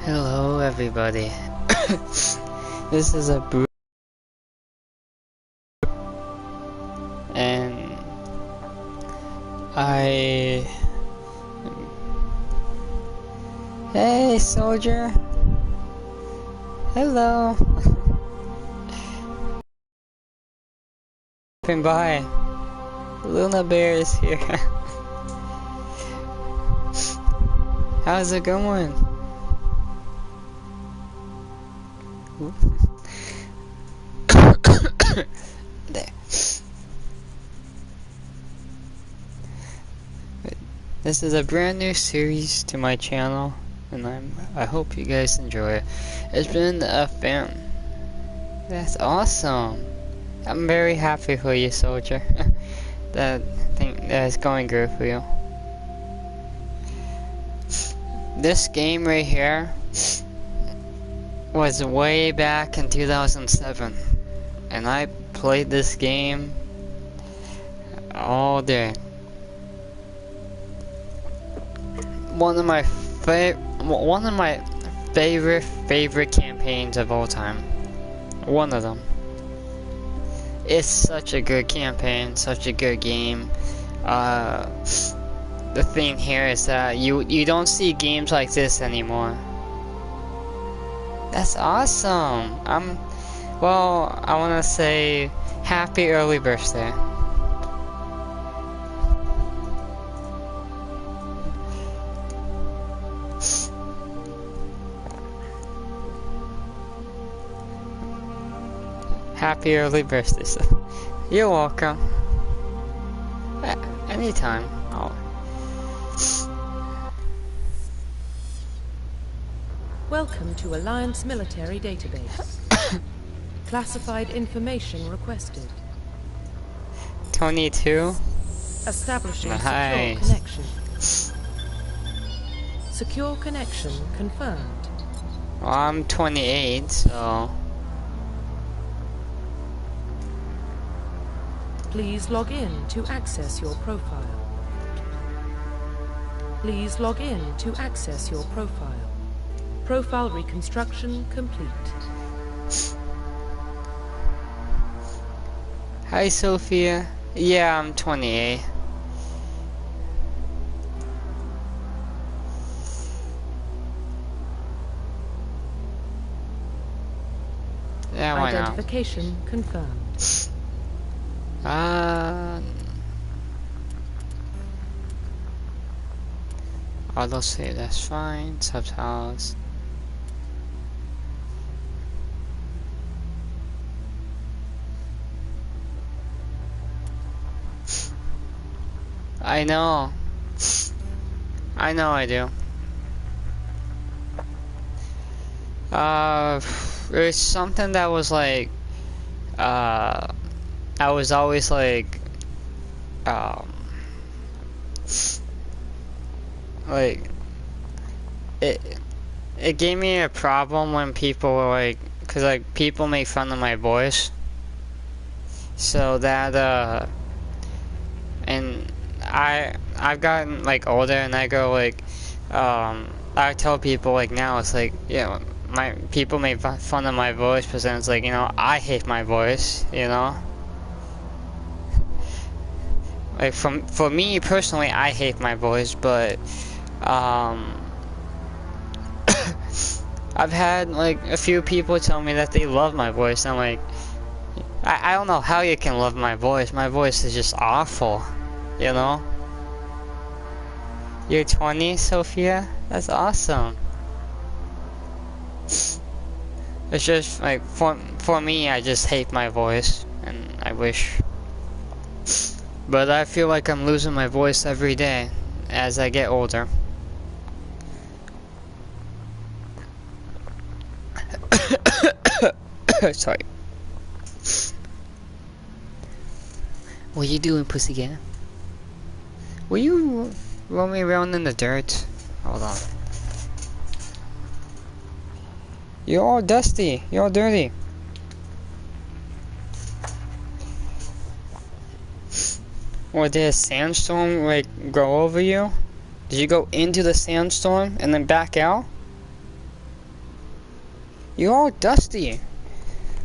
Hello everybody. This is a brew and Hey soldier. Hello. Come by. Luna Bear is here. How's it going? There. This is a brand new series to my channel, and I hope you guys enjoy it. It's been a fan. That's awesome. I'm very happy for you, soldier. That is going good for you. This game right here was way back in 2007, and I played this game all day. One of my favorite campaigns of all time. One of them. It's such a good campaign, such a good game. The thing here is that you don't see games like this anymore. That's awesome. Well, I want to say happy early birthday. Happy early birthday, sir. You're welcome. Anytime. Welcome to Alliance Military Database. Classified information requested. 22. Establishing Nice. secure connection. Secure connection confirmed. Well, I'm 28, so... Please log in to access your profile. Please log in to access your profile. Profile reconstruction complete. Hi, Sophia. Yeah, I'm 28. Yeah, why not? Identification confirmed. Auto save, that's fine. Subtitles. I know I do. There's something that was like, I was always like, it gave me a problem when people were like, cause like people make fun of my voice, so that and I've gotten like older, and I go like, I tell people like now it's like, yeah, my people make fun of my voice, but then it's like, you know, I hate my voice, you know. Like for me personally, I hate my voice, but I've had like a few people tell me that they love my voice. I'm like, I don't know how you can love my voice. My voice is just awful, you know. You're 20, Sophia? That's awesome. It's just like for me, I just hate my voice, and I wish. But I feel like I'm losing my voice every day as I get older. Sorry. What you doing, pussycat? Were you roaming around in the dirt? Hold on. You're all dusty. You're all dirty. Or did a sandstorm like go over you? Did you go into the sandstorm and then back out? You're all dusty.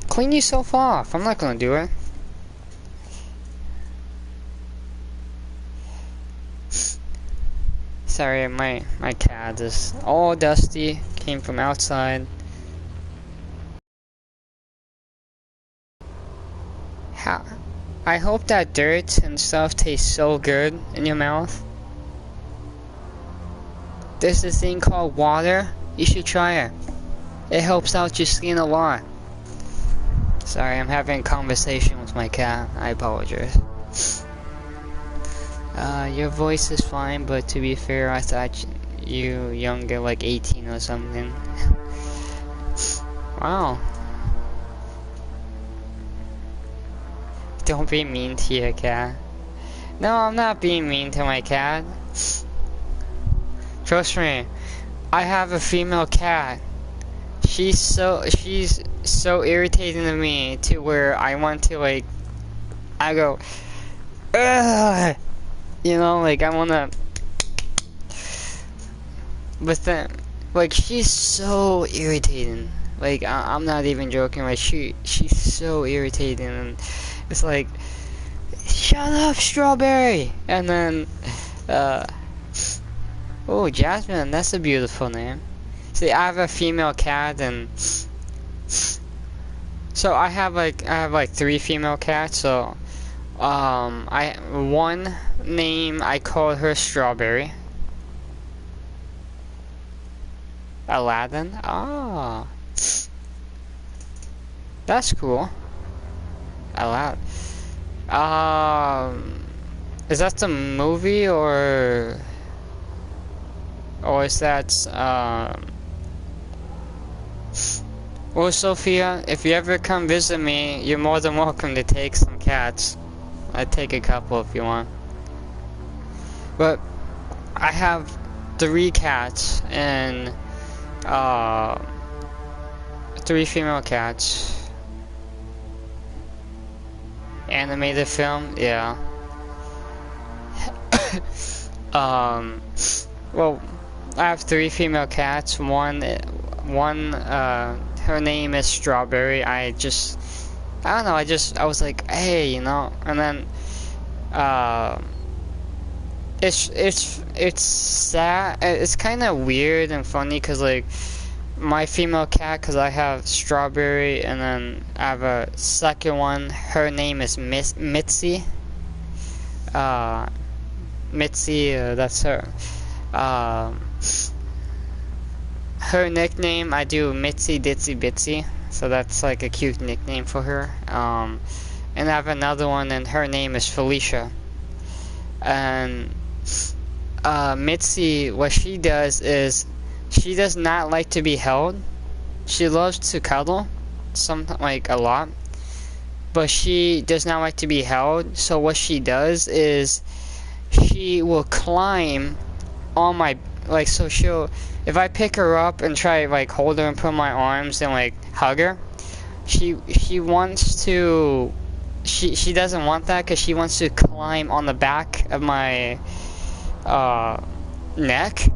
Clean yourself off. I'm not gonna do it. Sorry, my cat is all dusty. Came from outside. How? I hope that dirt and stuff tastes so good in your mouth. There's this thing called water. You should try it. It helps out your skin a lot. Sorry, I'm having a conversation with my cat. I apologize. Your voice is fine, but to be fair, I thought you younger, like 18 or something. Wow. Don't be mean to your cat. No, I'm not being mean to my cat. Trust me, I have a female cat. She's so irritating to me to where I want to like, I go, ugh, you know, like I wanna. But then, like she's so irritating. Like I'm not even joking. Like she's so irritating, and it's like, shut up, Strawberry. And then, oh, Jasmine, that's a beautiful name. See, I have a female cat, and so I have like 3 female cats. So, one name I call her Strawberry. Aladdin. Ah, that's cool. Aladdin. Is that the movie or is that well, Sophia, if you ever come visit me, you're more than welcome to take some cats. I'd take a couple if you want. But I have 3 cats and 3 female cats. Animated film, yeah. Well, I have 3 female cats. One, her name is Strawberry. I don't know. I was like, hey, you know. And then, it's sad. It's kind of weird and funny because like my female cat, because I have Strawberry, and then I have a second one. Her name is Mitzi. Mitzi, that's her. Her nickname, I do Mitzi Ditzy Bitsy, so that's like a cute nickname for her. And I have another one, and her name is Felicia. And Mitzi, what she does is she does not like to be held. She loves to cuddle, like a lot, but she does not like to be held. So what she does is she will climb on my, like, so she'll, if I pick her up and try like hold her and put my arms and like hug her, she wants to, she doesn't want that because she wants to climb on the back of my neck,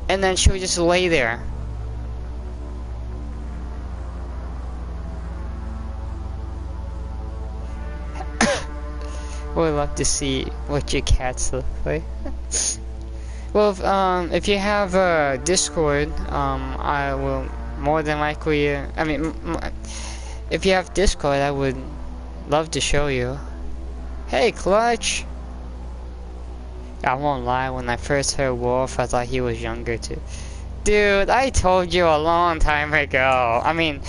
and then she'll just lay there. Would love to see what your cats look like. Well, if you have Discord, I will more than likely. I mean, if you have Discord, I would love to show you. Hey, Clutch. I won't lie. When I first heard Wolf, I thought he was younger too. Dude, I told you a long time ago. I mean,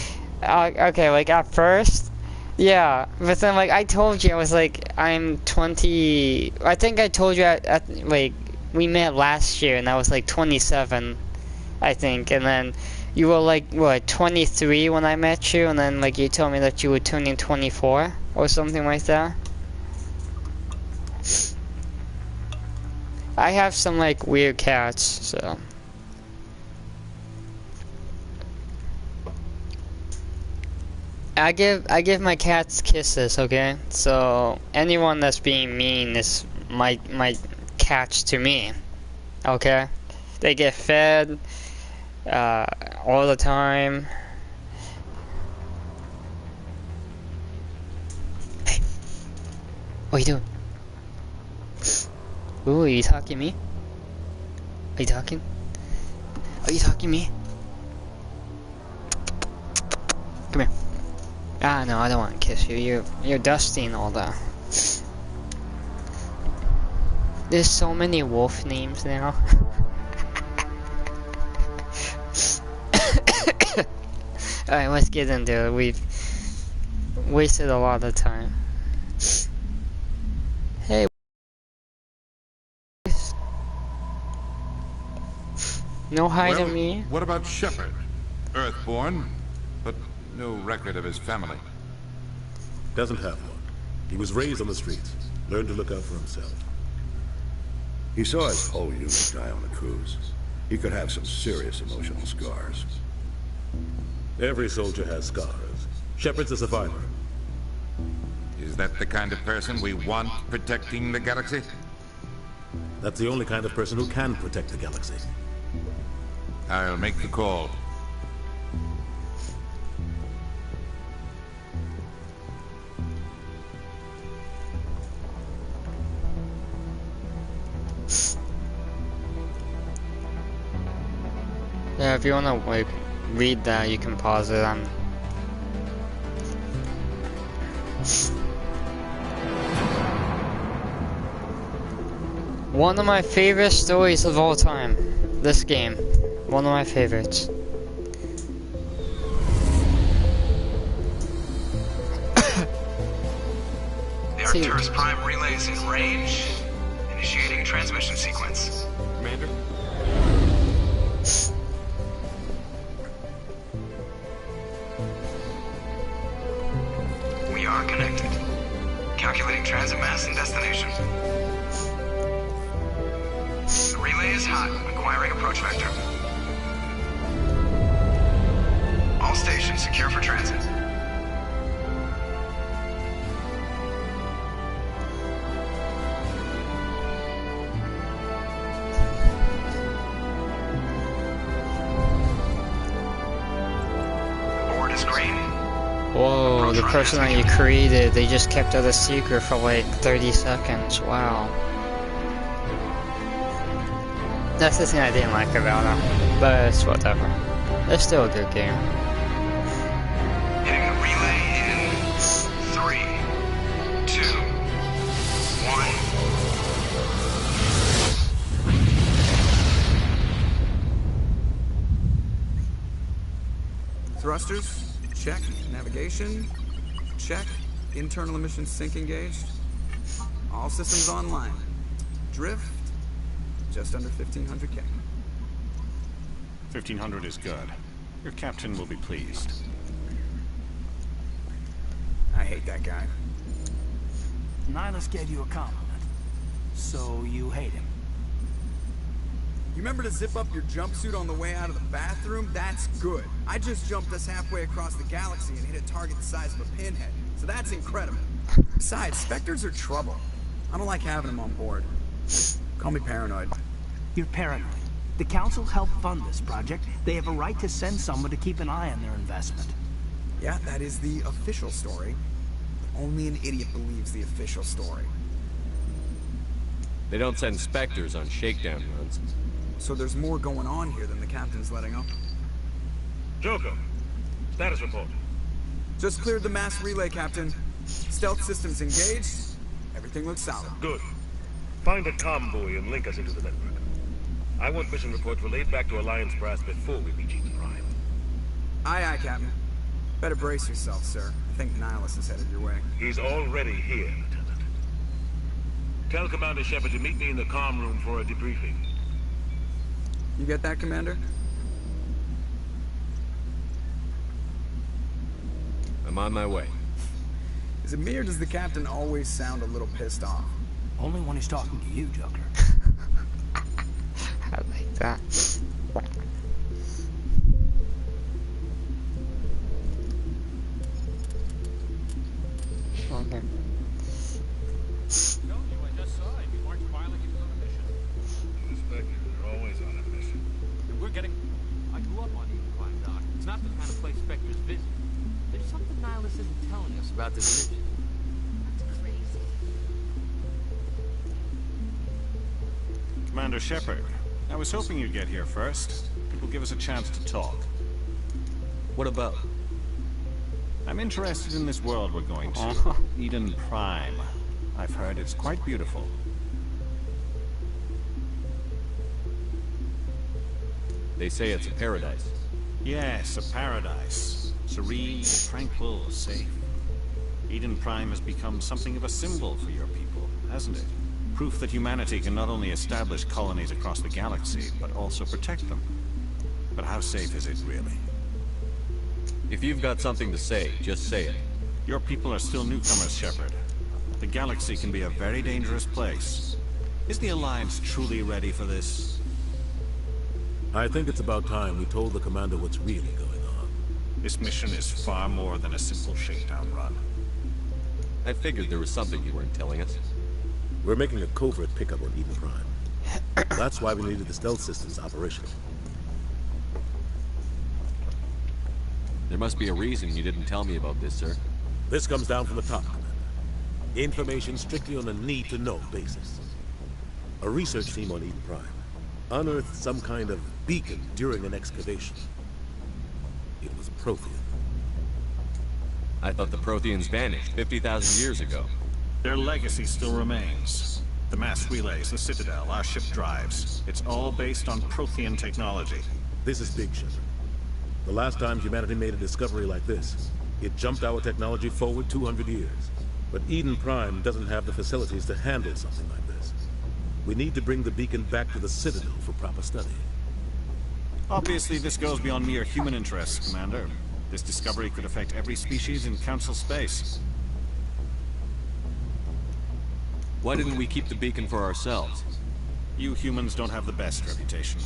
okay, like at first. Yeah, but then like I told you, I was like, I'm 20. I think I told you at like we met last year, and I was like 27, I think. And then you were like what 23 when I met you, and then like you told me that you were turning 24 or something like that. I have some like weird cats, so. I give my cats kisses, okay? So anyone that's being mean is my cats to me, okay? They get fed all the time. What are you doing? Ooh, are you talking to me? Are you talking? Are you talking to me? Come here. Ah, no, I don't want to kiss you. You're dusty and all that. There's so many wolf names now. Alright, let's get into it. We've wasted a lot of time. Hey. No hi to me. What about Shepard? Earthborn, but no record of his family. Doesn't have one. He was raised on the streets. Learned to look out for himself. He saw his whole unit die on the cruise. He could have some serious emotional scars. Every soldier has scars. Shepard's a survivor. Is that the kind of person we want protecting the galaxy? That's the only kind of person who can protect the galaxy. I'll make the call. Yeah, if you wanna like read that, you can pause it. One of my favorite stories of all time. This game. One of my favorites. The Arcturus Prime relay is in range. Initiating a transmission sequence. Commander? We are connected. Calculating transit mass and destination. The relay is hot, acquiring approach vector. All stations secure for transit. The board is green. Whoa, the person that you created, they just kept it a secret for like 30 seconds. Wow. That's the thing I didn't like about them, but it's whatever. It's still a good game. Hitting the relay in 3, 2, 1. Thrusters, check. Navigation, check. Internal emissions sync engaged. All systems online. Drift, just under 1500 K. 1500 is good. Your captain will be pleased. I hate that guy. Nihilus gave you a compliment, so you hate him. You remember to zip up your jumpsuit on the way out of the bathroom? That's good. I just jumped us halfway across the galaxy and hit a target the size of a pinhead, so that's incredible. Besides, Spectres are trouble. I don't like having them on board. Call me paranoid. You're paranoid. The Council helped fund this project. They have a right to send someone to keep an eye on their investment. Yeah, that is the official story. Only an idiot believes the official story. They don't send Spectres on shakedown runs. So there's more going on here than the captain's letting up. Joker, status report. Just cleared the mass relay, Captain. Stealth systems engaged. Everything looks solid. Good. Find a comm buoy and link us into the network. I want mission reports relayed back to Alliance brass before we reach Eden Prime. Aye, aye, Captain. Better brace yourself, sir. I think Nihilus is headed your way. He's already here, Lieutenant. Tell Commander Shepard to meet me in the comm room for a debriefing. You get that, Commander? I'm on my way. Is it me or does the Captain always sound a little pissed off? Only when he's talking to you, Joker. I like that. Okay. I grew up on Eden Prime, Doc. It's not the kind of place Spectres visit. There's something Nihilus isn't telling us about this mission. That's crazy. Commander Shepard, I was hoping you'd get here first. It will give us a chance to talk. What about? I'm interested in this world we're going to. Eden Prime. I've heard it's quite beautiful. They say it's a paradise. Yes, a paradise. Serene, tranquil, safe. Eden Prime has become something of a symbol for your people, hasn't it? Proof that humanity can not only establish colonies across the galaxy, but also protect them. But how safe is it, really? If you've got something to say, just say it. Your people are still newcomers, Shepard. The galaxy can be a very dangerous place. Is the Alliance truly ready for this? I think it's about time we told the commander what's really going on. This mission is far more than a simple shakedown run. I figured there was something you weren't telling us. We're making a covert pickup on Eden Prime. That's why we needed the stealth systems operational. There must be a reason you didn't tell me about this, sir. This comes down from the top, Commander. Information strictly on a need-to-know basis. A research team on Eden Prime unearthed some kind of beacon during an excavation. It was Prothean. I thought the Protheans vanished 50,000 years ago. Their legacy still remains. The mass relays, the Citadel, our ship drives. It's all based on Prothean technology. This is big, Shepard. The last time humanity made a discovery like this, it jumped our technology forward 200 years. But Eden Prime doesn't have the facilities to handle something like this. We need to bring the beacon back to the Citadel for proper study. Obviously, this goes beyond mere human interests, Commander. This discovery could affect every species in Council space. Why didn't we keep the beacon for ourselves? You humans don't have the best reputation.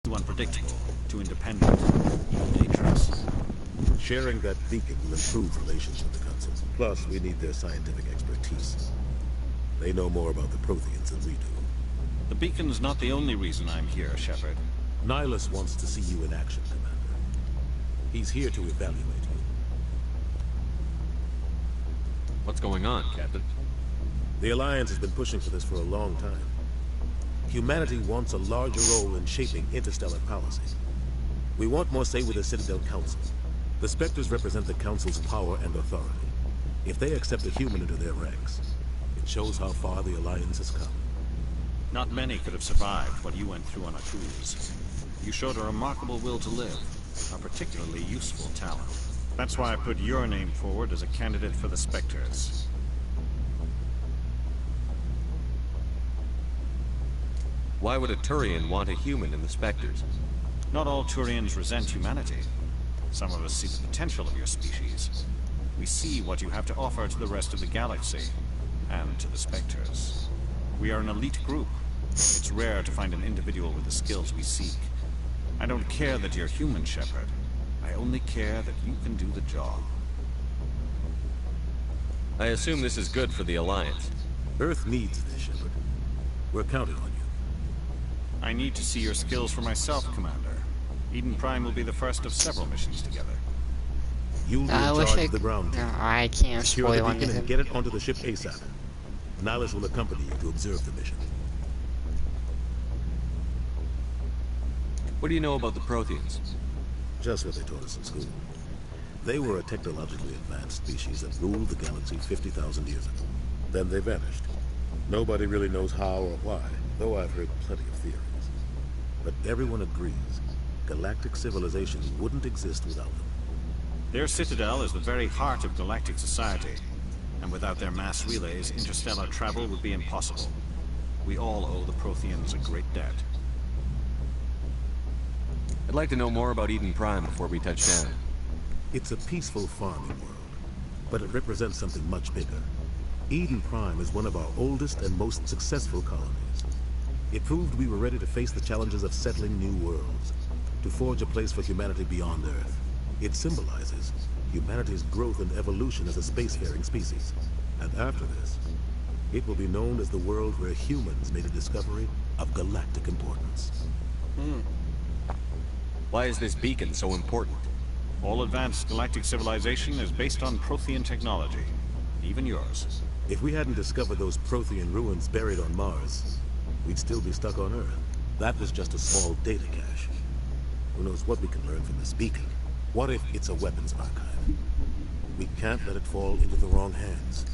Too unpredictable, too independent, even dangerous. Sharing that beacon will improve relations with the Council. Plus, we need their scientific expertise. They know more about the Protheans than we do. The beacon's not the only reason I'm here, Shepard. Nihilus wants to see you in action, Commander. He's here to evaluate you. What's going on, Captain? The Alliance has been pushing for this for a long time. Humanity wants a larger role in shaping interstellar policy. We want more say with the Citadel Council. The Spectres represent the Council's power and authority. If they accept a human into their ranks, it shows how far the Alliance has come. Not many could have survived what you went through on a cruise. You showed a remarkable will to live, a particularly useful talent. That's why I put your name forward as a candidate for the Spectres. Why would a Turian want a human in the Spectres? Not all Turians resent humanity. Some of us see the potential of your species. We see what you have to offer to the rest of the galaxy, and to the Spectres. We are an elite group. It's rare to find an individual with the skills we seek. I don't care that you're human, Shepard. I only care that you can do the job. I assume this is good for the Alliance. Earth needs this, Shepard. We're counting on you. I need to see your skills for myself, Commander. Eden Prime will be the first of several missions together. You'll be in charge of the ground team. No, I can't Secure spoil the beacon anything. and get it onto the ship ASAP. Nihilus will accompany you to observe the mission. What do you know about the Protheans? Just what they taught us in school. They were a technologically advanced species that ruled the galaxy 50,000 years ago. Then they vanished. Nobody really knows how or why, though I've heard plenty of theories. But everyone agrees, galactic civilization wouldn't exist without them. Their citadel is the very heart of galactic society, and without their mass relays, interstellar travel would be impossible. We all owe the Protheans a great debt. I'd like to know more about Eden Prime before we touch down. It's a peaceful farming world, but it represents something much bigger. Eden Prime is one of our oldest and most successful colonies. It proved we were ready to face the challenges of settling new worlds, to forge a place for humanity beyond Earth. It symbolizes humanity's growth and evolution as a spacefaring species. And after this, it will be known as the world where humans made a discovery of galactic importance. Why is this beacon so important? All advanced galactic civilization is based on Prothean technology, even yours. If we hadn't discovered those Prothean ruins buried on Mars, we'd still be stuck on Earth. That was just a small data cache. Who knows what we can learn from this beacon? What if it's a weapons archive? We can't let it fall into the wrong hands.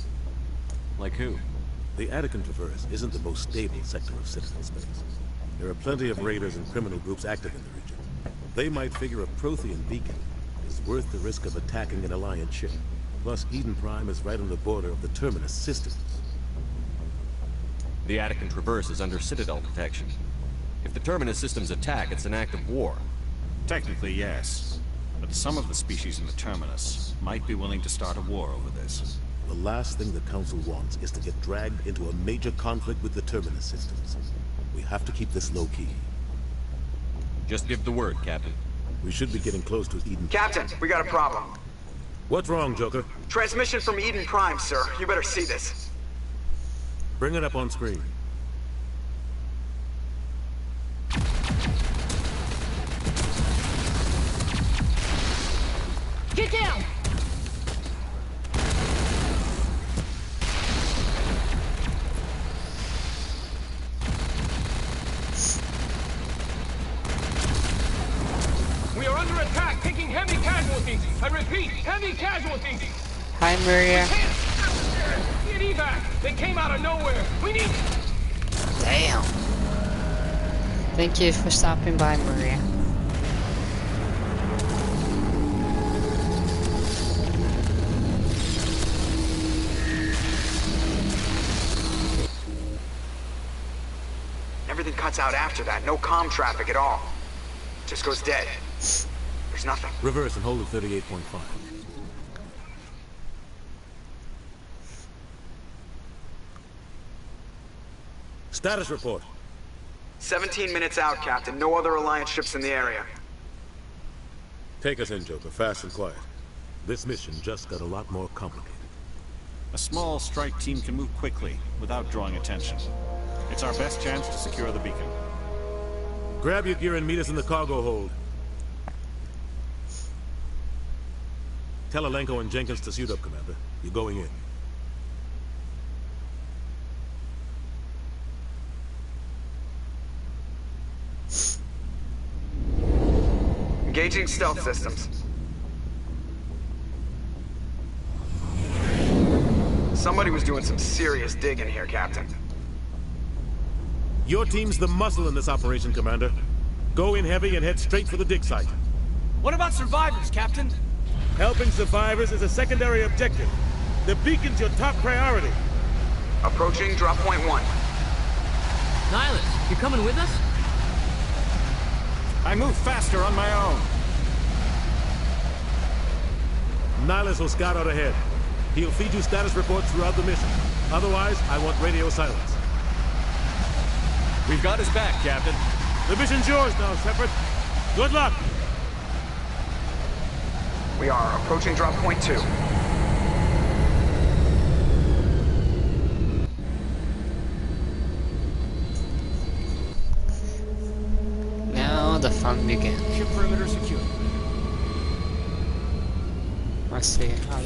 Like who? The Attican Traverse isn't the most stable sector of Citadel space. There are plenty of raiders and criminal groups active in the region. They might figure a Prothean beacon is worth the risk of attacking an Alliance ship. Plus, Eden Prime is right on the border of the Terminus systems. The Attican Traverse is under Citadel protection. If the Terminus systems attack, it's an act of war. Technically, yes. But some of the species in the Terminus might be willing to start a war over this. The last thing the Council wants is to get dragged into a major conflict with the Terminus systems. We have to keep this low-key. Just give the word, Captain. We should be getting close to Eden. Captain, we got a problem. What's wrong, Joker? Transmission from Eden Prime, sir. You better see this. Bring it up on screen. Get down! We are under attack, taking heavy casualties. I repeat, heavy casualties. Hi, Maria. Get evac. They came out of nowhere. We need... Damn. Thank you for stopping by, Maria. Everything cuts out after that. No comm traffic at all. Just goes dead. There's nothing. Reverse and hold at 38.5. Status report. 17 minutes out, Captain. No other Alliance ships in the area. Take us in, Joker. Fast and quiet. This mission just got a lot more complicated. A small strike team can move quickly without drawing attention. It's our best chance to secure the beacon. Grab your gear and meet us in the cargo hold. Tell Alenko and Jenkins to suit up, Commander. You're going in. Engaging stealth systems. Somebody was doing some serious digging here, Captain. Your team's the muscle in this operation, Commander. Go in heavy and head straight for the dig site. What about survivors, Captain? Helping survivors is a secondary objective. The beacon's your top priority. Approaching drop point 1. Nihilus, you coming with us? I move faster on my own. Nihilus will scout out ahead. He'll feed you status reports throughout the mission. Otherwise, I want radio silence. We've got his back, Captain. The mission's yours now, Shepard. Good luck! We are approaching drop point 2. Now the fun begins. Ship perimeter secure. Let's see how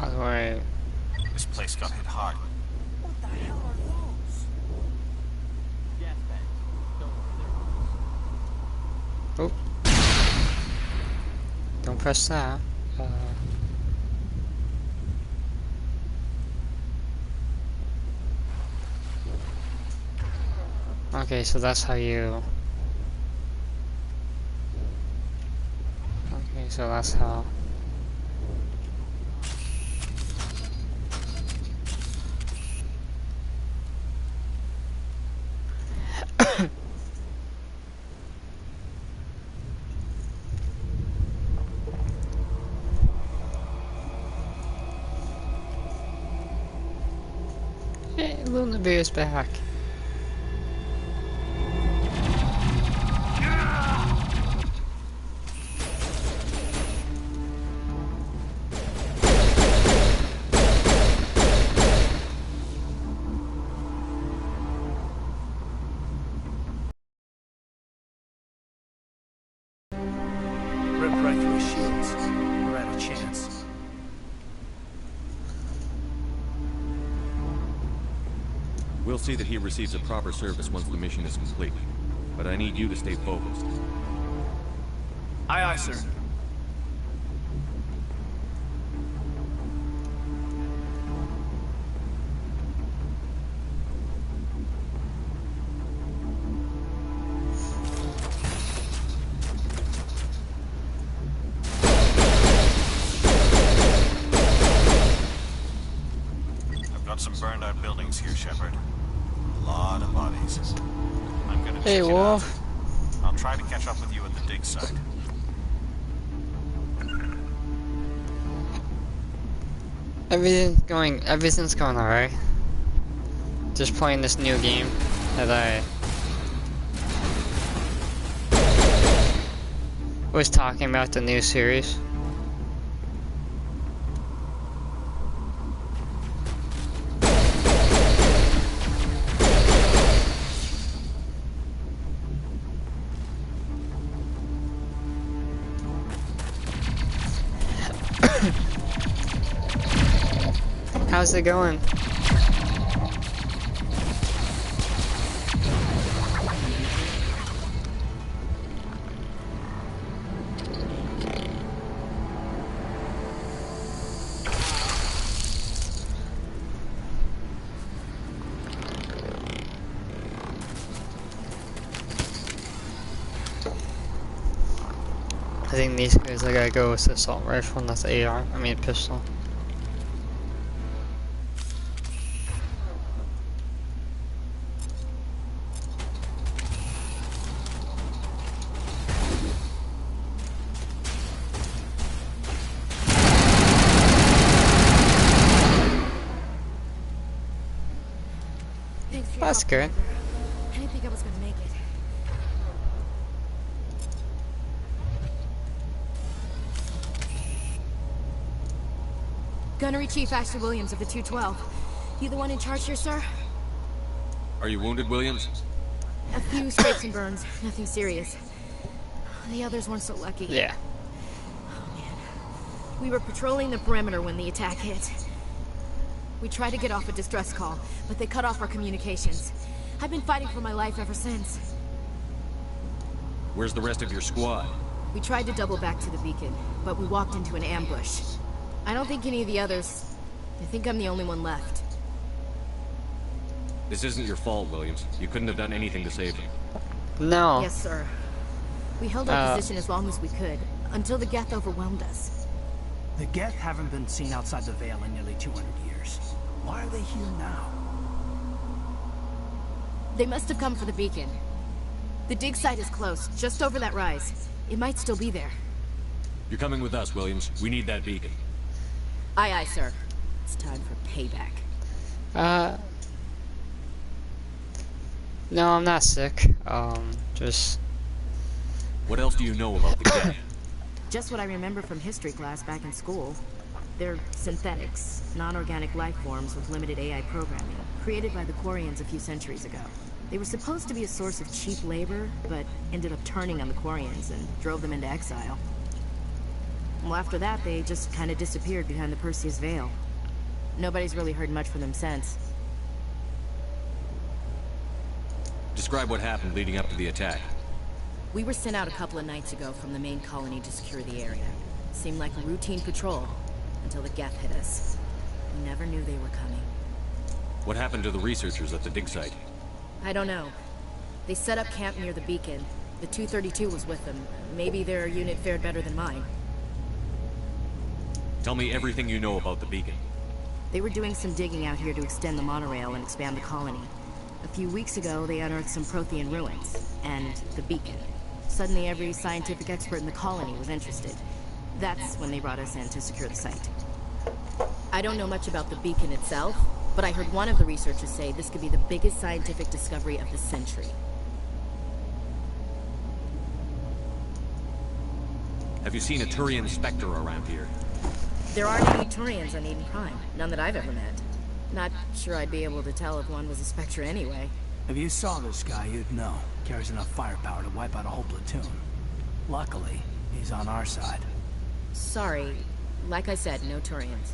do I... This place got hit hard. What the hell are those? Gas bags. Oh. Don't press that. Okay, so that's how you... Okay, so that's how... Hey, Luna Bear's back. Rip right through his shields. We're out of chance. We'll see that he receives a proper service once the mission is complete. But I need you to stay focused. Aye, aye, sir. I've got some burned out buildings here, Shepard. A lot of bodies. I'm gonna Hey, check it out. Wolf. I'll try to catch up with you at the dig site. Everything's going alright. Just playing this new game that I was talking about, the new series. How's it going? I think these guys, I gotta go with the assault rifle, not the AR. I mean pistol. Thanks for your That's help, good. Trevor. I didn't think I was gonna make it. Gunnery Chief Ashley Williams of the 212. You the one in charge here, sir? Are you wounded, Williams? A few scrapes and burns, nothing serious. The others weren't so lucky. Yeah. Oh man. We were patrolling the perimeter when the attack hit. We tried to get off a distress call, but they cut off our communications. I've been fighting for my life ever since. Where's the rest of your squad? We tried to double back to the beacon, but we walked into an ambush. I don't think any of the others... I think I'm the only one left. This isn't your fault, Williams. You couldn't have done anything to save them. No. Yes, sir. We held our position as long as we could, until the Geth overwhelmed us. The Geth haven't been seen outside the Veil in nearly 200 years. Why are they here now? They must have come for the beacon. The dig site is close, just over that rise. It might still be there. You're coming with us, Williams. We need that beacon. Aye, aye, sir. It's time for payback. No, I'm not sick. Just... What else do you know about the Geth? Just what I remember from history class back in school. They're synthetics, non-organic life forms with limited AI programming, created by the Quarians a few centuries ago. They were supposed to be a source of cheap labor, but ended up turning on the Quarians and drove them into exile. Well, after that, they just kind of disappeared behind the Perseus Veil. Nobody's really heard much from them since. Describe what happened leading up to the attack. We were sent out a couple of nights ago from the main colony to secure the area. Seemed like a routine patrol, until the Geth hit us. We never knew they were coming. What happened to the researchers at the dig site? I don't know. They set up camp near the beacon. The 232 was with them. Maybe their unit fared better than mine. Tell me everything you know about the beacon. They were doing some digging out here to extend the monorail and expand the colony. A few weeks ago, they unearthed some Prothean ruins, and the beacon. Suddenly, every scientific expert in the colony was interested. That's when they brought us in to secure the site. I don't know much about the beacon itself, but I heard one of the researchers say this could be the biggest scientific discovery of the century. Have you seen a Turian Spectre around here? There aren't any Turians on Eden Prime. None that I've ever met. Not sure I'd be able to tell if one was a Spectre anyway. If you saw this guy, you'd know. Carries enough firepower to wipe out a whole platoon. Luckily, he's on our side. Sorry. Like I said, no Turians.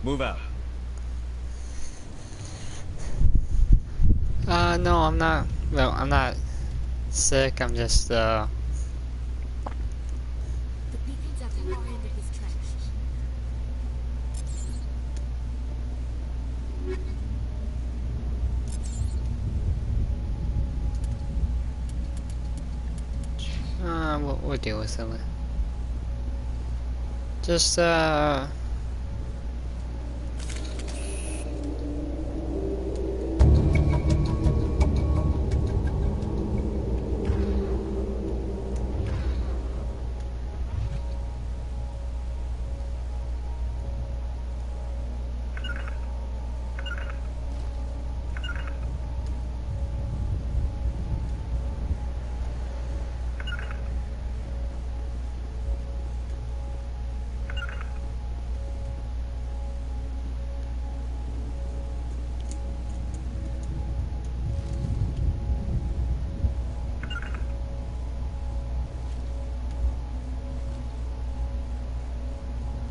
Move out. No, I'm not. No, I'm not sick. I'm just The beacon's at the far end of this trench. we'll deal with it. Just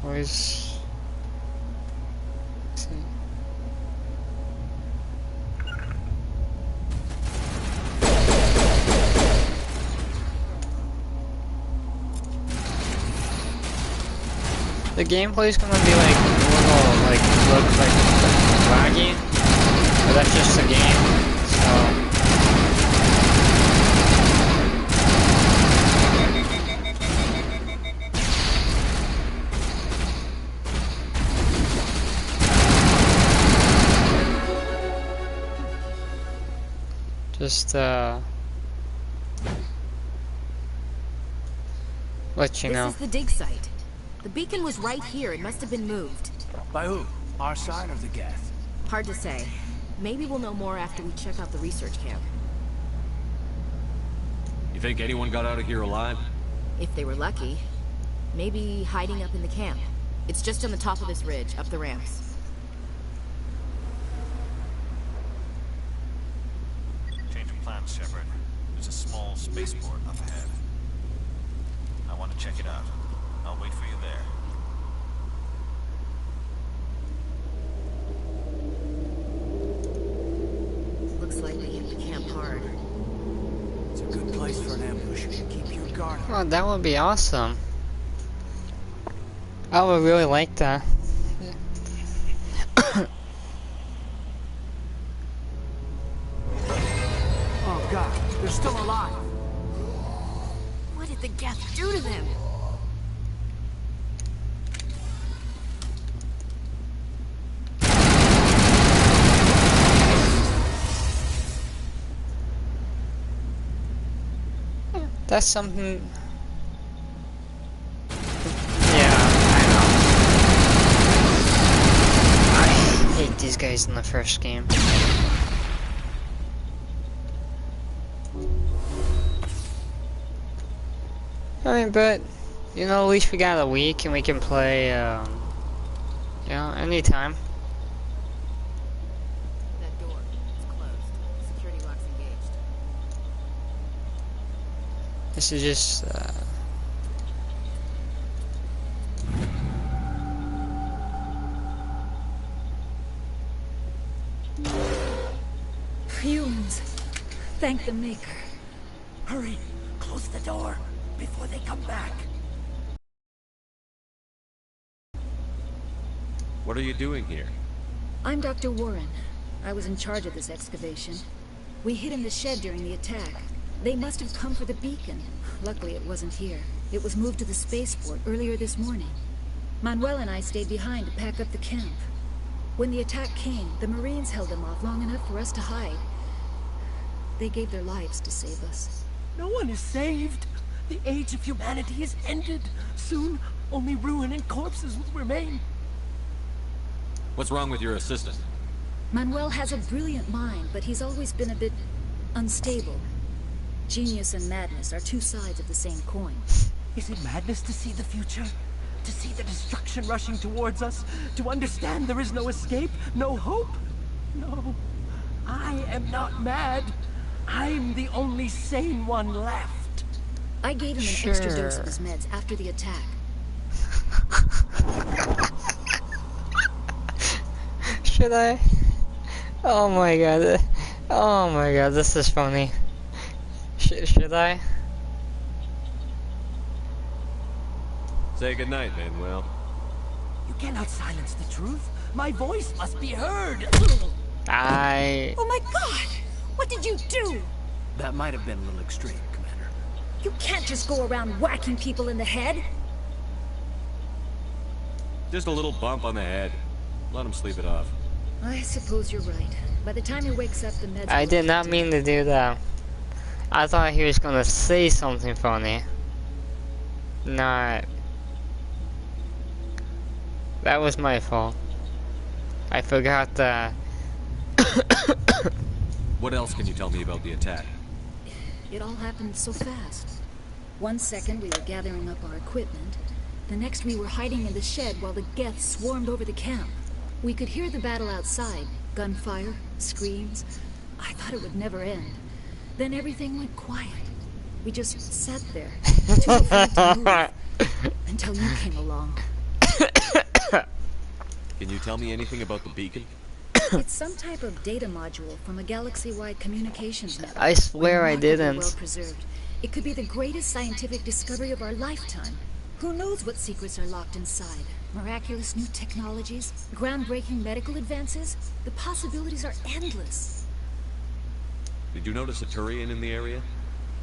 always see. The gameplay's gonna be like a little like look like laggy, but that's just the game. So just let you know. This is the dig site. The beacon was right here. It must have been moved. By who? Our side or the Geth? Hard to say. Maybe we'll know more after we check out the research camp. You think anyone got out of here alive? If they were lucky. Maybe hiding up in the camp. It's just on the top of this ridge, up the ramps. Change of plans, Shepard. There's a small spaceport up ahead. I want to check it out. I'll wait for you there. Looks like they hit the camp hard. It's a good place for an ambush. Keep your guard up. Oh, that would be awesome. I would really like that. Oh god, they're still alive. What did the Geth do to them? That's something. Yeah, I know. I hate these guys in the first game. I mean, but you know, at least we got a week and we can play, you know, anytime. That door. It's closed. Security lock's engaged. This is just, Humans. Thank the Maker. Hurry, close the door before they come back. What are you doing here? I'm Dr. Warren. I was in charge of this excavation. We hid in the shed during the attack. They must have come for the beacon. Luckily, it wasn't here. It was moved to the spaceport earlier this morning. Manuel and I stayed behind to pack up the camp. When the attack came, the Marines held them off long enough for us to hide. They gave their lives to save us. No one is saved. The age of humanity is ended. Soon, only ruin and corpses will remain. What's wrong with your assistant? Manuel has a brilliant mind, but he's always been a bit unstable. Genius and madness are two sides of the same coin. Is it madness to see the future? To see the destruction rushing towards us? To understand there is no escape? No hope? No. I am not mad. I'm the only sane one left. I gave him an extra dose of his meds after the attack. should I? Oh my god, Oh my god, this is funny. Should I? Say goodnight, Manuel. You cannot silence the truth. My voice must be heard. Oh my god! What did you do? That might have been a little extreme, Commander. You can't just go around whacking people in the head. Just a little bump on the head. Let him sleep it off. I suppose you're right. By the time he wakes up, the meds... I did not mean to do that. I thought he was gonna say something funny. Not... That was my fault. I forgot that... What else can you tell me about the attack? It all happened so fast. 1 second we were gathering up our equipment. The next we were hiding in the shed while the Geth swarmed over the camp. We could hear the battle outside. Gunfire, screams. I thought it would never end. Then everything went quiet. We just sat there, too afraid to move, until you came along. Can you tell me anything about the beacon? It's some type of data module from a galaxy-wide communications network. I swear I didn't. Well preserved. It could be the greatest scientific discovery of our lifetime. Who knows what secrets are locked inside? Miraculous new technologies, groundbreaking medical advances. The possibilities are endless. Did you notice a Turian in the area?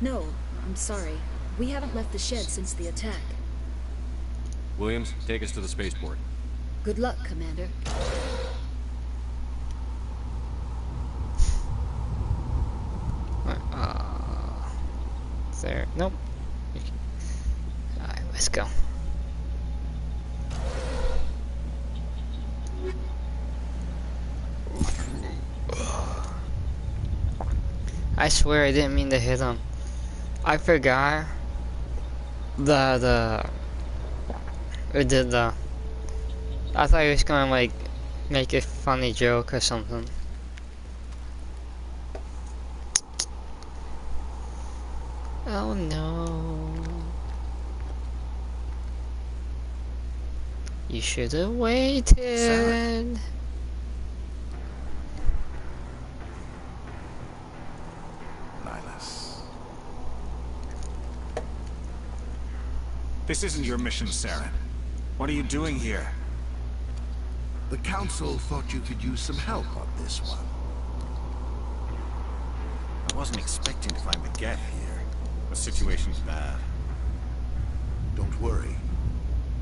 No, I'm sorry. We haven't left the shed since the attack. Williams, take us to the spaceport. Good luck, Commander. There. Nope. Alright, let's go. I swear I didn't mean to hit him. I forgot that it did the. I thought he was gonna like make a funny joke or something. Oh no. You should have waited. Sarah. This isn't your mission, Saren. What are you doing here? The Council thought you could use some help on this one. I wasn't expecting to find the Geth here. The situation's bad. Don't worry.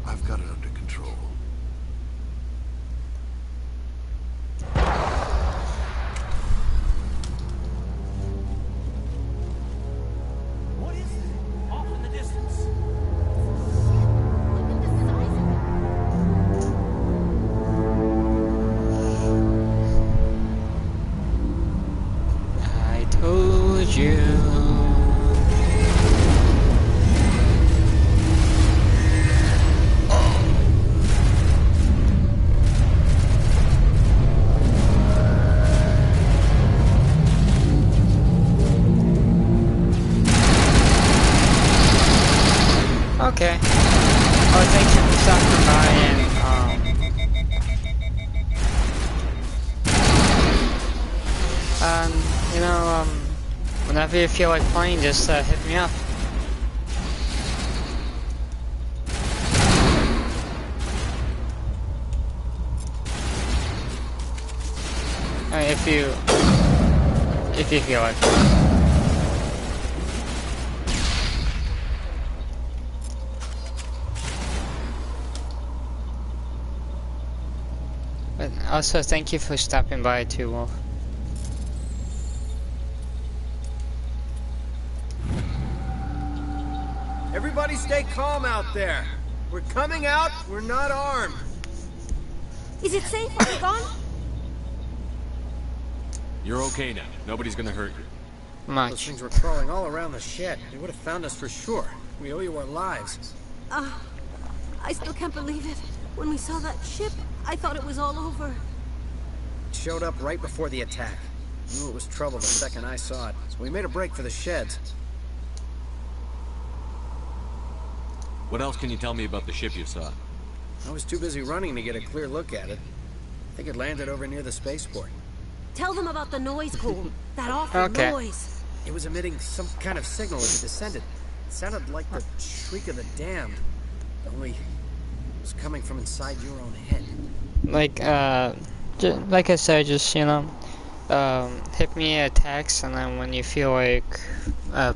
I've got it under control. What is it? Off in the distance. I told you. Okay. Oh, thank you for stopping by and you know, whenever you feel like playing, just hit me up. If you feel like it. But also, thank you for stopping by too, Wolf. Everybody stay calm out there. We're coming out, we're not armed. Is it safe? Are we gone? You're okay now. Nobody's gonna hurt you. Those things were crawling all around the shed. They would have found us for sure. We owe you our lives. I still can't believe it. When we saw that ship, I thought it was all over. It showed up right before the attack. Knew it was trouble the second I saw it, so we made a break for the sheds. What else can you tell me about the ship you saw? I was too busy running to get a clear look at it. I think it landed over near the spaceport. Tell them about the noise, Cole. That awful noise. It was emitting some kind of signal as it descended. It sounded like the shriek of the damned. Only it was coming from inside your own head. Like I said, just, you know, hit me a text, and then when you feel like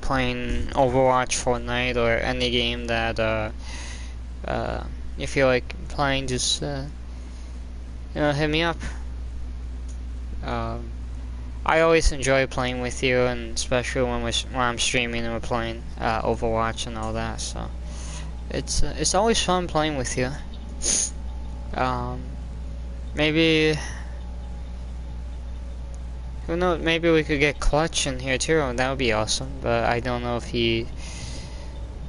playing Overwatch, Fortnite, or any game that you feel like playing, just you know, hit me up. I always enjoy playing with you, and especially when I'm streaming and we're playing Overwatch and all that. So it's always fun playing with you. Maybe, who knows? Maybe we could get Clutch in here too. That would be awesome. But I don't know if he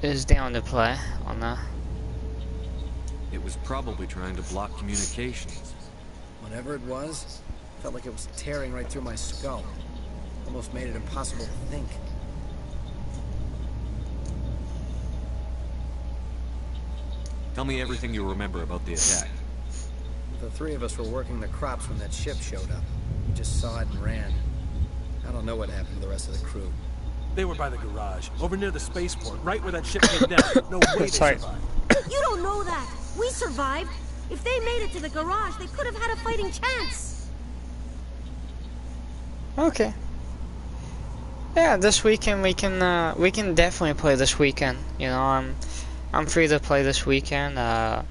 is down to play or not. It was probably trying to block communications. Whatever it was, felt like it was tearing right through my skull. Almost made it impossible to think. Tell me everything you remember about the attack. The three of us were working the crops when that ship showed up. We just saw it and ran. I don't know what happened to the rest of the crew. They were by the garage, over near the spaceport, right where that ship came down. No way they survived. You don't know that. We survived. If they made it to the garage, they could have had a fighting chance. Okay. Yeah, this weekend we can definitely play this weekend. You know, I'm free to play this weekend. Yeah.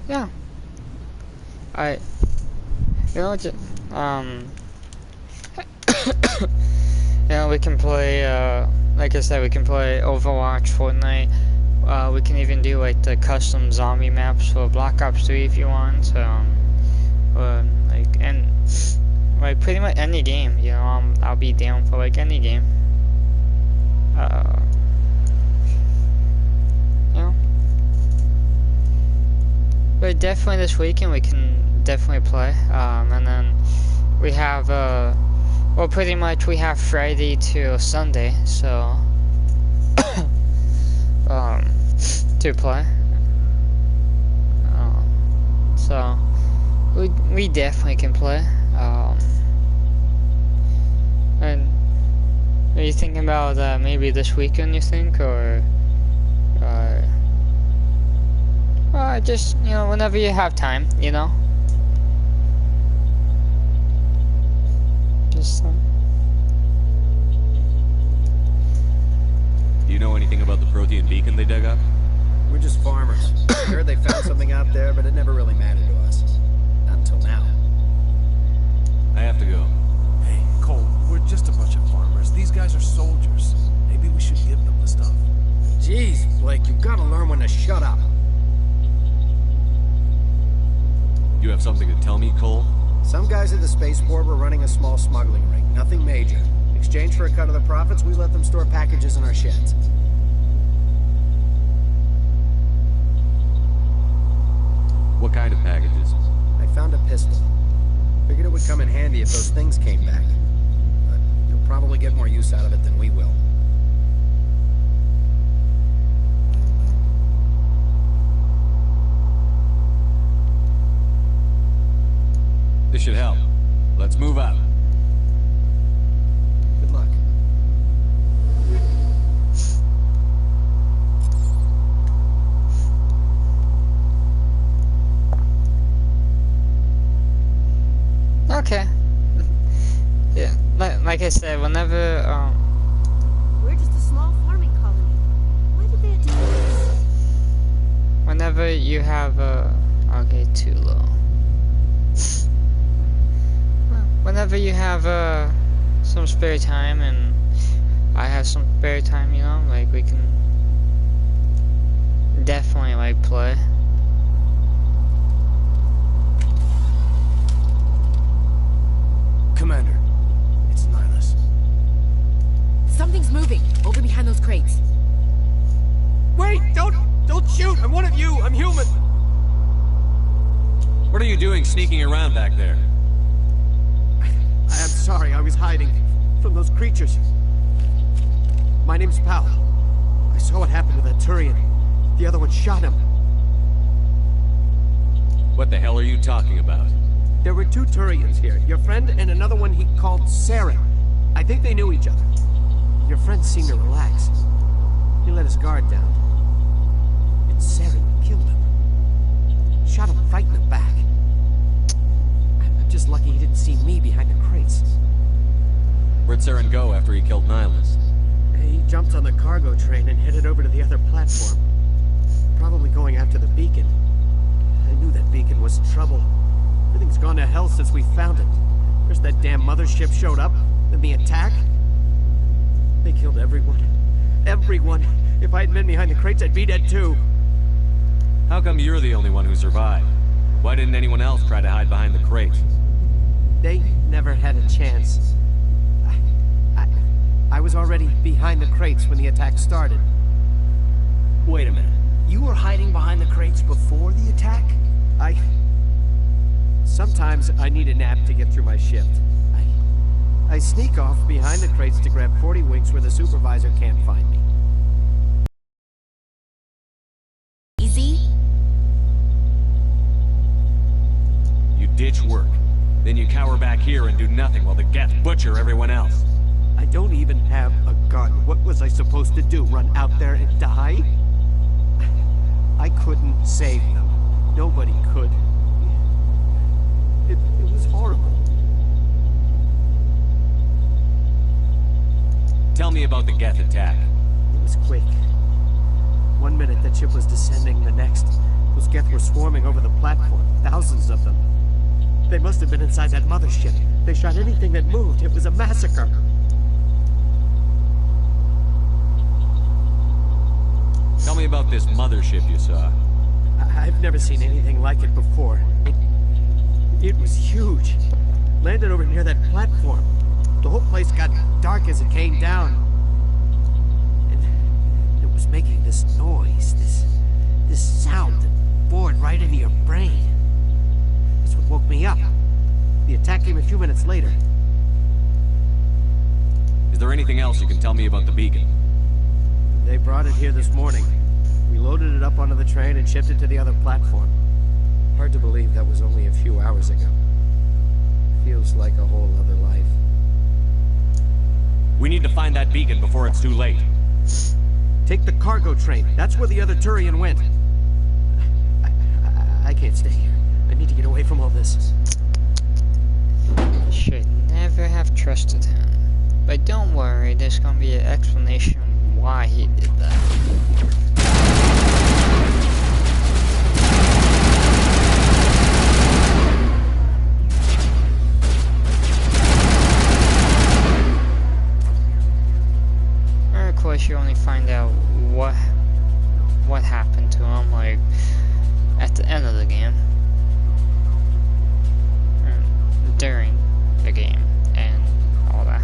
You know, you know, we can play, like I said, we can play Overwatch, Fortnite. We can even do like the custom zombie maps for Black Ops 3 if you want. Like pretty much any game. You know, I'll be down for like any game. You know. But definitely this weekend we can definitely play. And then we have well, pretty much we have Friday to Sunday, so to play. So we definitely can play. And are you thinking about maybe this weekend? You think, or just, you know, whenever you have time, you know. Just. Do you know anything about the Protean beacon they dug up? We're just farmers. I heard they found something out there, but it never really mattered to us. Not until now. I have to go. Hey, Cole, we're just a bunch of farmers. These guys are soldiers. Maybe we should give them the stuff. Jeez, Blake, you've got to learn when to shut up. You have something to tell me, Cole? Some guys at the spaceport were running a small smuggling ring. Nothing major. In exchange for a cut of the profits, we let them store packages in our sheds. What kind of packages? I found a pistol. Figured it would come in handy if those things came back. But you'll probably get more use out of it than we will. This should help. Let's move out. Good luck. Okay. Yeah, like I said, whenever We're just a small farming colony. Why did they attack us? whenever you have okay, too low. Whenever you have some spare time and I have some spare time, you know, like we can definitely like play. Commander, it's Nihilus. Something's moving over behind those crates. Wait! Don't shoot! I'm one of you! I'm human! What are you doing sneaking around back there? I am sorry, I was hiding from those creatures. My name's Pal. I saw what happened to that Turian. The other one shot him. What the hell are you talking about? There were 2 Turians here. Your friend and another one he called Saren. I think they knew each other. Your friend seemed to relax. He let his guard down. And Saren killed him. Shot him right in the back. I'm just lucky he didn't see me behind the crates. Where'd Saren go after he killed Nihilus? He jumped on the cargo train and headed over to the other platform. Probably going after the beacon. I knew that beacon was trouble. Everything's gone to hell since we found it. First that damn mothership showed up, then the attack. They killed everyone. Everyone. If I had been behind the crates, I'd be dead too. How come you're the only one who survived? Why didn't anyone else try to hide behind the crates? They never had a chance. I was already behind the crates when the attack started. Wait a minute. You were hiding behind the crates before the attack? Sometimes I need a nap to get through my shift. I sneak off behind the crates to grab 40 winks where the supervisor can't find me. Easy? You ditch work. Then you cower back here and do nothing while the Geth butcher everyone else. I don't even have a gun. What was I supposed to do? Run out there and die? I couldn't save them. Nobody could. It was horrible. Tell me about the Geth attack. It was quick. 1 minute that ship was descending, the next. Those Geth were swarming over the platform. Thousands of them. They must have been inside that mothership. They shot anything that moved. It was a massacre. Tell me about this mothership you saw. I've never seen anything like it before. It was huge. Landed over near that platform. The whole place got dark as it came down. And it was making this noise, this sound that bored right into your brain. That's what woke me up. The attack came a few minutes later. Is there anything else you can tell me about the beacon? They brought it here this morning. We loaded it up onto the train and shipped it to the other platform. Hard to believe that was only a few hours ago. Feels like a whole other life. We need to find that beacon before it's too late. Take the cargo train. That's where the other Turian went. I can't stay here. I need to get away from all this. Should never have trusted him. But don't worry, there's gonna be an explanation why he did that. And of course you only find out what happened to him, like, at the end of the game. During the game, and all that.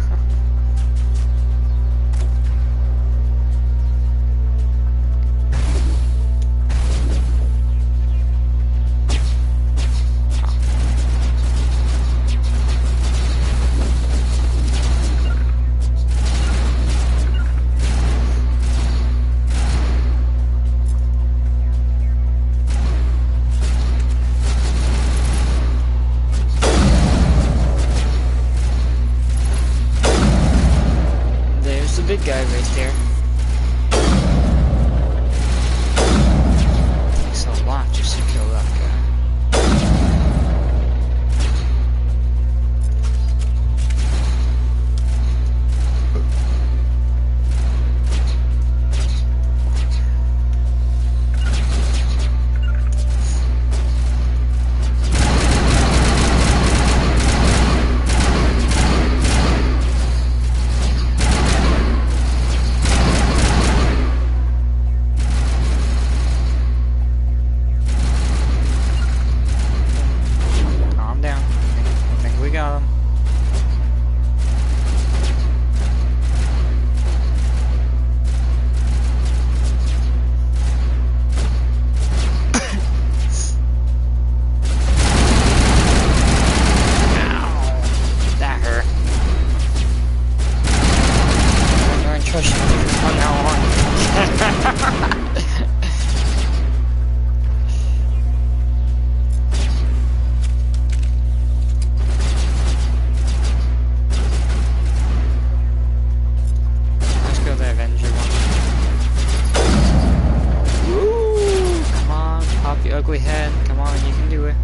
ugly head. Come on, you can do it.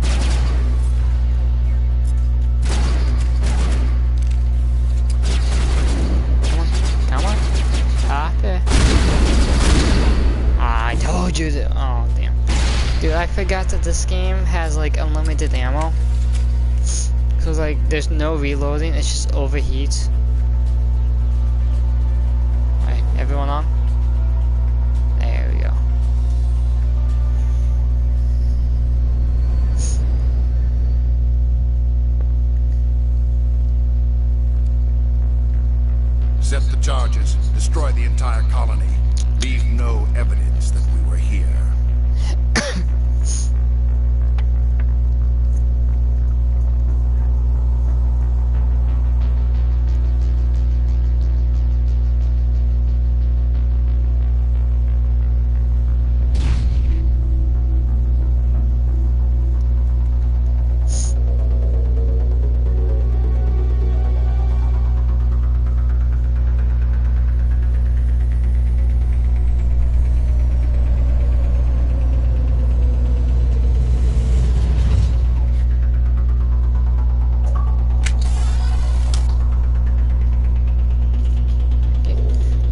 Come on, come on. Stop it. I told you that. Oh, damn. Dude, I forgot that this game has like unlimited ammo. Cause like there's no reloading, it's just overheats. Alright, everyone on? There we go. Set the charges. Destroy the entire colony. Leave no evidence that we were here.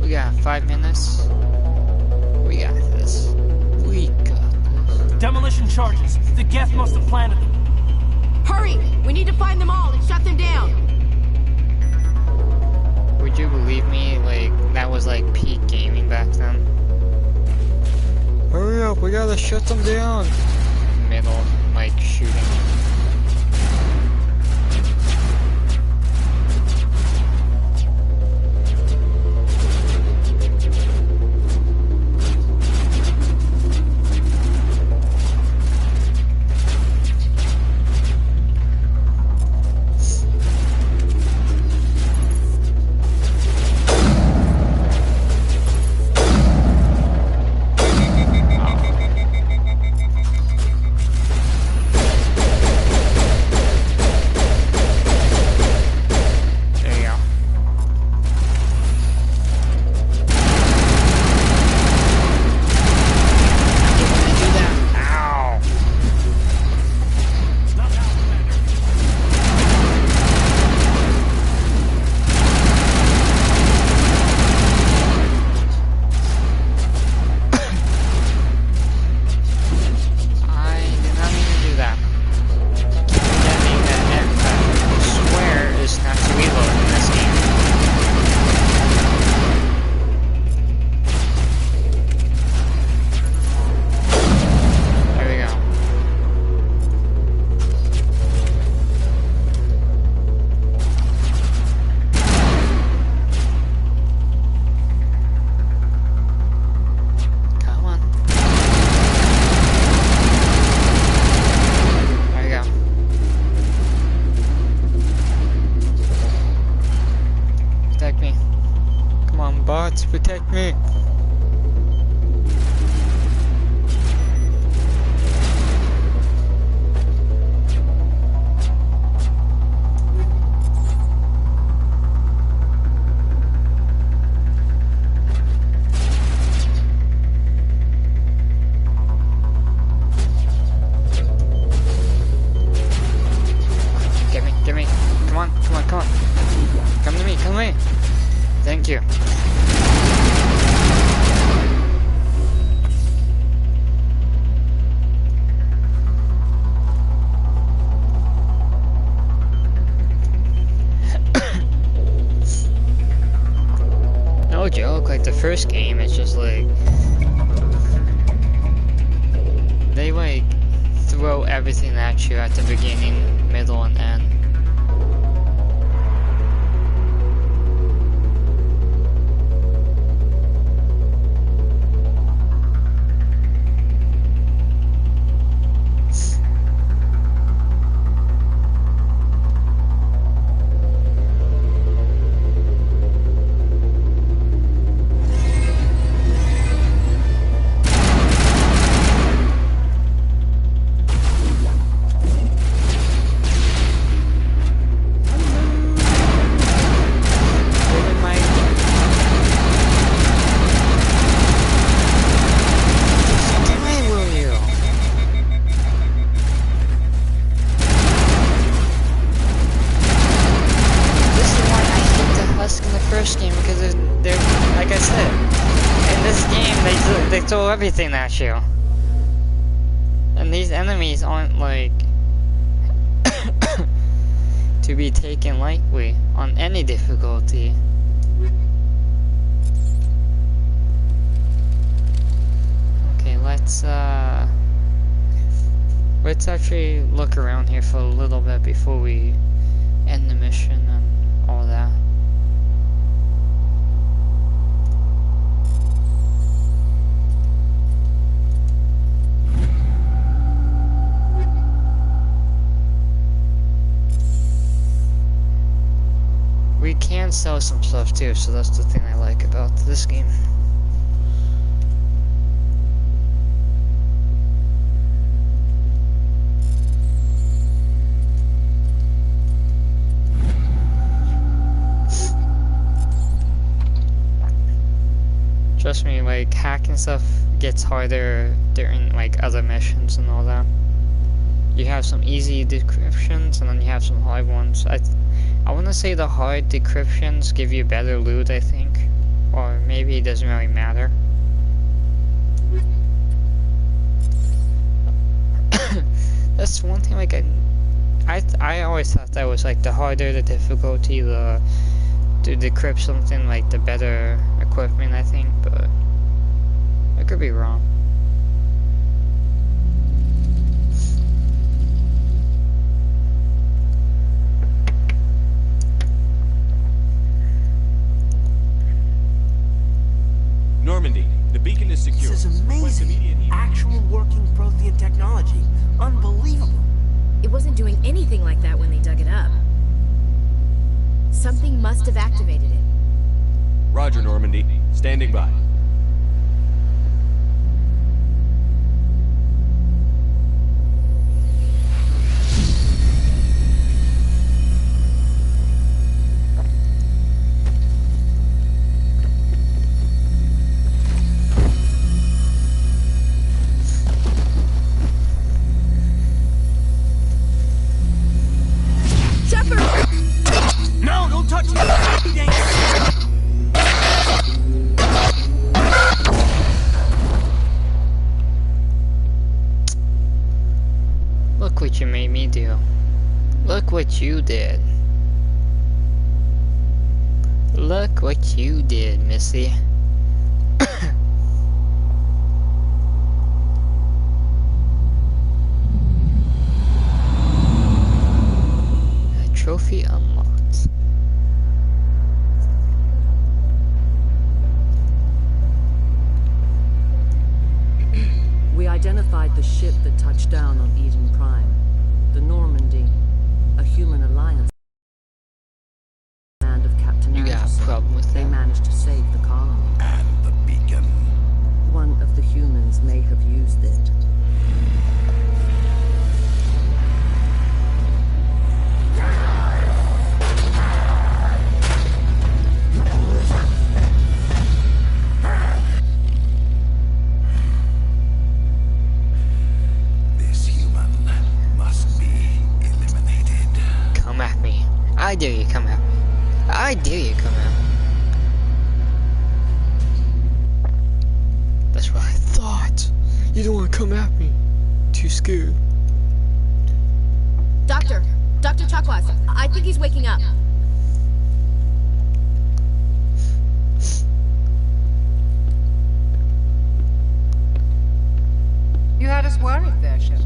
We got 5 minutes. We got this. We got this. Demolition charges. The Geth must have planted them. Hurry! We need to find them all and shut them down. Would you believe me? Like, that was like peak gaming back then. Hurry up, we gotta shut them down. Middle, like, shooting. bots, protect me. Get me. Come on. Come to me. Thank you. No joke, like the first game, it's just like they like throw everything at you at the beginning, middle, and end. throw everything at you. And these enemies aren't like to be taken lightly on any difficulty. Okay, let's actually look around here for a little bit before we end the mission and all that. We can sell some stuff too, so that's the thing I like about this game. Trust me, like, hacking stuff gets harder during, like, other missions and all that. You have some easy decryptions, and then you have some hard ones. I want to say the hard decryptions give you better loot, I think. Or maybe it doesn't really matter. That's one thing, like, I always thought that was, like, the harder the difficulty, to decrypt something, like, the better equipment, I think, but I could be wrong. Normandy, the beacon is secure. This is amazing. Actual working Prothean technology. Unbelievable. It wasn't doing anything like that when they dug it up. Something must have activated it. Roger, Normandy. Standing by. No, don't touch me! Look what you made me do. Look what you did. Look what you did, Missy. A trophy unlocked. We identified the ship that touched down on Eden Prime. The Normandy, a human alliance. Command of Captain You got a Anderson. problem with They that? managed to save the colony. And the beacon. One of the humans may have used it. This human must be eliminated. Come at me. I dare you come at me. I dare you come at me. That's what I thought. You don't want to come at me. Too scared. Doctor Chakwas, I think he's waking up. You had us worried there, Shep.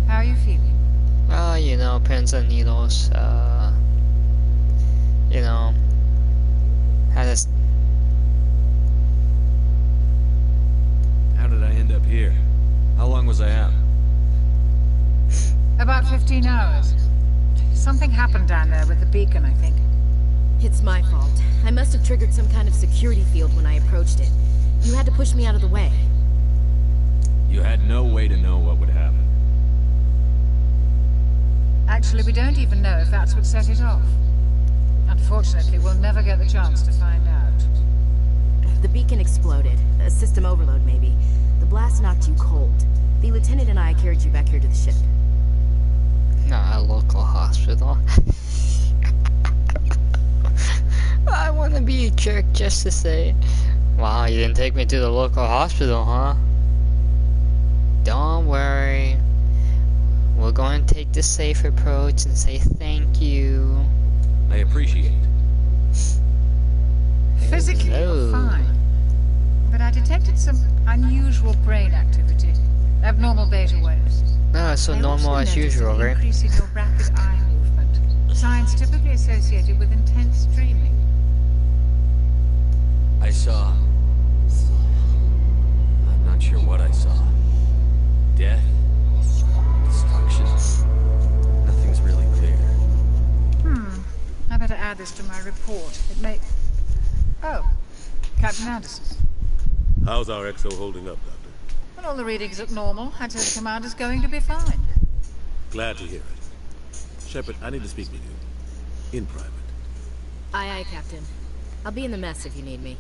How are you feeling? You know, pins and needles, you know, had this. How did I end up here? How long was I out? About 15 hours. Something happened down there with the beacon, I think. It's my fault. I must have triggered some kind of security field when I approached it. You had to push me out of the way. You had no way to know what would happen. Actually, we don't even know if that's what set it off. Unfortunately, we'll never get the chance to find out. The beacon exploded. A system overload, maybe. The blast knocked you cold. The lieutenant and I carried you back here to the ship. Nah, a local hospital. I want to be a jerk just to say. Wow, you didn't take me to the local hospital, huh? Don't worry. We're going to take the safe approach and say thank you. I appreciate it. Physically, you're fine. But I detected some unusual brain activity. Abnormal beta waves. No, it's so I normal also as noticed usual, an right? increase in your rapid eye movement. Signs typically associated with intense dreaming. I saw... I'm not sure what I saw. Death? Destruction? Nothing's really clear. I better add this to my report. It may... Oh, Captain Anderson. How's our XO holding up, Doctor? Well, all the readings look normal. I'd say the commander's going to be fine. Glad to hear it. Shepard, I need to speak with you. In private. Aye, aye, Captain. I'll be in the mess if you need me.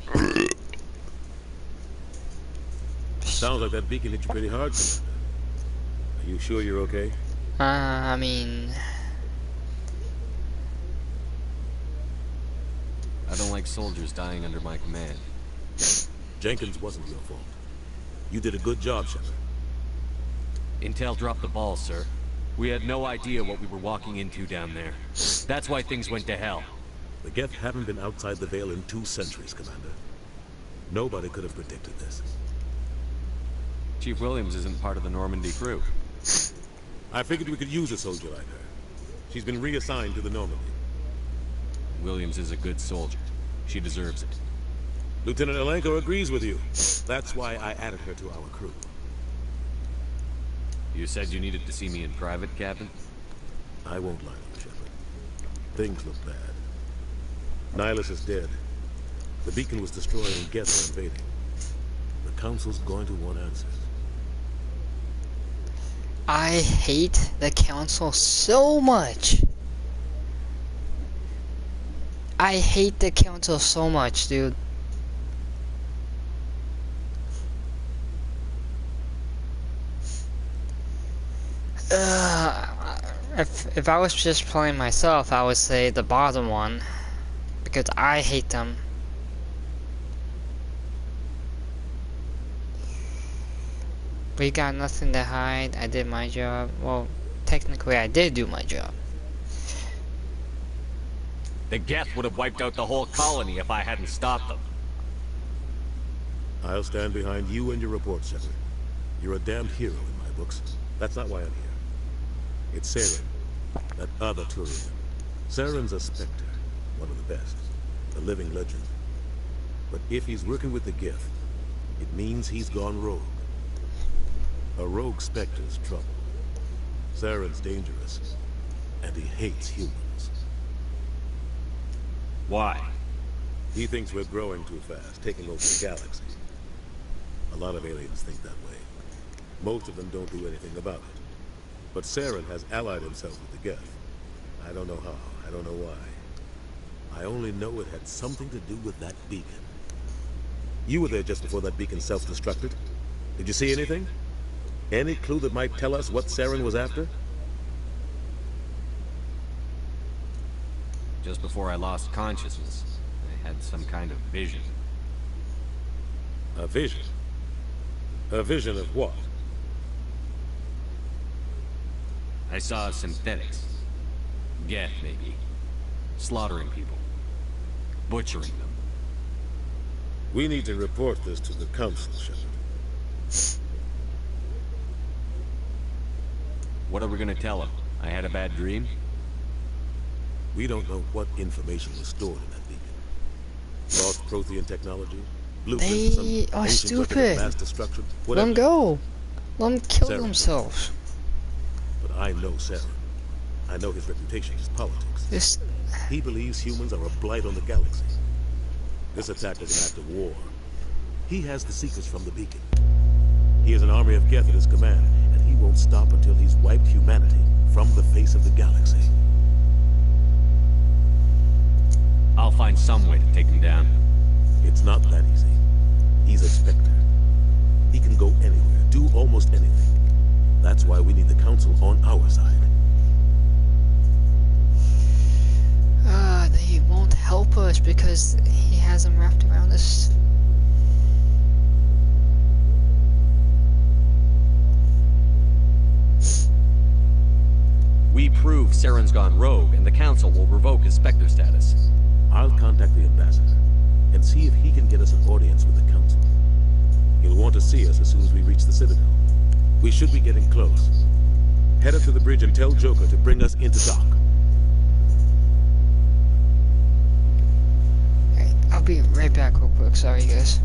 Sounds like that beacon hit you pretty hard, Commander. Are you sure you're okay? I mean... I don't like soldiers dying under my command. Jenkins wasn't your fault. You did a good job, Shepard. Intel dropped the ball, sir. We had no idea what we were walking into down there. That's why things went to hell. The Geth haven't been outside the Veil in 2 centuries, Commander. Nobody could have predicted this. Chief Williams isn't part of the Normandy crew. I figured we could use a soldier like her. She's been reassigned to the Normandy. Williams is a good soldier. She deserves it. Lieutenant Alenko agrees with you. That's why I added her to our crew. You said you needed to see me in private, Captain? I won't lie to you, Shepard. Things look bad. Nihilus is dead. The beacon was destroyed and Geth are invading. The Council's going to want answers. I hate the Council so much. I hate the Council so much, dude. If I was just playing myself, I would say the bottom one, because I hate them. We got nothing to hide. I did my job. Well, technically I did do my job. The Geth would have wiped out the whole colony if I hadn't stopped them. I'll stand behind you and your report, Shepard. You're a damned hero in my books. That's not why I'm here. It's Saren, that other Turian. Saren's a Spectre, one of the best, a living legend. But if he's working with the Geth, it means he's gone rogue. A rogue Spectre's trouble. Saren's dangerous, and he hates humans. Why? He thinks we're growing too fast, taking over the galaxy. A lot of aliens think that way. Most of them don't do anything about it. But Saren has allied himself with the Geth. I don't know how, I don't know why. I only know it had something to do with that beacon. You were there just before that beacon self-destructed. Did you see anything? Any clue that might tell us what Saren was after? Just before I lost consciousness, I had some kind of vision. A vision? A vision of what? I saw synthetics. Geth, maybe. Slaughtering people. Butchering them. We need to report this to the Council, Shepard. What are we gonna tell them? I had a bad dream? We don't know what information was stored in that beacon. Lost Prothean technology? Blueprints for They some are ancient weapon of stupid. mass destruction? Let them go. Let them kill Saren. themselves. But I know Saren. I know his reputation is politics. He believes humans are a blight on the galaxy. This attack was an act of war. He has the secrets from the beacon. He has an army of Geth at his command, and he won't stop until he's wiped humanity from the face of the galaxy. I'll find some way to take him down. It's not that easy. He's a Spectre. He can go anywhere, do almost anything. That's why we need the Council on our side. They won't help us because he has them wrapped around his proof Saren's gone rogue, and the Council will revoke his Spectre status. I'll contact the ambassador and see if he can get us an audience with the Council. He'll want to see us as soon as we reach the Citadel. We should be getting close. Head up to the bridge and tell Joker to bring us into dock. Alright, I'll be right back real quick. Sorry, guys.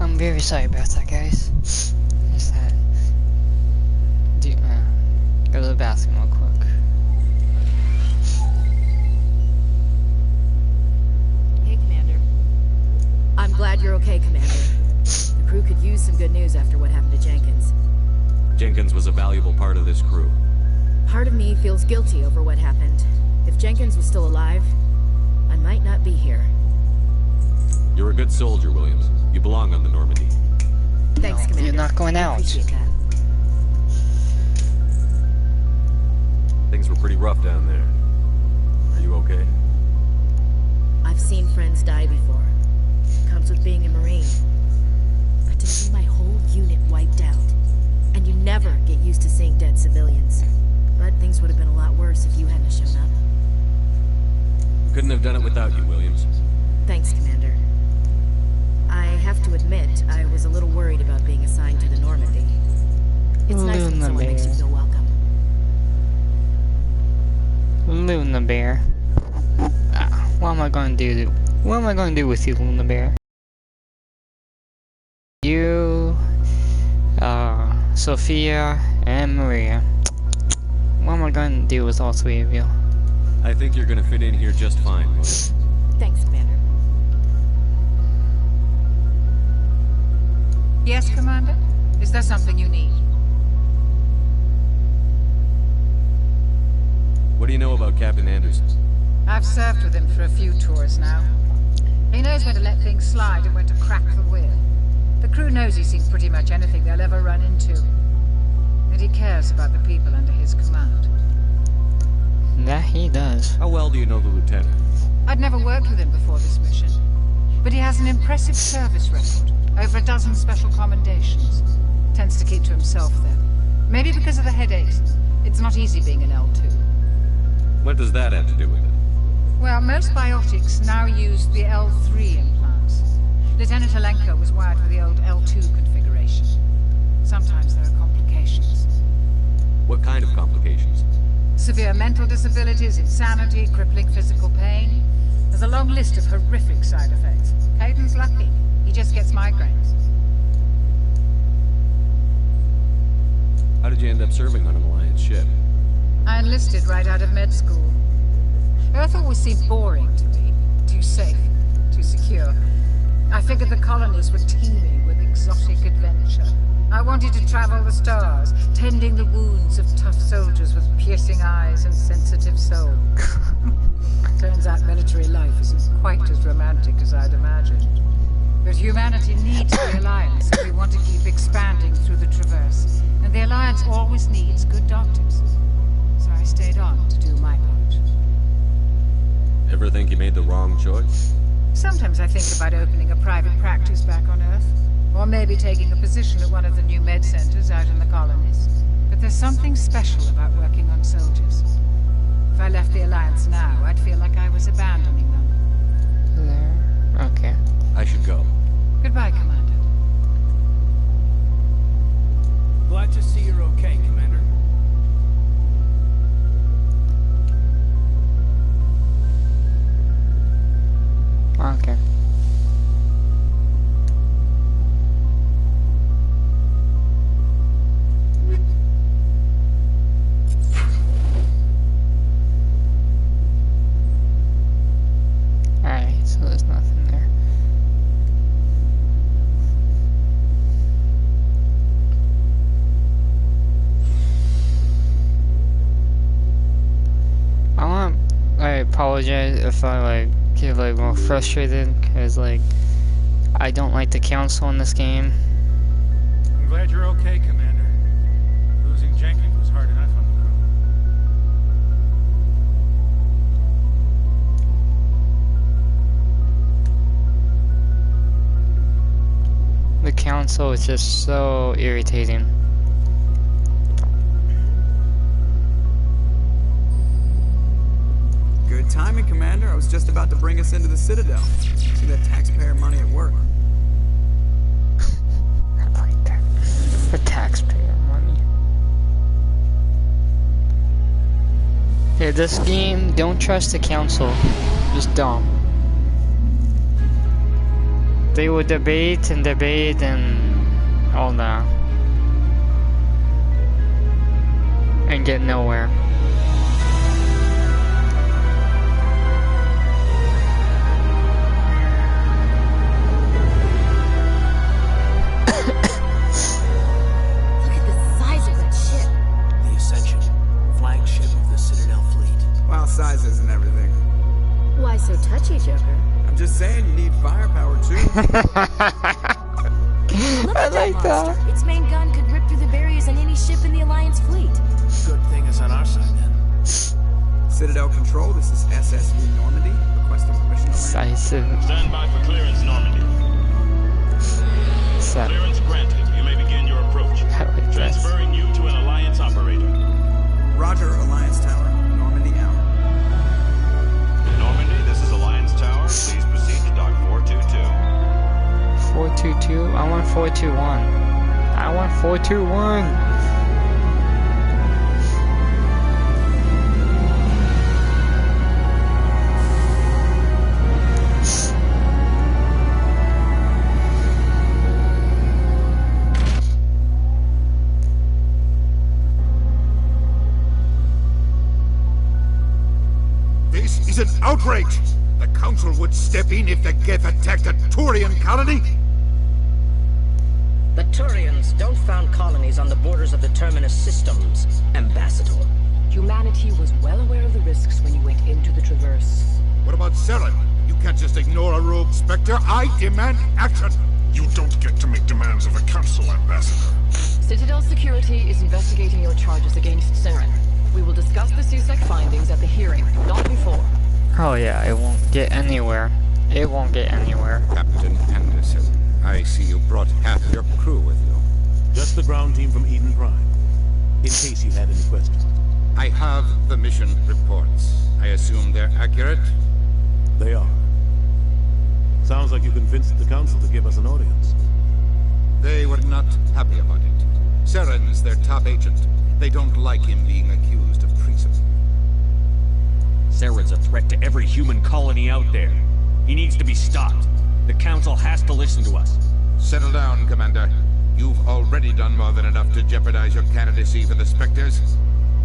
I'm very sorry about that, guys. Just had to go to the bathroom real quick. Hey, Commander. I'm glad you're okay, Commander. The crew could use some good news after what happened to Jenkins. Jenkins was a valuable part of this crew. Part of me feels guilty over what happened. If Jenkins was still alive, I might not be here. You're a good soldier, Williams. You belong on the Normandy. Thanks, Commander. You're not going out. I appreciate that. Things were pretty rough down there. Are you okay? I've seen friends die before. Comes with being a Marine. But to see my whole unit wiped out, and you never get used to seeing dead civilians. But things would have been a lot worse if you hadn't shown up. Couldn't have done it without you, Williams. Thanks, Commander. I have to admit, I was a little worried about being assigned to the Normandy. It's nice when someone makes you feel welcome. Luna Bear. What am I going to do? What am I going to do with you, Luna Bear? You, Sophia, and Maria. What am I going to do with all three of you? I think you're going to fit in here just fine, Mother. Thanks, Commander. Yes, Commander? Is there something you need? What do you know about Captain Anderson? I've served with him for a few tours now. He knows when to let things slide and when to crack the whip. The crew knows he's seen pretty much anything they'll ever run into. And he cares about the people under his command. That he does. How well do you know the Lieutenant? I'd never worked with him before this mission. But he has an impressive service record. Over a dozen special commendations. Tends to keep to himself, though. Maybe because of the headaches. It's not easy being an L2. What does that have to do with it? Well, most biotics now use the L3 implants. Lieutenant Alenko was wired for the old L2 configuration. Sometimes there are complications. What kind of complications? Severe mental disabilities, insanity, crippling physical pain. There's a long list of horrific side effects. Hayden's lucky. He just gets migraines. How did you end up serving on an Alliance ship? I enlisted right out of med school. Earth always seemed boring to me. Too safe, too secure. I figured the colonies were teeming with exotic adventure. I wanted to travel the stars, tending the wounds of tough soldiers with piercing eyes and sensitive souls. Turns out military life isn't quite as romantic as I'd imagined. But humanity needs the Alliance if we want to keep expanding through the Traverse. And the Alliance always needs good doctors. So I stayed on to do my part. Ever think you made the wrong choice? Sometimes I think about opening a private practice back on Earth. Or maybe taking a position at one of the new med centers out in the colonies. But there's something special about working on soldiers. If I left the Alliance now, I'd feel like I was abandoning them. There. Okay. I should go. Goodbye, Commander. Glad to see you're okay, Commander. Okay. Alright, so there's nothing there. I apologize if I get more frustrated, because I don't like the council in this game. I'm glad you're okay, Commander. Losing Jenkins was hard enough on the crew. The council is just so irritating. Good timing, Commander. I was just about to bring us into the Citadel. See that taxpayer money at work. I like that. The taxpayer money. Yeah, this game, don't trust the council. Just don't. They will debate and all that. And get nowhere. Sizes and everything. Why so touchy, Joker? I'm just saying you need firepower too. Look at that monster. Its main gun could rip through the barriers on any ship in the Alliance fleet. Good thing it's on our side then. Citadel Control, this is SSV Normandy. Requesting permission to land. Stand by for clearance, Normandy. Clearance granted. You may begin your approach. Transferring you to an Alliance operator. Roger, Alliance Tower. Normandy out. Normandy, this is Alliance Tower. Please proceed to dock. 421. I want 421. This is an outrage! The Council would step in if the Geth attacked a Turian colony? The Turians don't found colonies on the borders of the Terminus systems, Ambassador. Humanity was well aware of the risks when you went into the Traverse. What about Saren? You can't just ignore a rogue Spectre. I demand action! You don't get to make demands of a Council, Ambassador. Citadel Security is investigating your charges against Saren. We will discuss the CSEC findings at the hearing, not before. Oh yeah, it won't get anywhere. It won't get anywhere. Captain Anderson, I see you brought half your crew with you. Just the ground team from Eden Prime. In case you had any questions. I have the mission reports. I assume they're accurate? They are. Sounds like you convinced the Council to give us an audience. They were not happy about it. Saren's their top agent. They don't like him being accused of treason. Saren's a threat to every human colony out there. He needs to be stopped. The Council has to listen to us. Settle down, Commander. You've already done more than enough to jeopardize your candidacy for the Spectres.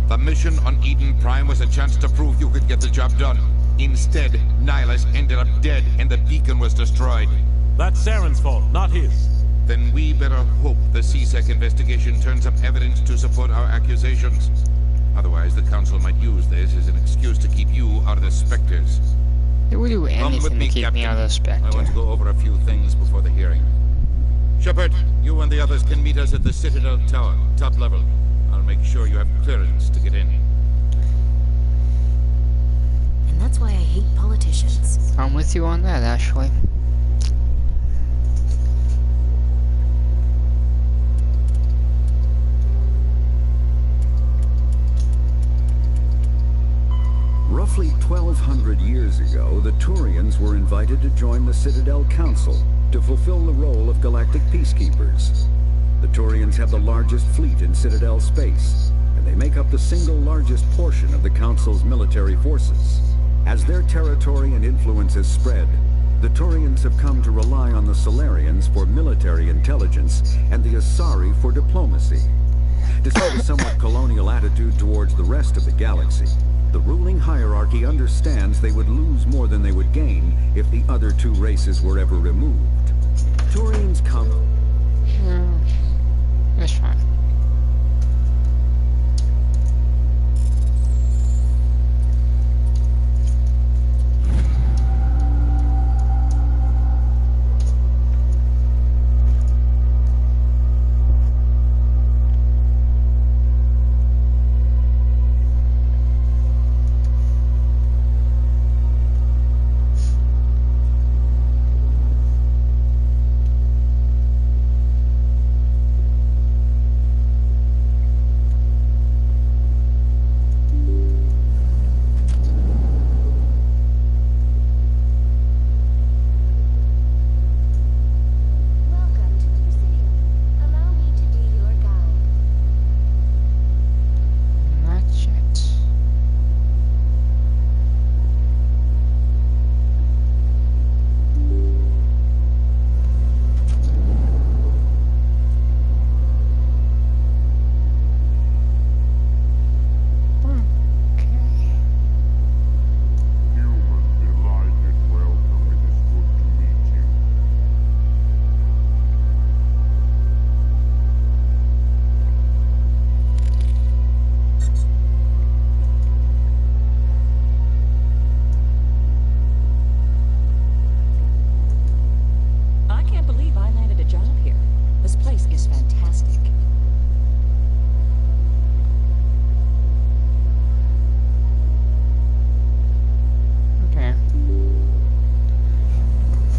The mission on Eden Prime was a chance to prove you could get the job done. Instead, Nihilus ended up dead and the beacon was destroyed. That's Saren's fault, not his. Then we better hope the CSEC investigation turns up evidence to support our accusations. Otherwise, the Council might use this as an excuse to keep you out of the Spectres. They would do anything to keep me out of the Spectre. I want to go over a few things before the hearing. Shepard, you and the others can meet us at the Citadel Tower, top level. I'll make sure you have clearance to get in. And that's why I hate politicians. I'm with you on that, Ashley. Roughly 1,200 years ago, the Turians were invited to join the Citadel Council to fulfill the role of galactic peacekeepers. The Turians have the largest fleet in Citadel space, and they make up the single largest portion of the Council's military forces. As their territory and influence has spread, the Turians have come to rely on the Solarians for military intelligence and the Asari for diplomacy. Despite a somewhat colonial attitude towards the rest of the galaxy, the ruling hierarchy understands they would lose more than they would gain if the other two races were ever removed. Turians come... That's fine.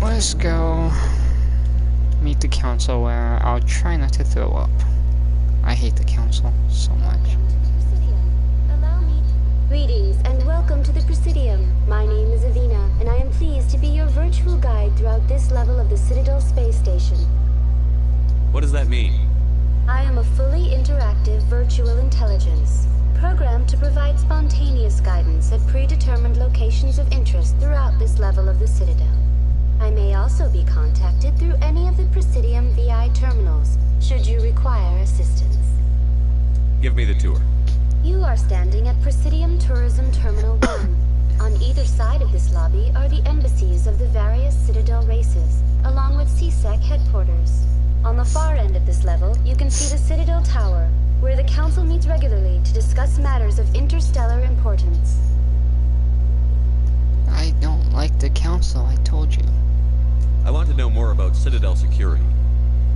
Let's go meet the council where I'll try not to throw up. I hate the council so much. Greetings and welcome to the Presidium. My name is Avina, and I am pleased to be your virtual guide throughout this level of the Citadel space station. What does that mean? I am a fully interactive virtual intelligence, programmed to provide spontaneous guidance at predetermined locations of interest throughout this level of the Citadel. I may also be contacted through any of the Presidium VI terminals, should you require assistance. Give me the tour. You are standing at Presidium Tourism Terminal 1. On either side of this lobby are the embassies of the various Citadel races, along with CSEC headquarters. On the far end of this level, you can see the Citadel Tower, where the Council meets regularly to discuss matters of interstellar importance. I don't like the Council, I told you. I want to know more about Citadel security.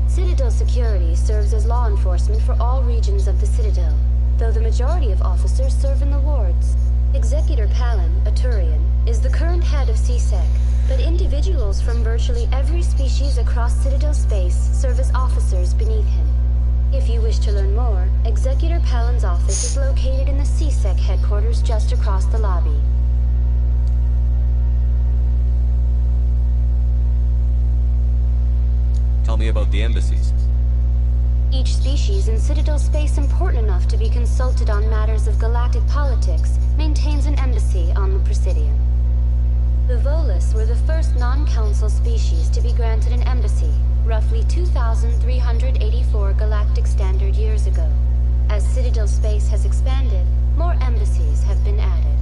Citadel security serves as law enforcement for all regions of the Citadel, though the majority of officers serve in the wards. Executor Palin, a Turian, is the current head of CSEC, but individuals from virtually every species across Citadel space serve as officers beneath him. If you wish to learn more, Executor Palin's office is located in the CSEC headquarters just across the lobby. Tell me about the embassies. Each species in Citadel space important enough to be consulted on matters of galactic politics maintains an embassy on the Presidium. The Volus were the first non-council species to be granted an embassy, roughly 2,384 galactic standard years ago. As Citadel space has expanded, more embassies have been added.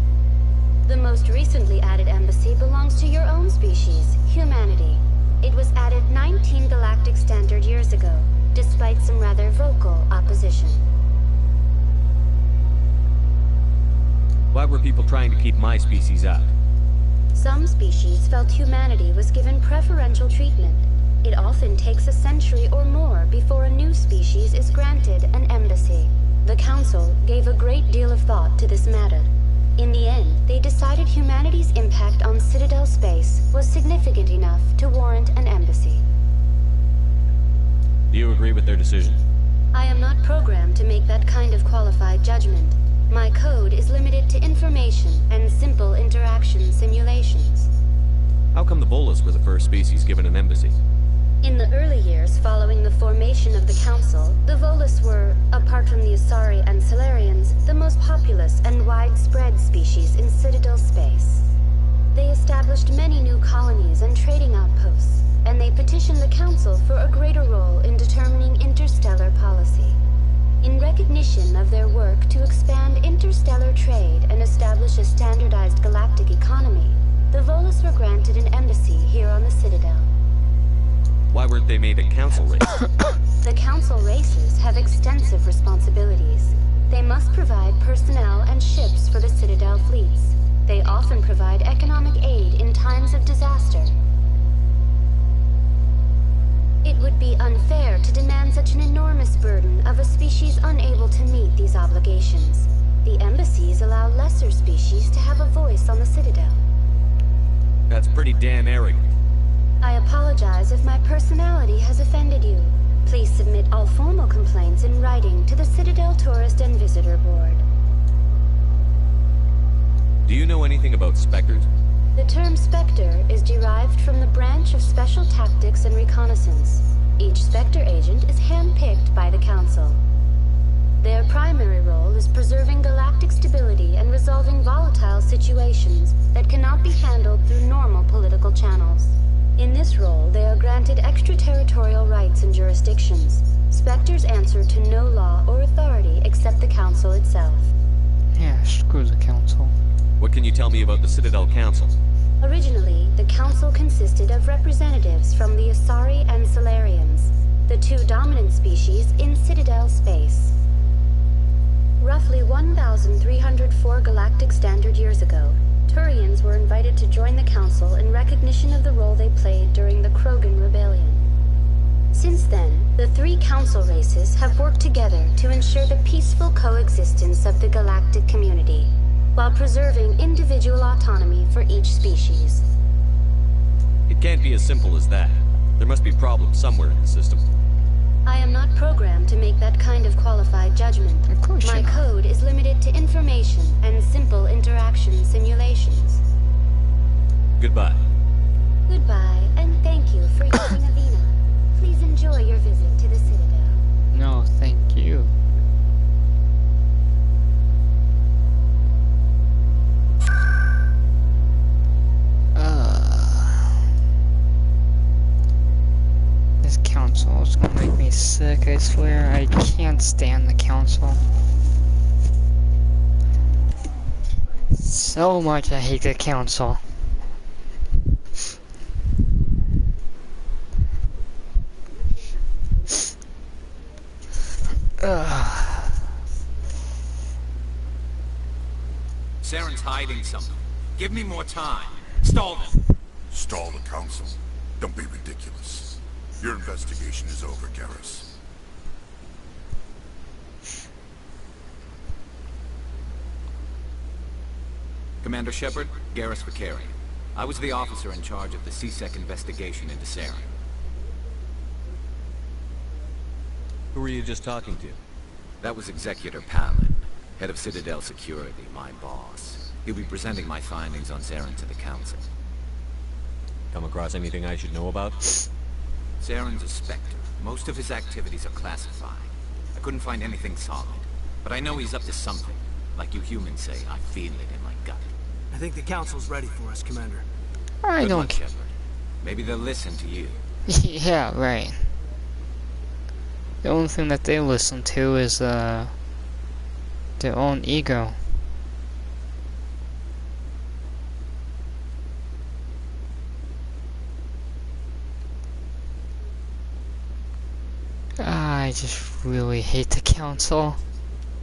The most recently added embassy belongs to your own species, humanity. It was added 19 galactic standard years ago, despite some rather vocal opposition. Why were people trying to keep my species out? Some species felt humanity was given preferential treatment. It often takes a century or more before a new species is granted an embassy. The Council gave a great deal of thought to this matter. In the end, they decided humanity's impact on Citadel space was significant enough to warrant an embassy. Do you agree with their decision? I am not programmed to make that kind of qualified judgment. My code is limited to information and simple interaction simulations. How come the Volus were the first species given an embassy? In the early years following the formation of the Council, the Volus were, apart from the Asari and Solarians, the most populous and widespread species in Citadel space. They established many new colonies and trading outposts, and they petitioned the Council for a greater role in determining interstellar policy. In recognition of their work to expand interstellar trade and establish a standardized galactic economy, the Volus were granted an embassy here on the Citadel. Why weren't they made a council race? The council races have extensive responsibilities. They must provide personnel and ships for the Citadel fleets. They often provide economic aid in times of disaster. It would be unfair to demand such an enormous burden of a species unable to meet these obligations. The embassies allow lesser species to have a voice on the Citadel. That's pretty damn arrogant. I apologize if my personality has offended you. Please submit all formal complaints in writing to the Citadel Tourist and Visitor Board. Do you know anything about Spectres? The term Spectre is derived from the branch of Special Tactics and Reconnaissance. Each Spectre agent is handpicked by the Council. Their primary role is preserving galactic stability and resolving volatile situations that cannot be handled through normal political channels. In this role, they are granted extraterritorial rights and jurisdictions. Spectres answer to no law or authority except the Council itself. Yeah, screw the Council. What can you tell me about the Citadel Council? Originally, the Council consisted of representatives from the Asari and Solarians, the two dominant species in Citadel space. Roughly 1,304 galactic standard years ago, Turians were invited to join the Council in recognition of the role they played during the Krogan Rebellion. Since then, the three Council races have worked together to ensure the peaceful coexistence of the galactic community, while preserving individual autonomy for each species. It can't be as simple as that. There must be problems somewhere in the system. I am not programmed to make that kind of qualified judgment. Of course My code is limited to information and simple interaction simulations. Goodbye. Goodbye, and thank you for using Avina. Please enjoy your visit to the city. sick, I swear. I can't stand the council. So much I hate the council. Ugh. Saren's hiding something. Give me more time. Stall them. Stall the council? Don't be ridiculous. Your investigation is over, Garrus. Commander Shepard, Garrus Vakarian. I was the officer in charge of the C-Sec investigation into Saren. Who were you just talking to? That was Executor Palin, head of Citadel Security, my boss. He'll be presenting my findings on Saren to the Council. Come across anything I should know about? Saren's a Spectre. Most of his activities are classified. I couldn't find anything solid. But I know he's up to something. Like you humans say, I feel it in my gut. I think the Council's ready for us, Commander. I don't care. Maybe they'll listen to you. Yeah, right. The only thing that they listen to is, their own ego. I just really hate the council.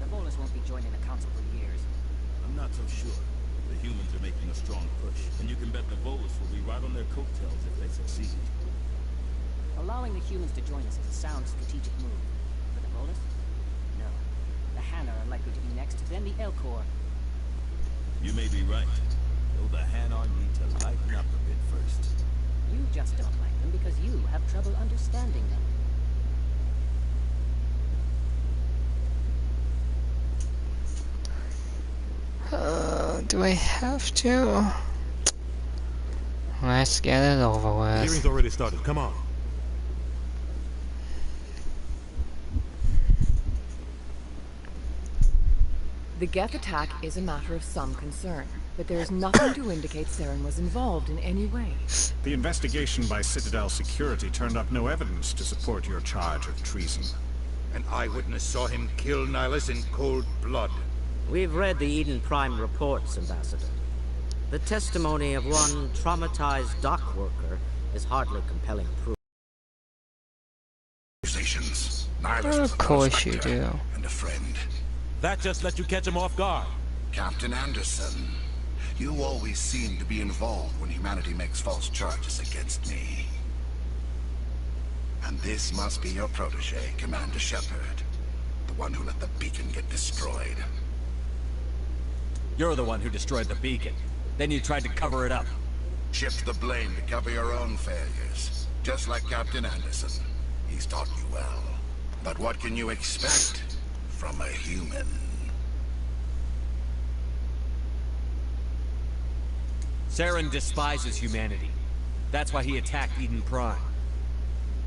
The Volus won't be joining the council for years. I'm not so sure. The humans are making a strong push, and you can bet the Volus will be right on their coattails if they succeed. Allowing the humans to join us is a sound strategic move. For the Volus? No. The Hanna are likely to be next, then the Elcor. You may be right. Though the Hanar need to lighten up a bit first. You just don't like them because you have trouble understanding them. Do I have to? Let's get it over with. The hearing's already started. Come on. The Geth attack is a matter of some concern, but there is nothing to indicate Saren was involved in any way. The investigation by Citadel Security turned up no evidence to support your charge of treason. An eyewitness saw him kill Nihilus in cold blood. We've read the Eden Prime reports, Ambassador. The testimony of one traumatized dock worker is hardly compelling proof. Accusations. Nihilus Of course you do. and a friend. That just let you catch him off guard. Captain Anderson, you always seem to be involved when humanity makes false charges against me. And this must be your protege, Commander Shepard. The one who let the beacon get destroyed. You're the one who destroyed the beacon. Then you tried to cover it up. Shift the blame to cover your own failures. Just like Captain Anderson. He's taught you well. But what can you expect from a human? Saren despises humanity. That's why he attacked Eden Prime.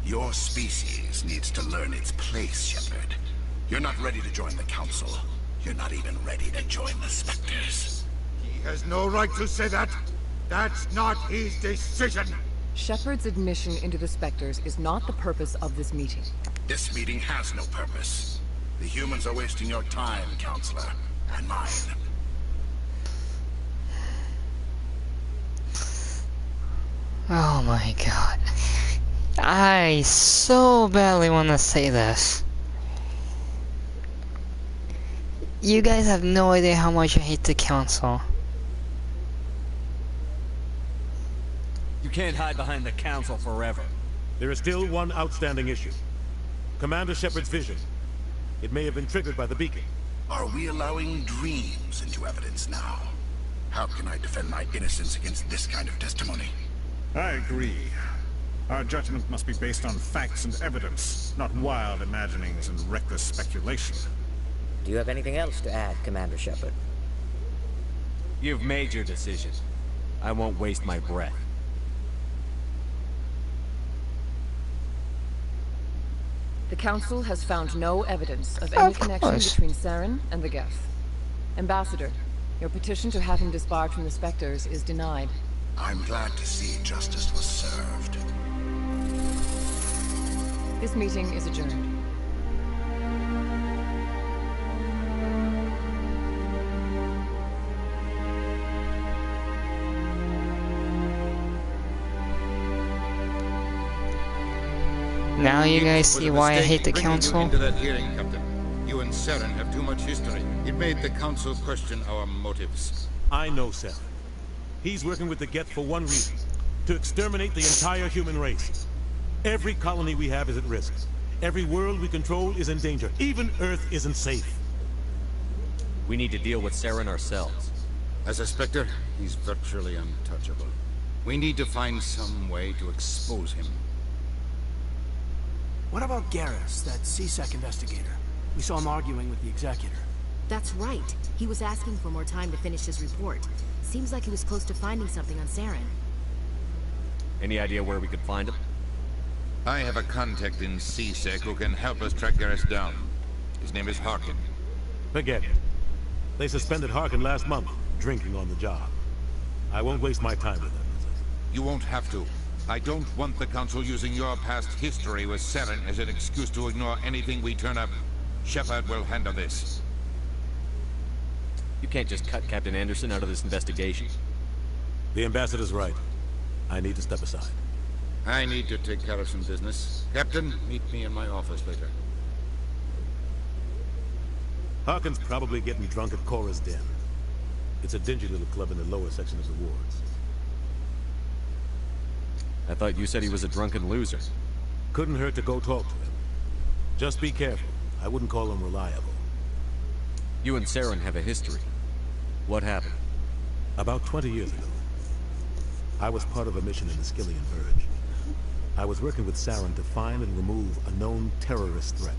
Your species needs to learn its place, Shepard. You're not ready to join the Council. You're not even ready to join the Spectres. He has no right to say that. That's not his decision. Shepard's admission into the Spectres is not the purpose of this meeting. This meeting has no purpose. The humans are wasting your time, Counselor, and mine. Oh my god. I so badly want to say this. You guys have no idea how much I hate the council. You can't hide behind the council forever. There is still one outstanding issue. Commander Shepard's vision. It may have been triggered by the beacon. Are we allowing dreams into evidence now? How can I defend my innocence against this kind of testimony? I agree. Our judgment must be based on facts and evidence, not wild imaginings and reckless speculation. Do you have anything else to add, Commander Shepard? You've made your decision. I won't waste my breath. The Council has found no evidence of any connection between Saren and the Geth. Ambassador, your petition to have him disbarred from the Spectres is denied. I'm glad to see justice was served. This meeting is adjourned. Now you guys see why I hate the council? Into that hearing, Captain. You and Saren have too much history. It made the council question our motives. I know Saren. He's working with the Geth for one reason. To exterminate the entire human race. Every colony we have is at risk. Every world we control is in danger. Even Earth isn't safe. We need to deal with Saren ourselves. As a Spectre, he's virtually untouchable. We need to find some way to expose him. What about Garrus, that CSEC investigator? We saw him arguing with the executor. That's right. He was asking for more time to finish his report. Seems like he was close to finding something on Saren. Any idea where we could find him? I have a contact in CSEC who can help us track Garrus down. His name is Harkin. Forget it. They suspended Harkin last month, drinking on the job. I won't waste my time with them. You won't have to. I don't want the Council using your past history with Saren as an excuse to ignore anything we turn up. Shepard will handle this. You can't just cut Captain Anderson out of this investigation. The ambassador's right. I need to step aside. I need to take care of some business. Captain, meet me in my office later. Harkin's probably getting drunk at Cora's Den. It's a dingy little club in the lower section of the wards. I thought you said he was a drunken loser. Couldn't hurt to go talk to him. Just be careful. I wouldn't call him reliable. You and Saren have a history. What happened? About 20 years ago, I was part of a mission in the Skillian Verge. I was working with Saren to find and remove a known terrorist threat.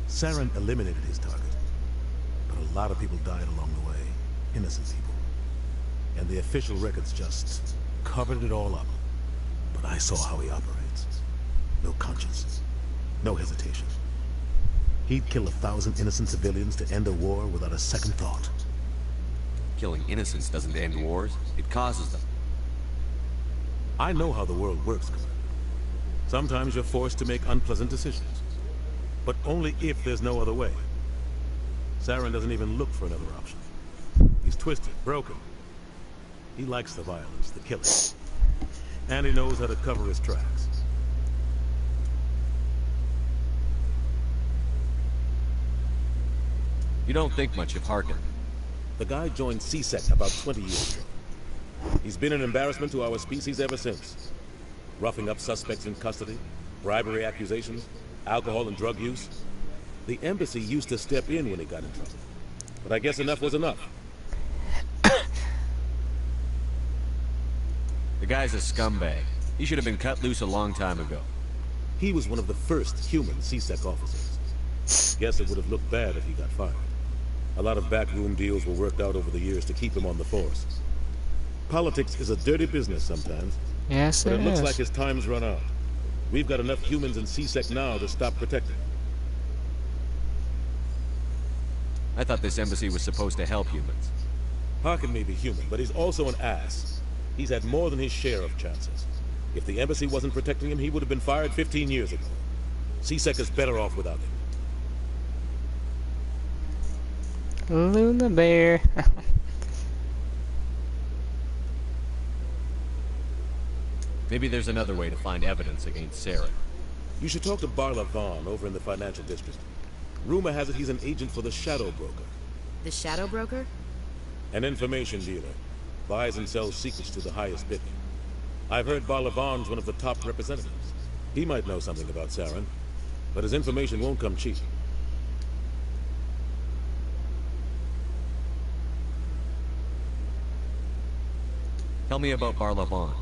Saren eliminated his target, but a lot of people died along the way. Innocent people. And the official records just covered it all up. But I saw how he operates. No conscience. No hesitation. He'd kill 1,000 innocent civilians to end a war without a second thought. Killing innocents doesn't end wars. It causes them. I know how the world works, Commander. Sometimes you're forced to make unpleasant decisions. But only if there's no other way. Saren doesn't even look for another option. He's twisted, broken. He likes the violence, the killing. And he knows how to cover his tracks. You don't think much of Harkin. The guy joined CSEC about 20 years ago. He's been an embarrassment to our species ever since. Roughing up suspects in custody, bribery accusations, alcohol and drug use. The embassy used to step in when he got in trouble. But I guess enough was enough. The guy's a scumbag. He should have been cut loose a long time ago. He was one of the first human CSEC officers. Guess it would have looked bad if he got fired. A lot of backroom deals were worked out over the years to keep him on the force. Politics is a dirty business sometimes. Yes, but it looks is. like his time's run out. We've got enough humans in CSEC now to stop protecting. I thought this embassy was supposed to help humans. Harkin may be human, but he's also an ass. He's had more than his share of chances. If the embassy wasn't protecting him, he would have been fired 15 years ago. CSEC is better off without him. Luna Bear. Maybe there's another way to find evidence against Saren. You should talk to Barla Vaughn over in the financial district. Rumor has it he's an agent for the Shadow Broker. The Shadow Broker? An information dealer. Buys and sells secrets to the highest bidder. I've heard Barla Vaughn's one of the top representatives. He might know something about Saren, but his information won't come cheap. Tell me about Barla Vaughn.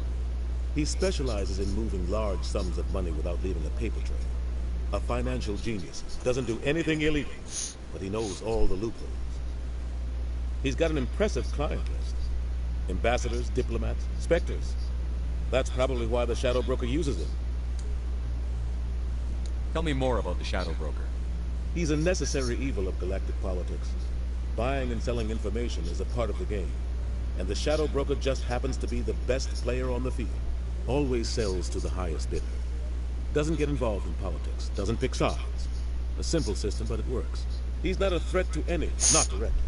He specializes in moving large sums of money without leaving a paper trail. A financial genius. Doesn't do anything illegal, but he knows all the loopholes. He's got an impressive client list. Ambassadors, diplomats, specters. That's probably why the Shadow Broker uses him. Tell me more about the Shadow Broker. He's a necessary evil of galactic politics. Buying and selling information is a part of the game. And the Shadow Broker just happens to be the best player on the field. Always sells to the highest bidder. Doesn't get involved in politics. Doesn't pick sides. A simple system, but it works. He's not a threat to any, not directly.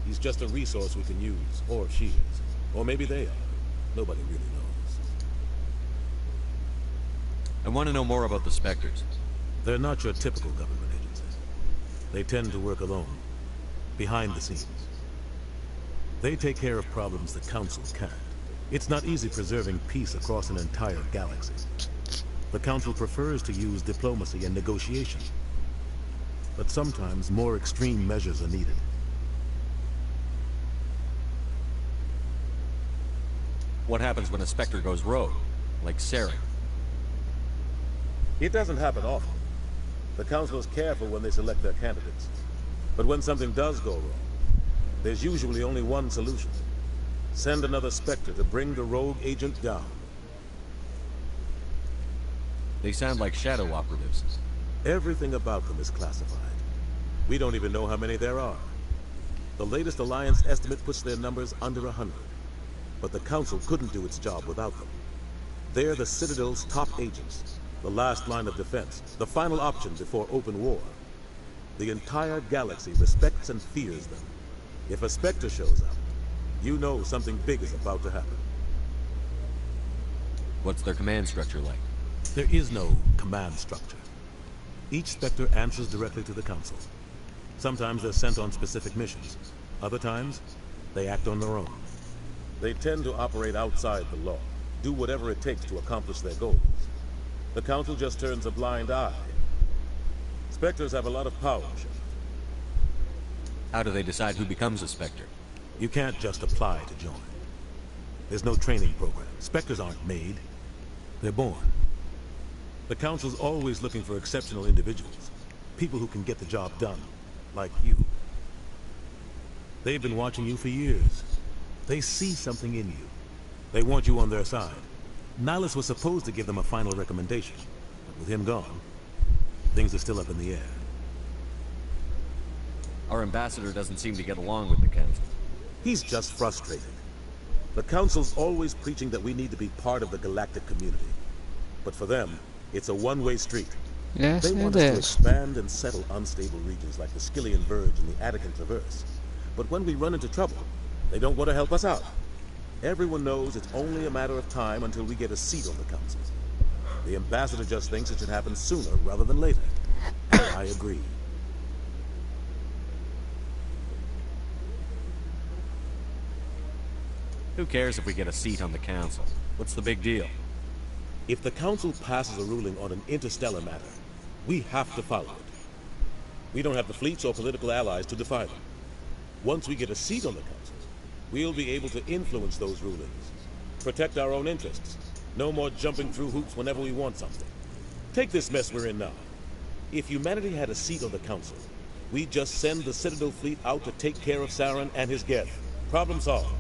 He's just a resource we can use, or she is. Or maybe they are. Nobody really knows. I want to know more about the Spectres. They're not your typical government agencies. They tend to work alone, behind the scenes. They take care of problems the Council can't. It's not easy preserving peace across an entire galaxy. The Council prefers to use diplomacy and negotiation. But sometimes more extreme measures are needed. What happens when a Spectre goes rogue, like Saren? It doesn't happen often. The Council is careful when they select their candidates. But when something does go wrong, there's usually only one solution. Send another Spectre to bring the rogue agent down. They sound like shadow operatives. Everything about them is classified. We don't even know how many there are. The latest Alliance estimate puts their numbers under 100. But the Council couldn't do its job without them. They're the Citadel's top agents, the last line of defense, the final option before open war. The entire galaxy respects and fears them. If a Spectre shows up, you know something big is about to happen. What's their command structure like? There is no command structure. Each Spectre answers directly to the Council. Sometimes they're sent on specific missions. Other times, they act on their own. They tend to operate outside the law, do whatever it takes to accomplish their goals. The Council just turns a blind eye. Spectres have a lot of power, Shepard. How do they decide who becomes a Spectre? You can't just apply to join. There's no training program. Spectres aren't made. They're born. The Council's always looking for exceptional individuals. People who can get the job done. Like you. They've been watching you for years. They see something in you. They want you on their side. Nihilus was supposed to give them a final recommendation. But with him gone, things are still up in the air. Our ambassador doesn't seem to get along with the Council. He's just frustrated. The Council's always preaching that we need to be part of the galactic community. But for them, it's a one-way street. Yes, they want us to expand and settle unstable regions like the Skillian Verge and the Attican Traverse. But when we run into trouble, they don't want to help us out. Everyone knows it's only a matter of time until we get a seat on the Council. The ambassador just thinks it should happen sooner rather than later. And I agree. Who cares if we get a seat on the Council? What's the big deal? If the Council passes a ruling on an interstellar matter, we have to follow it. We don't have the fleets or political allies to defy them. Once we get a seat on the Council, we'll be able to influence those rulings, protect our own interests. No more jumping through hoops whenever we want something. Take this mess we're in now. If humanity had a seat on the Council, we'd just send the Citadel fleet out to take care of Saren and his Geth. Problem solved.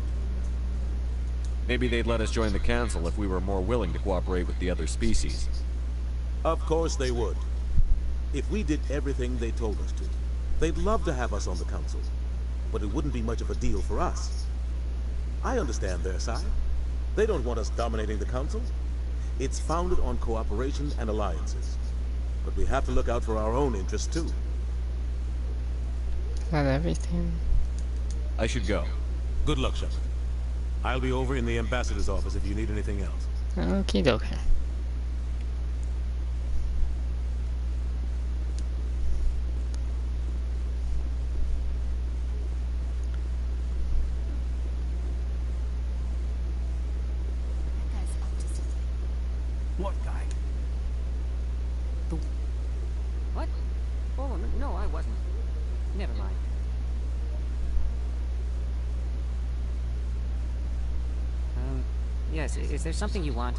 Maybe they'd let us join the Council if we were more willing to cooperate with the other species. Of course they would. If we did everything they told us to, they'd love to have us on the Council. But it wouldn't be much of a deal for us. I understand their side. They don't want us dominating the Council. It's founded on cooperation and alliances. But we have to look out for our own interests too. Not everything. I should go. Good luck, Shepard. I'll be over in the ambassador's office if you need anything else. Okie dokie. What guy? What? Oh, no, I wasn't. Never mind. Yes, is there something you want?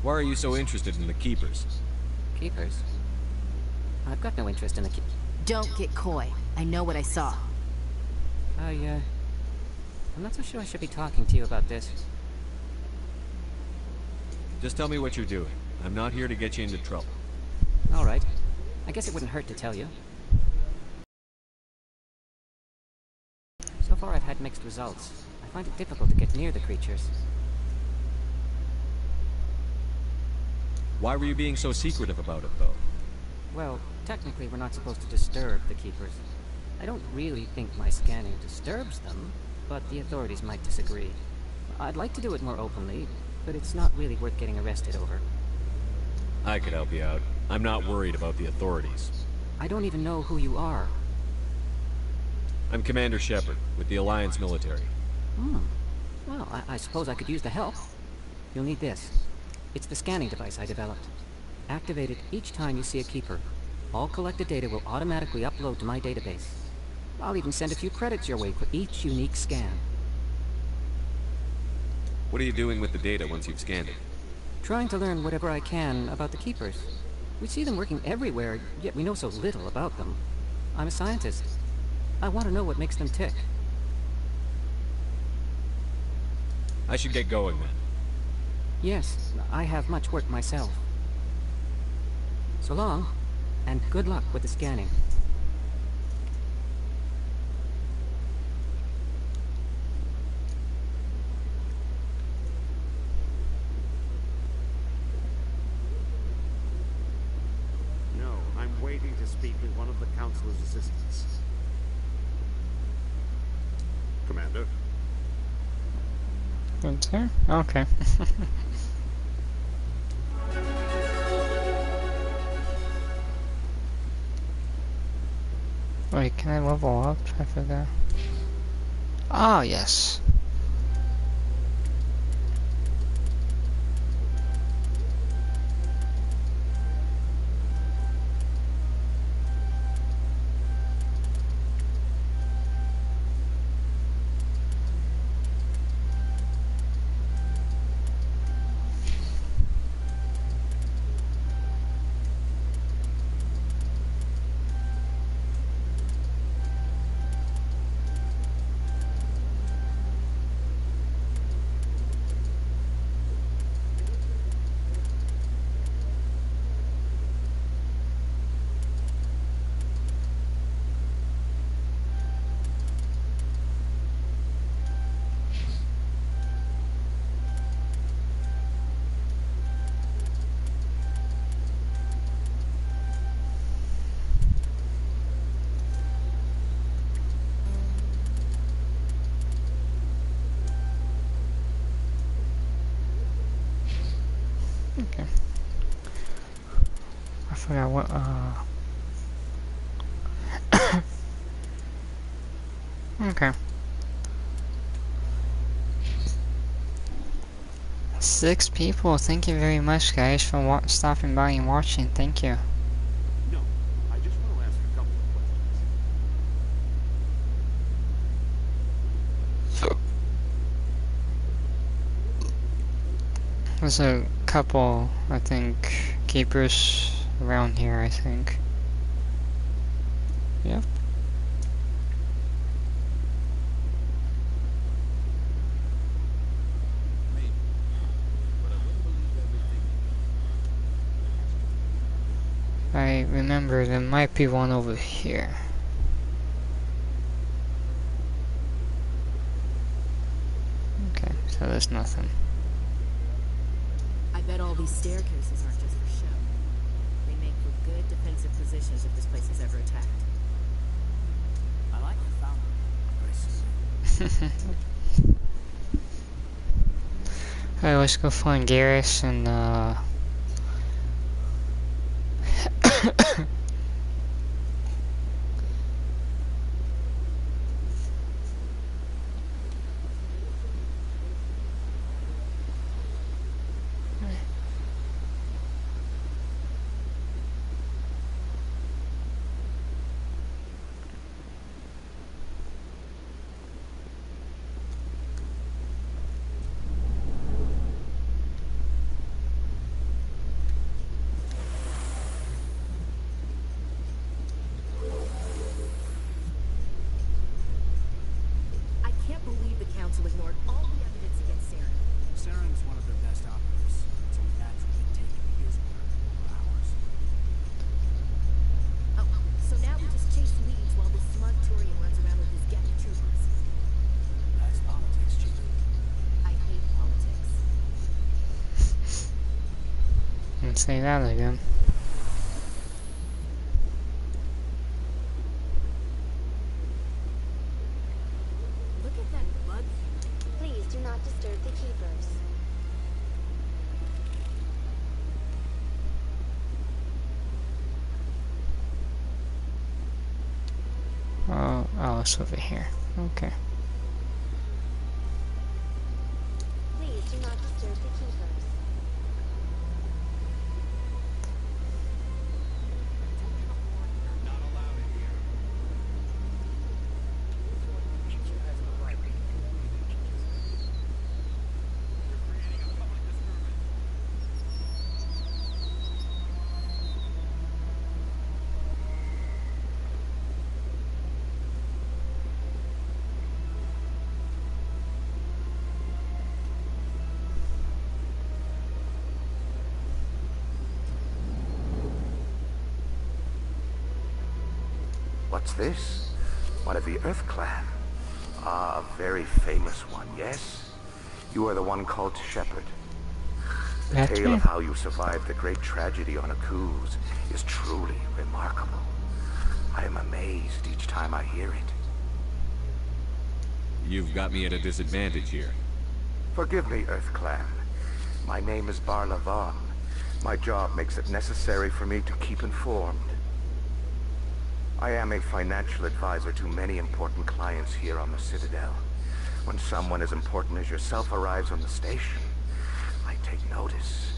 Why are you so interested in the Keepers? Keepers? I've got no interest in the Don't get coy. I know what I saw. I'm not so sure I should be talking to you about this. Just tell me what you're doing. I'm not here to get you into trouble. All right. I guess it wouldn't hurt to tell you. So far I've had mixed results. I find it difficult to get near the creatures. Why were you being so secretive about it, though? Well, technically we're not supposed to disturb the Keepers. I don't really think my scanning disturbs them, but the authorities might disagree. I'd like to do it more openly, but it's not really worth getting arrested over. I could help you out. I'm not worried about the authorities. I don't even know who you are. I'm Commander Shepard, with the Alliance military. Well, I suppose I could use the help. You'll need this. It's the scanning device I developed. Activate it each time you see a Keeper. All collected data will automatically upload to my database. I'll even send a few credits your way for each unique scan. What are you doing with the data once you've scanned it? Trying to learn whatever I can about the Keepers. We see them working everywhere, yet we know so little about them. I'm a scientist. I want to know what makes them tick. I should get going then. Yes, I have much work myself. So long, and good luck with the scanning. No, I'm waiting to speak with one of the Councilor's assistants. Commander? Good, sir? Okay. Wait, can I level up? I forgot. Oh, yes. Okay. I forgot what, okay. 6 people. Thank you very much, guys, for stopping by and watching. Thank you. No, I just want to ask a couple of questions. There's a couple, I think, Keepers around here, I think. Yep. I remember there might be one over here. Okay, so there's nothing. I bet all these staircases aren't just for show. They make for good defensive positions if this place is ever attacked. I like the fountain. Alright, let's go find Garrus and ignored all the evidence against Saren. Saren's one of their best operatives, so we naturally taken his word over ours. Oh, so now we just chase leads while this smug Turian runs around with his Geth troopers. That's politics, Chief. I hate politics. Let's say that again. Look at that blood. Please do not disturb the keepers. Oh, it's over here. Okay. Please do not disturb the keepers. What's this? One of the Earth Clan. Ah, a very famous one, yes? You are the one called Shepard. The That's tale me. of how you survived the great tragedy on Akuz is truly remarkable. I am amazed each time I hear it. You've got me at a disadvantage here. Forgive me, Earth Clan. My name is Barla Vaughn. My job makes it necessary for me to keep informed. I am a financial advisor to many important clients here on the Citadel. When someone as important as yourself arrives on the station, I take notice.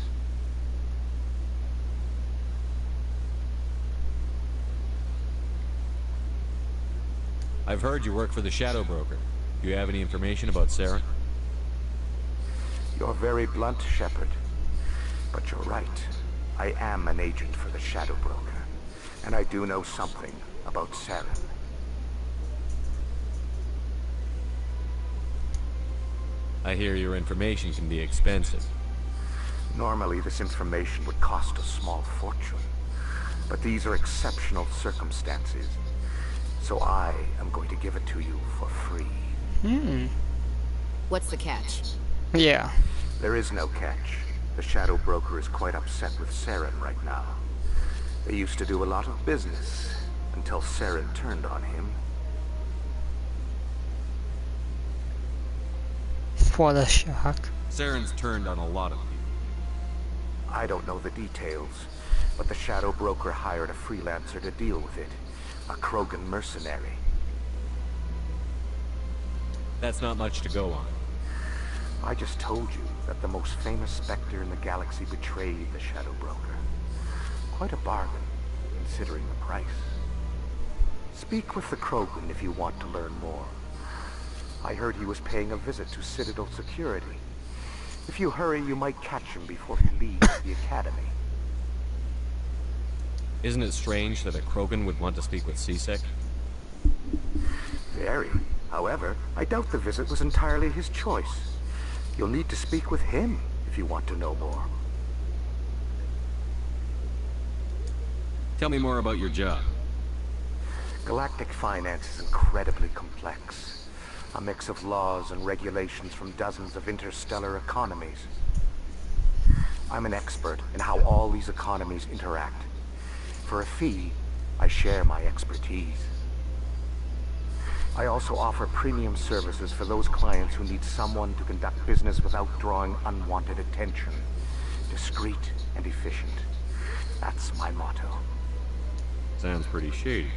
I've heard you work for the Shadow Broker. Do you have any information about Sarah? You're very blunt, Shepard. But you're right. I am an agent for the Shadow Broker. And I do know something about Sarah. I hear your information can be expensive. Normally, this information would cost a small fortune. But these are exceptional circumstances. So I am going to give it to you for free. What's the catch? Yeah. There is no catch. The Shadow Broker is quite upset with Saren right now. They used to do a lot of business until Saren turned on him. What a shock. Saren's turned on a lot of people. I don't know the details, but the Shadow Broker hired a freelancer to deal with it. A Krogan mercenary. That's not much to go on. I just told you that the most famous Spectre in the galaxy betrayed the Shadow Broker. Quite a bargain, considering the price. Speak with the Krogan if you want to learn more. I heard he was paying a visit to Citadel security. If you hurry, you might catch him before he leaves the Academy. Isn't it strange that a Krogan would want to speak with C-Sec? Very. However, I doubt the visit was entirely his choice. You'll need to speak with him if you want to know more. Tell me more about your job. Galactic finance is incredibly complex. A mix of laws and regulations from dozens of interstellar economies. I'm an expert in how all these economies interact. For a fee, I share my expertise. I also offer premium services for those clients who need someone to conduct business without drawing unwanted attention. Discreet and efficient. That's my motto. Sounds pretty shady.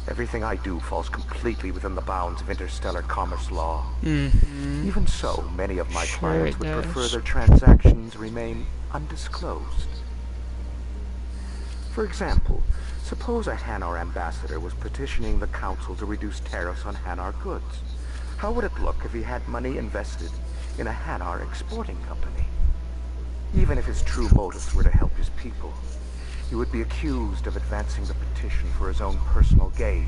Everything I do falls completely within the bounds of interstellar commerce law. Even so, many of my clients would prefer their transactions remain undisclosed. For example, suppose a Hanar ambassador was petitioning the Council to reduce tariffs on Hanar goods. How would it look if he had money invested in a Hanar exporting company? Even if his true motives were to help his people, he would be accused of advancing the petition for his own personal gain.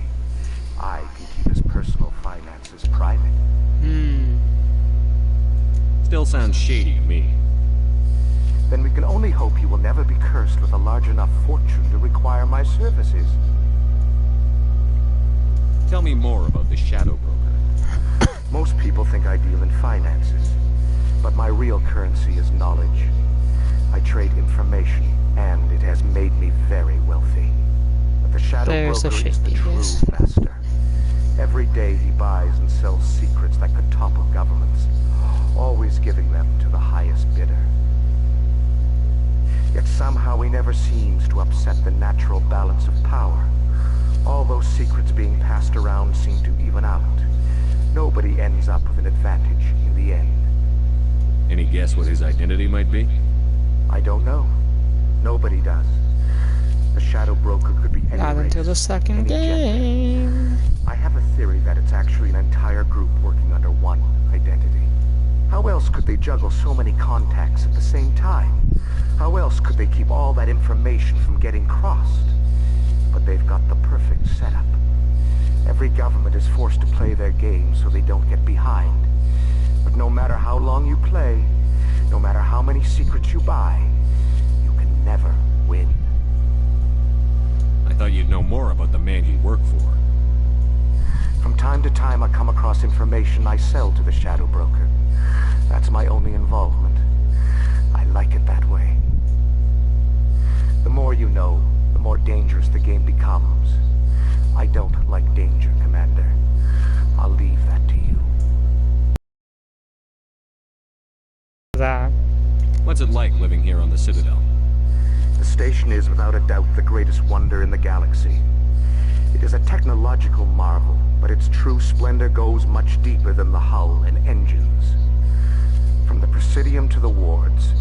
I can keep his personal finances private. Still sounds shady to me. Then we can only hope he will never be cursed with a large enough fortune to require my services. Tell me more about the Shadow Broker. Most people think I deal in finances, but my real currency is knowledge. I trade information, and it has made me very wealthy. But the Shadow Broker is the true master. Every day he buys and sells secrets that could topple governments, always giving them to the highest bidder. Yet somehow he never seems to upset the natural balance of power. All those secrets being passed around seem to even out. Nobody ends up with an advantage in the end. Any guess what his identity might be? I don't know. Nobody does. The Shadow Broker could be any Not race, until the second any game. gender. I have a theory that it's actually an entire group working under one identity. How else could they juggle so many contacts at the same time? How else could they keep all that information from getting crossed? But they've got the perfect setup. Every government is forced to play their game so they don't get behind. But no matter how long you play, no matter how many secrets you buy, you can never win. I thought you'd know more about the man you work for. From time to time I come across information I sell to the Shadow Broker. That's my only involvement. I like it that way. The more you know, the more dangerous the game becomes. I don't like danger, Commander. I'll leave that to you. What's it like living here on the Citadel? The station is without a doubt the greatest wonder in the galaxy. It is a technological marvel, but its true splendor goes much deeper than the hull and engines. From the Presidium to the wards,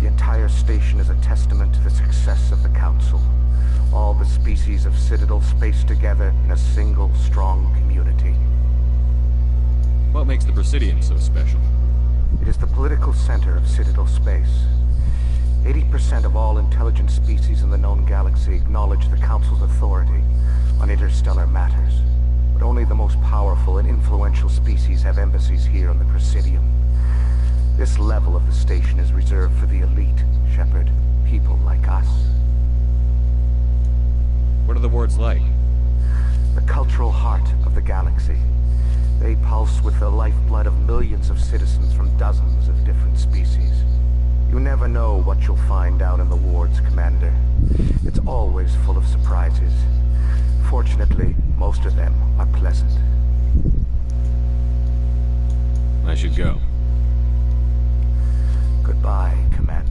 the entire station is a testament to the success of the Council. All the species of Citadel spaced together in a single, strong community. What makes the Presidium so special? It is the political center of Citadel space. 80% of all intelligent species in the known galaxy acknowledge the Council's authority on interstellar matters. But only the most powerful and influential species have embassies here on the Presidium. This level of the station is reserved for the elite, Shepard, people like us. What are the wards like? The cultural heart of the galaxy. They pulse with the lifeblood of millions of citizens from dozens of different species. You never know what you'll find down in the wards, Commander. It's always full of surprises. Fortunately, most of them are pleasant. I should go. Goodbye, Commander.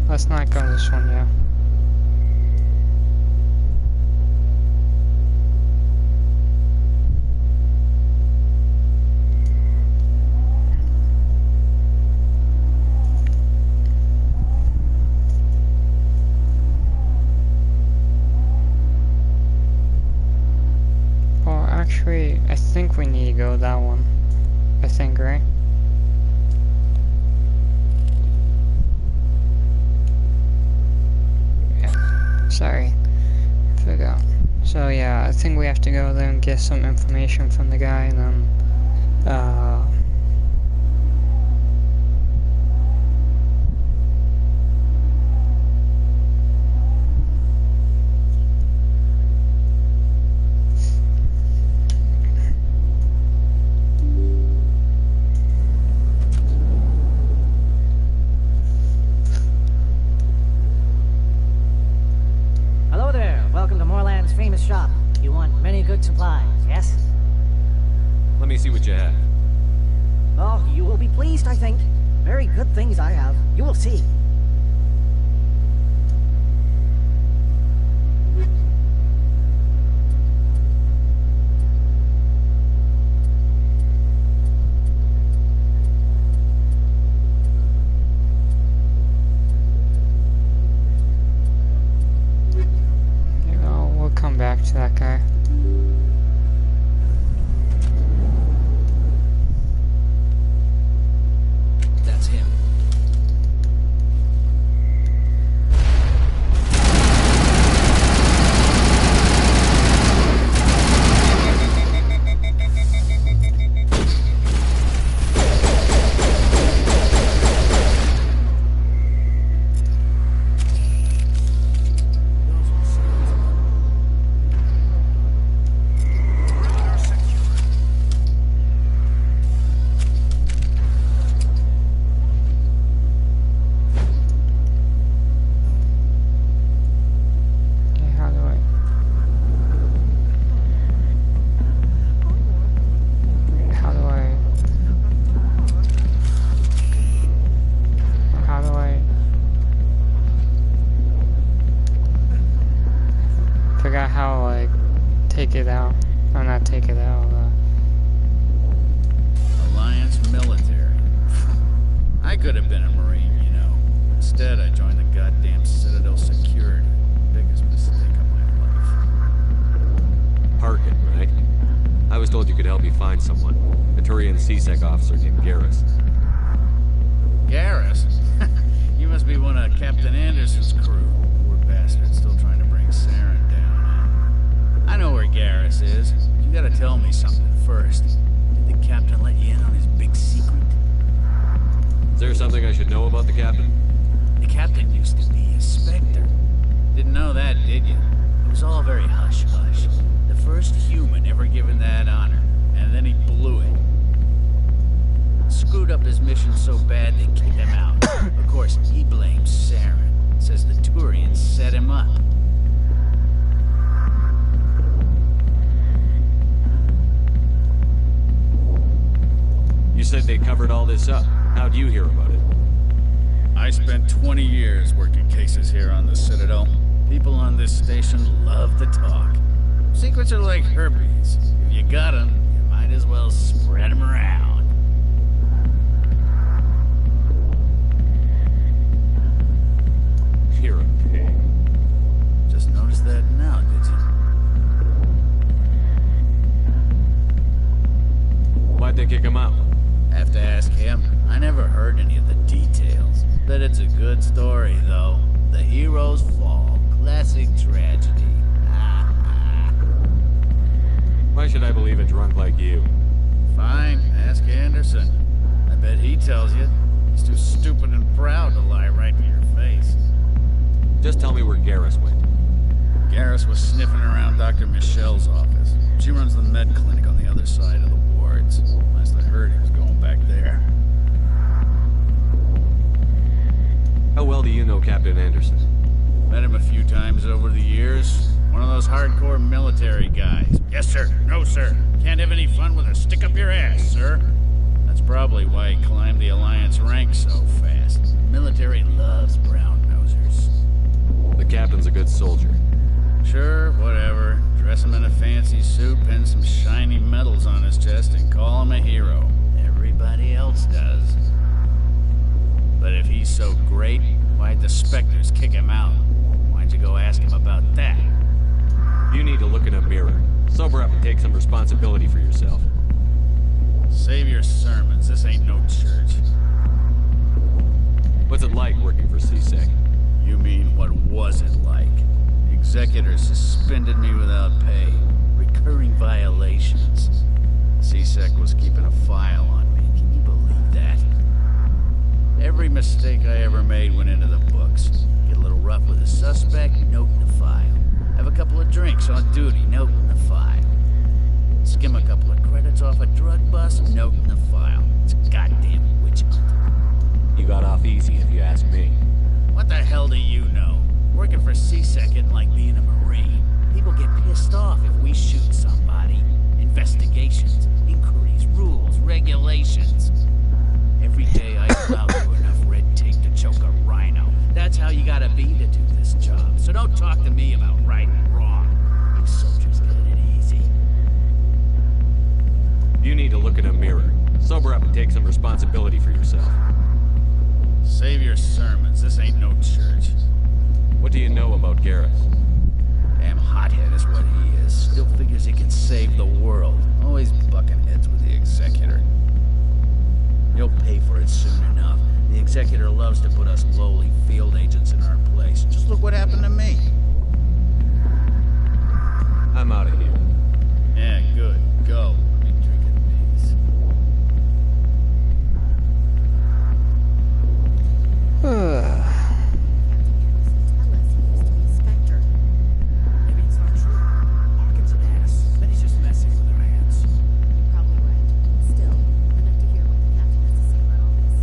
Let's not go this one, yeah. Well, actually, I think we need to go that one. I think, right? Sorry, forgot. So yeah, I think we have to go there and get some information from the guy, and then shop. You want many good supplies, yes? Let me see what you have. Oh, you will be pleased, I think. Very good things I have. You will see. Back to that guy. how like take it out. Or not take it out. Alliance military. I could have been a Marine, you know. Instead, I joined the goddamn Citadel security. Biggest mistake of my life. Harkin, right? I was told you could help me find someone. A Turian CSEC officer named Garrus. Garrus? You must be one of Captain Anderson's crew. Poor bastard, still trying to bring Saren down. I know where Garrus is. You gotta tell me something first. Did the captain let you in on his big secret? Is there something I should know about the captain? The captain used to be a Spectre. Didn't know that, did you? It was all very hush-hush. The first human ever given that honor, and then he blew it. Screwed up his mission so bad they kicked him out. Of course, he blames Saren. Says the Turians set him up. You said they covered all this up. How'd you hear about it? I spent 20 years working cases here on the Citadel. People on this station love to talk. Secrets are like herpes. If you got them, you might as well spread them around. You're a pig. Just noticed that now, did you? Why'd they kick him out? Have to ask him. I never heard any of the details. Bet it's a good story, though. The hero's fall. Classic tragedy. Why should I believe a drunk like you? Fine, ask Anderson. I bet he tells you. He's too stupid and proud to lie right in your face. Just tell me where Garrus went. Garrus was sniffing around Dr. Michelle's office. She runs the med clinic on the other side of the wards. Last I heard, he was going back there. How well do you know Captain Anderson? Met him a few times over the years. One of those hardcore military guys. Yes, sir. No, sir. Can't have any fun with a stick up your ass, sir. That's probably why he climbed the Alliance ranks so fast. The military loves brown-nosers. The captain's a good soldier. Sure, whatever. Dress him in a fancy suit, pin some shiny medals on his chest, and call him a hero. Everybody else does. But if he's so great, why'd the Spectres kick him out? Why'd you go ask him about that? You need to look in a mirror. Sober up and take some responsibility for yourself. Save your sermons. This ain't no church. What's it like working for CSEC? You mean, what was it like? The executors suspended me without pay. Recurring violations. CSEC was keeping a file on me. Can you believe that? Every mistake I ever made went into the books. Get a little rough with a suspect, note in the file. Have a couple of drinks on duty, note in the file. Skim a couple of credits off a drug bust, note in the file. It's a goddamn witch hunt. You got off easy, if you ask me. What the hell do you know? Working for CSEC isn't like being a Marine. People get pissed off if we shoot somebody. Investigations, inquiries, rules, regulations. Every day I plow through enough red tape to choke a rhino. That's how you gotta be to do this job. So don't talk to me about right and wrong. You soldiers get it easy. You need to look in a mirror. Sober up and take some responsibility for yourself. Save your sermons. This ain't no church. What do you know about Garrus? Damn hothead is what he is. Still figures he can save the world. Always bucking heads with the Executor. You'll pay for it soon enough. The Executor loves to put us lowly field agents in our place. Just look what happened to me. I'm out of here. Yeah, good. Go. Let me drink in peace. Maybe it's not true. Hawkins an ass. Then he's just messing with our hands. You're probably right. Still, I'd like to hear what the captain has to say about all this.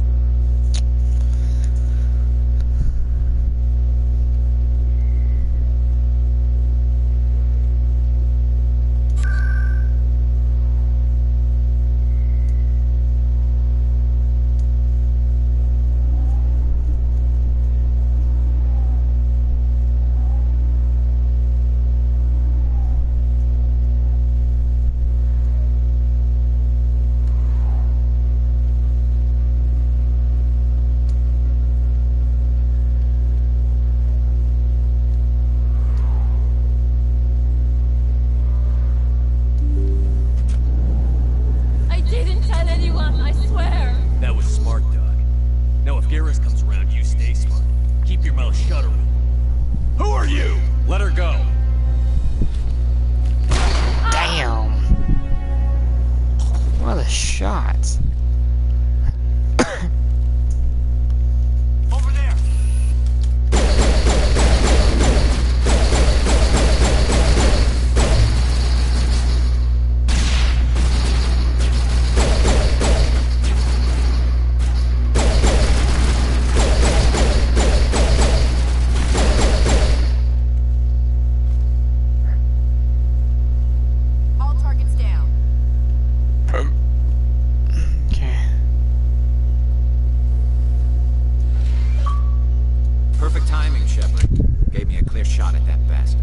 faster.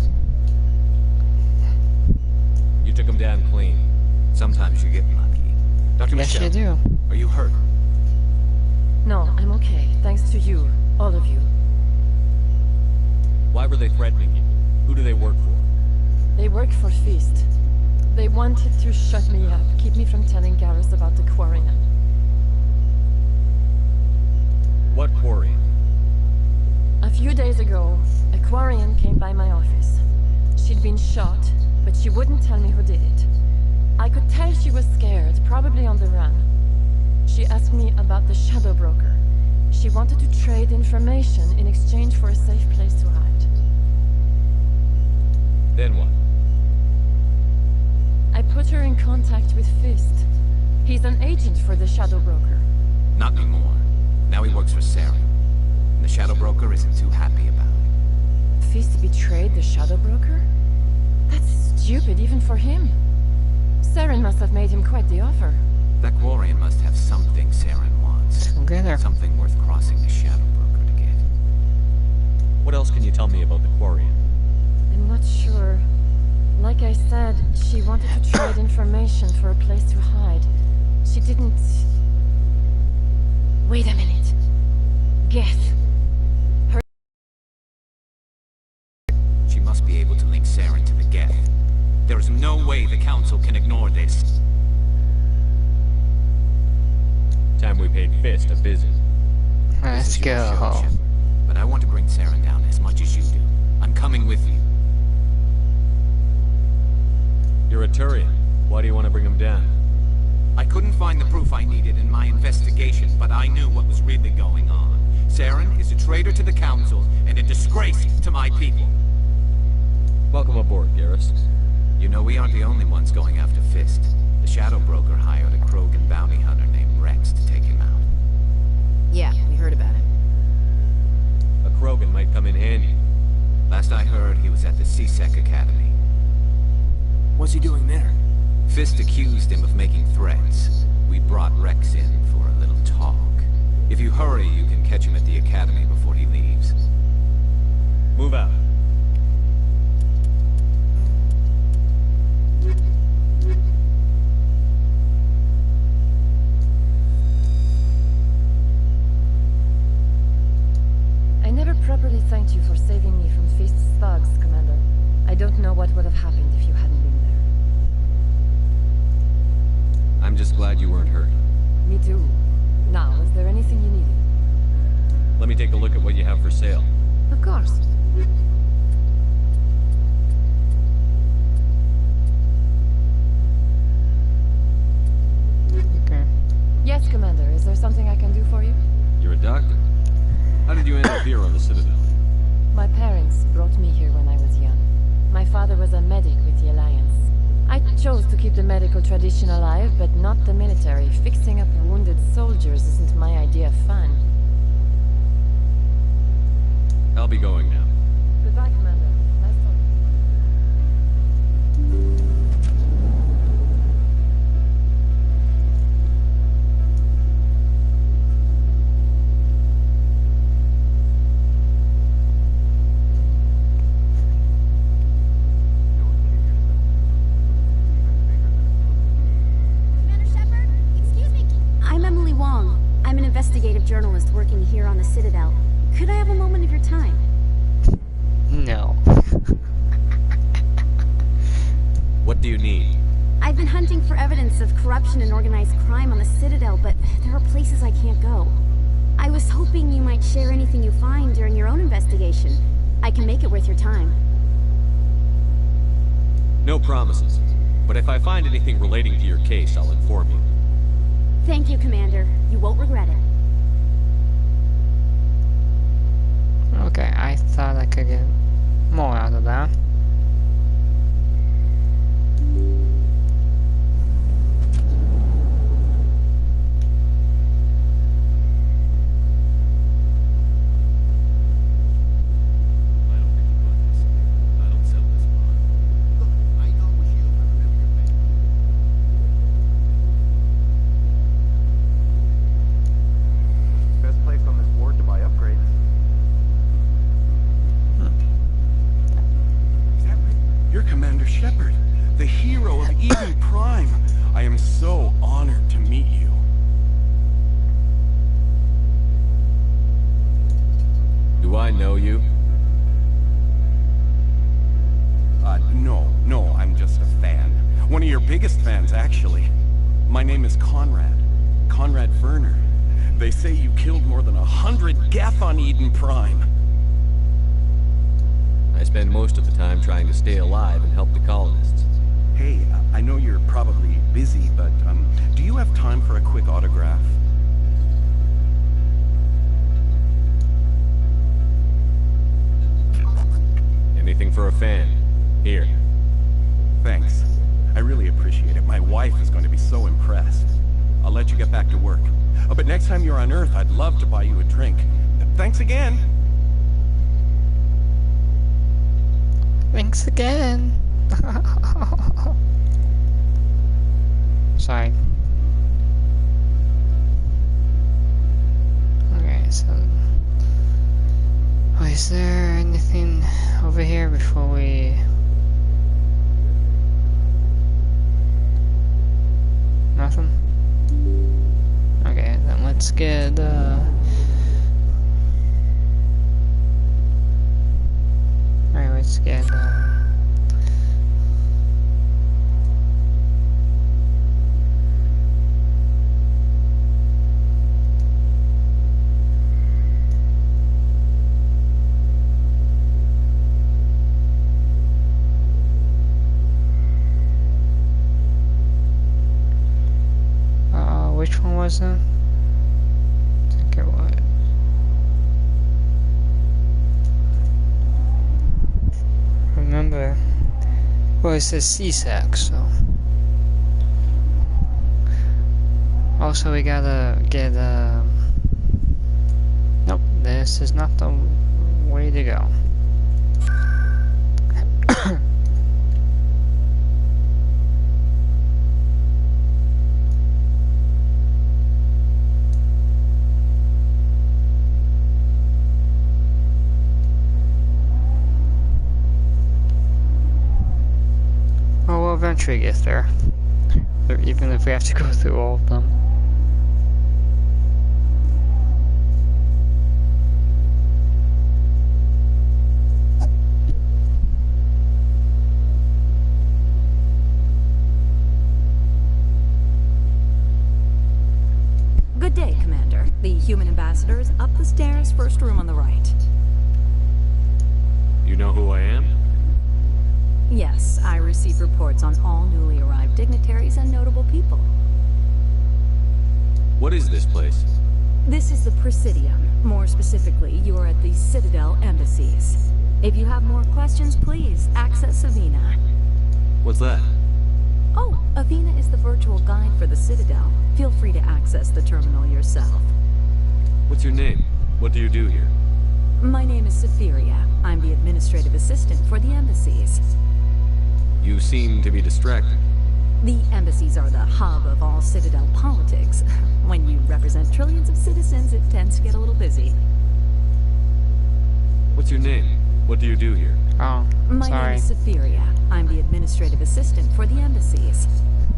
You took him down clean. Sometimes you get lucky. Dr. Yes, Michelle, you do. are you hurt? No, I'm okay. Thanks to you. All of you. Why were they threatening you? Who do they work for? They work for Feast. They wanted to shut me up, keep me from telling Garrus about the Quarian. What Quarian? A few days ago, a Quarian came by my office. She'd been shot, but she wouldn't tell me who did it. I could tell she was scared, probably on the run. She asked me about the Shadow Broker. She wanted to trade information in exchange for a safe place to hide. Then what? I put her in contact with Fist. He's an agent for the Shadow Broker. Not anymore. Now he works for Saren. And the Shadow Broker isn't too happy about it. Fist betrayed the Shadow Broker? That's stupid even for him. Saren must have made him quite the offer. That Quarian must have something Saren wants. Together. Something worth crossing the Shadow Broker to get. What else can you tell me about the Quarian? I'm not sure. Like I said, she wanted to trade information for a place to hide. She didn't... Wait a minute. Geth. Her... She must be able to link Saren to the Geth. There is no way the Council can ignore this. Time we paid Fist a visit. Let's go. Show, but I want to bring Saren down as much as you do. I'm coming with you. You're a Turian. Why do you want to bring him down? I couldn't find the proof I needed in my investigation, but I knew what was really going on. Saren is a traitor to the Council and a disgrace to my people. Welcome aboard, Garrus. You know, we aren't the only ones going after Fist. The Shadow Broker hired a Krogan bounty hunter named Rex to take him out. Yeah, we heard about him. A Krogan might come in handy. Last I heard, he was at the CSEC Academy. What's he doing there? Fist accused him of making threats. We brought Rex in for a little talk. If you hurry, you can catch him at the Academy before he leaves. Move out. I never properly thanked you for saving me from Fist's thugs, Commander. I don't know what would have happened if you hadn't been there. I'm just glad you weren't hurt. Me too. Now, is there anything you needed? Let me take a look at what you have for sale. Of course. Okay. Yes, Commander. Is there something I can do for you? You're a doctor. How did you end up here on the Citadel? My parents brought me here when I was young. My father was a medic with the Alliance. I chose to keep the medical tradition alive, but not the military. Fixing up wounded soldiers isn't my idea of fun. I'll be going now. Goodbye, Commander. Nice talking. I'm an investigative journalist working here on the Citadel. Could I have a moment of your time? No. What do you need? I've been hunting for evidence of corruption and organized crime on the Citadel, but there are places I can't go. I was hoping you might share anything you find during your own investigation. I can make it worth your time. No promises. But if I find anything relating to your case, I'll inform you. Thank you, Commander. You won't regret it. Okay, I thought I could get more out of that. You're Commander Shepard, the hero of Eden Prime. I am so honored to meet you. Do I know you? No, I'm just a fan. One of your biggest fans, actually. My name is Conrad. Conrad Werner. They say you killed more than 100 Geth on Eden Prime. I spend most of the time trying to stay alive and help the colonists. Hey, I know you're probably busy, but do you have time for a quick autograph? Anything for a fan. Here. Thanks. I really appreciate it. My wife is going to be so impressed. I'll let you get back to work. But next time you're on Earth, I'd love to buy you a drink. Thanks again. Thanks again. Sorry. Okay, so... Oh, is there anything over here before we... Nothing? Okay, then let's get, Alright, let's get, which one was that? I think it was. Remember, well, it says CSAC, so. Also, we gotta get, nope, this is not the way to go. We'll eventually get there, even if we have to go through all of them. Good day, Commander. The human ambassador is up the stairs, first room on the right. You know who I am? Yes, I receive reports on all newly arrived dignitaries and notable people. What is this place? This is the Presidium. More specifically, you are at the Citadel embassies. If you have more questions, please access Avina. What's that? Oh, Avina is the virtual guide for the Citadel. Feel free to access the terminal yourself. What's your name? What do you do here? My name is Cytheria. I'm the administrative assistant for the embassies. You seem to be distracted. The embassies are the hub of all Citadel politics. When you represent trillions of citizens, it tends to get a little busy. What's your name? What do you do here? Oh, My name is Cytheria. I'm the administrative assistant for the embassies.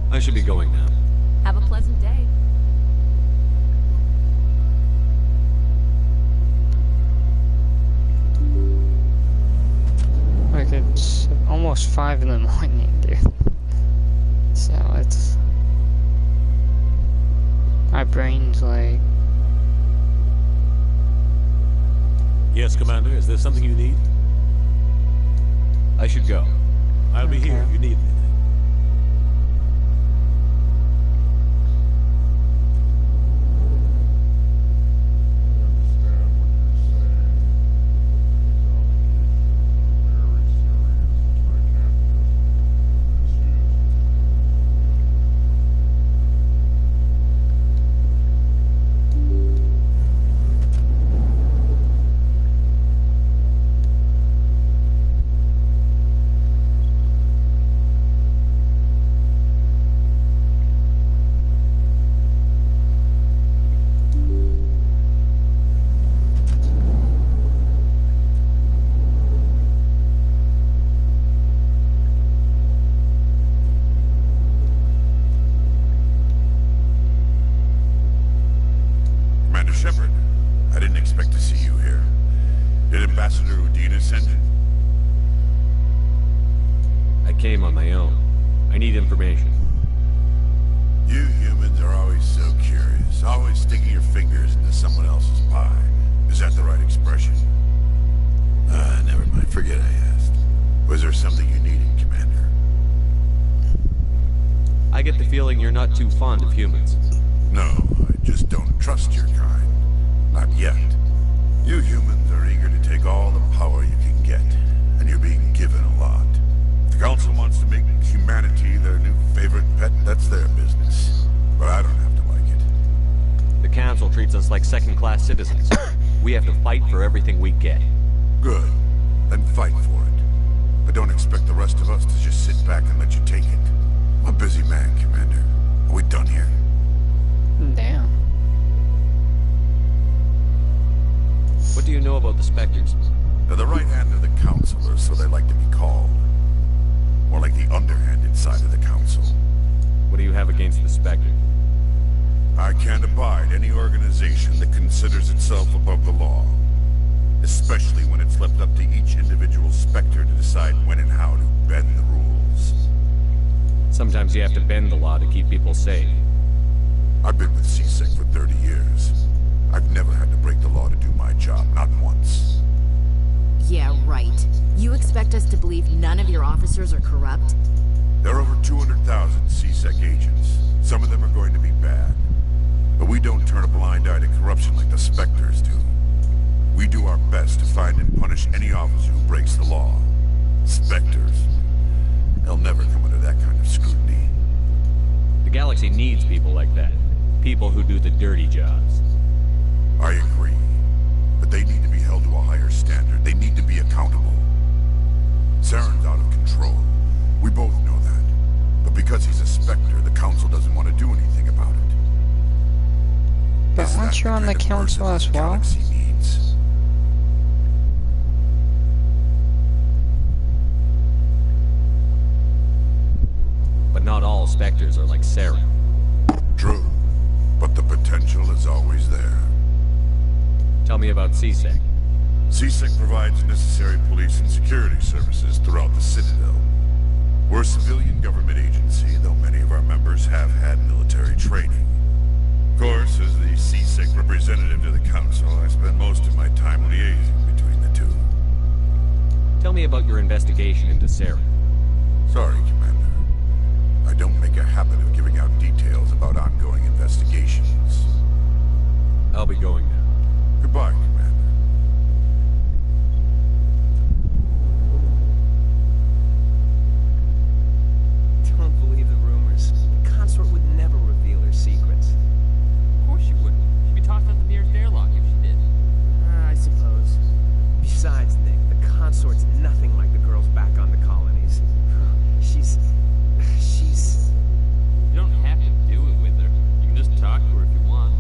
I should be going now. Have a pleasant day. Like, it's almost 5 in the morning, dude. So it's... My brain's like... Yes, Commander. Is there something you need? I should go. I'll be here if you need me. came on my own. I need information. You humans are always so curious, always sticking your fingers into someone else's pie. Is that the right expression? Never mind, forget I asked. Was there something you needed, Commander? I get the feeling you're not too fond of humans. No, I just don't trust your kind. Not yet. You humans are eager to take all the power you can get, and you're being given a lot. If the Council wants to make humanity their new favorite pet, that's their business. But I don't have to like it. The Council treats us like second-class citizens. We have to fight for everything we get. Good. Then fight for it. But don't expect the rest of us to just sit back and let you take it. I'm a busy man, Commander. Are we done here? Damn. What do you know about the Spectres? They're the right hand of the Council, or so they like to be called. More like the underhanded side of the Council. What do you have against the Spectres? I can't abide any organization that considers itself above the law. Especially when it's left up to each individual Spectre to decide when and how to bend the rules. Sometimes you have to bend the law to keep people safe. I've been with CSEC for 30 years. I've never had to break the law to do my job, not once. Yeah, right. You expect us to believe none of your officers are corrupt? There are over 200,000 CSEC agents. Some of them are going to be bad. But we don't turn a blind eye to corruption like the Spectres do. We do our best to find and punish any officer who breaks the law. Spectres. They'll never come under that kind of scrutiny. The galaxy needs people like that. People who do the dirty jobs. I agree. But they need to be held to a higher standard. They need to be accountable. Saren's out of control. We both know that. But because he's a Spectre, the Council doesn't want to do anything about it. But aren't you on the Council as well? But not all Spectres are like Saren. True. But the potential is always there. Tell me about CSEC. CSEC provides necessary police and security services throughout the Citadel. We're a civilian government agency, though many of our members have had military training. Of course, as the CSEC representative to the Council, I spend most of my time liaising between the two. Tell me about your investigation into Saren. Sorry, Commander. I don't make a habit of giving out details about ongoing investigations. I'll be going now. Goodbye, Commander. Don't believe the rumors. The consort would never reveal her secrets. Of course she wouldn't. She'd be tossed out the nearest airlock if she did. I suppose. Besides, Nick, the consort's nothing like the girls back on the colonies. She's... You don't have to do it with her. You can just talk to her if you want.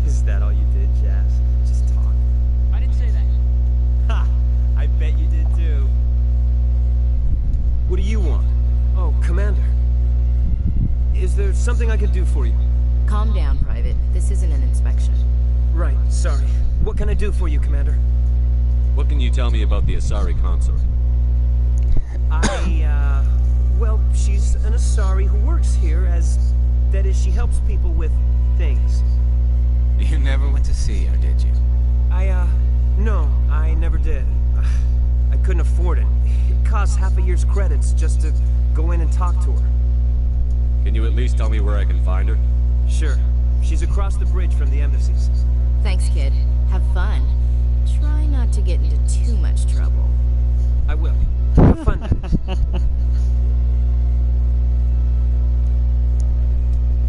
Is that all you did, Jazz? Just talk? I didn't say that. Ha! I bet you did too. What do you want? Oh, Commander. Is there something I could do for you? Calm down, Private. This isn't an inspection. Right, sorry. What can I do for you, Commander? What can you tell me about the Asari consort? Well, she's an Asari who works here as... That is, she helps people with... things. You never went to see her, did you? No, I never did. I couldn't afford it. It costs half a year's credits just to go in and talk to her. Can you at least tell me where I can find her? Sure. She's across the bridge from the embassies. Thanks, kid. Have fun. Try not to get into too much trouble. I will. Have fun then.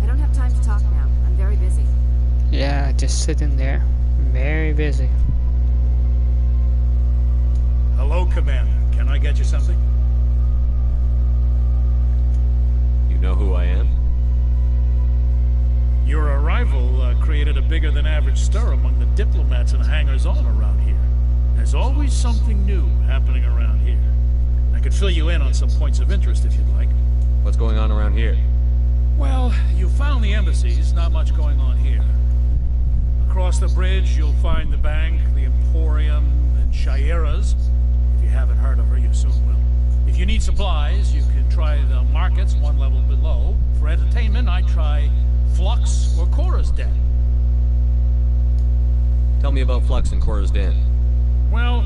I don't have time to talk now. I'm very busy. Yeah, just sitting there. Very busy. Hello, Commander. Can I get you something? You know who I am? Your arrival created a bigger-than-average stir among the diplomats and hangers-on around here. There's always something new happening around here. I could fill you in on some points of interest if you'd like. What's going on around here? Well, you found the embassies, not much going on here. Across the bridge, you'll find the bank, the Emporium, and Shaira's. If you haven't heard of her, you soon will. If you need supplies, you can try the markets one level below. For entertainment, I'd try Flux or Cora's Den. Tell me about Flux and Cora's Den. Well,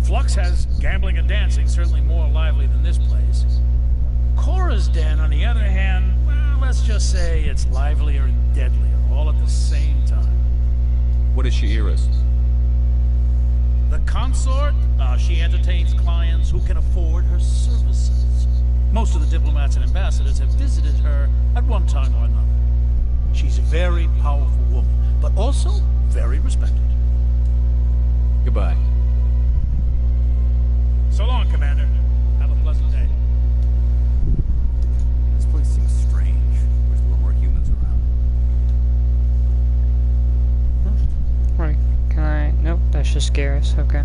Flux has gambling and dancing, certainly more lively than this place. Cora's Den, on the other hand, well, let's just say it's livelier and deadlier, all at the same time. What is Sha'ira's? The consort, she entertains clients who can afford her services. Most of the diplomats and ambassadors have visited her at one time or another. She's a very powerful woman, but also very respected. Goodbye. So long, Commander. Have a pleasant day. This place seems strange. Wish there were more humans around. Right. Can I? Nope, that's just Garrus. Okay.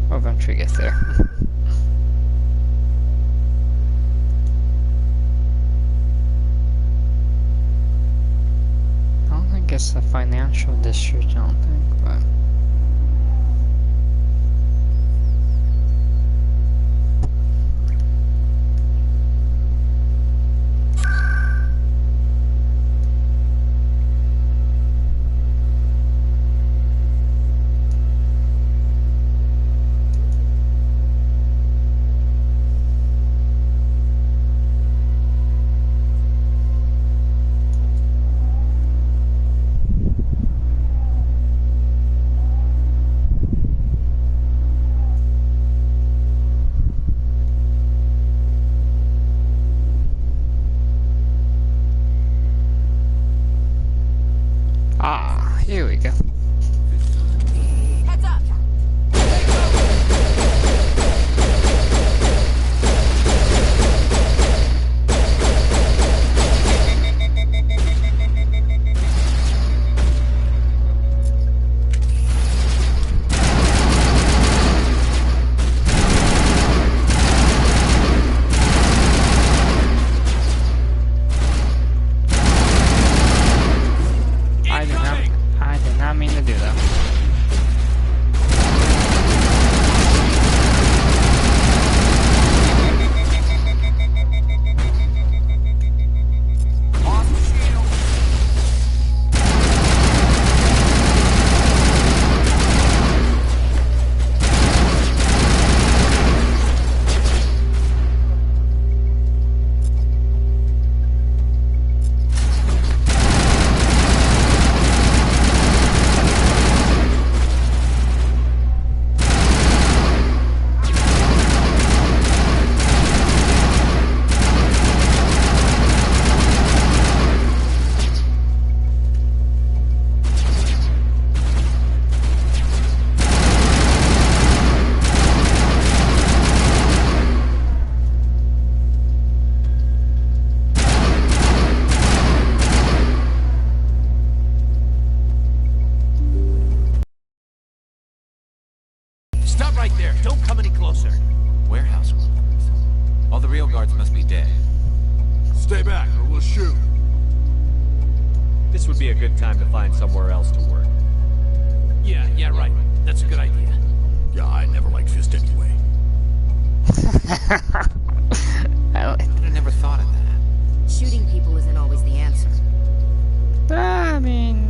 We'll eventually get there. I don't think it's the financial district, I don't think, but... Here we go. Heads up! I did not mean to do that. Stop right there. Don't come any closer. Warehouse workers. All the real guards must be dead. Stay back or we'll shoot. This would be a good time to find somewhere else to work. Yeah, right. That's a good idea. Yeah, I never liked Fist anyway. I never thought of that. Shooting people isn't always the answer. I mean...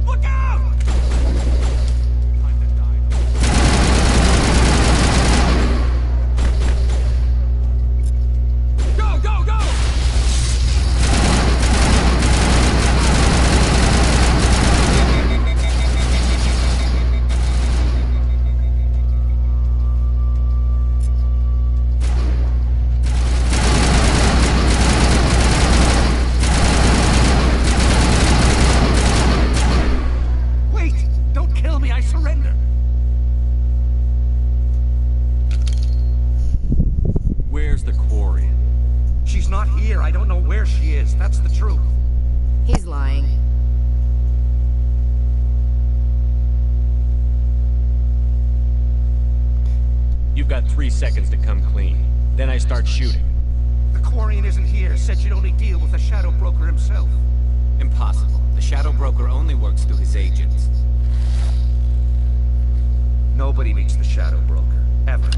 Look out! not here. I don't know where she is. That's the truth. He's lying. You've got 3 seconds to come clean. Then I start shooting. The Quarian isn't here. Said she'd only deal with the Shadow Broker himself. Impossible. The Shadow Broker only works through his agents. Nobody meets the Shadow Broker. Ever.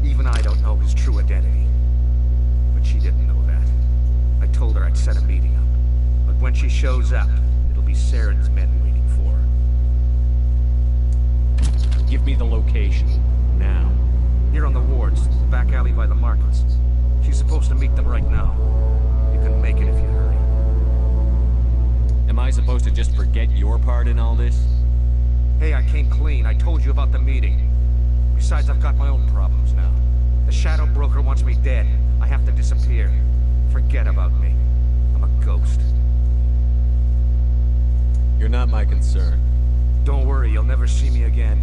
Even I don't know his true identity. But she didn't know that. I told her I'd set a meeting up. But when she shows up, it'll be Saren's men waiting for her. Give me the location. Now. Here on the wards, the back alley by the markets. She's supposed to meet them right now. You can make it if you hurry. Am I supposed to just forget your part in all this? Hey, I came clean. I told you about the meeting. Besides, I've got my own problems now. The Shadow Broker wants me dead. I have to disappear. Forget about me. I'm a ghost. You're not my concern. Don't worry, you'll never see me again.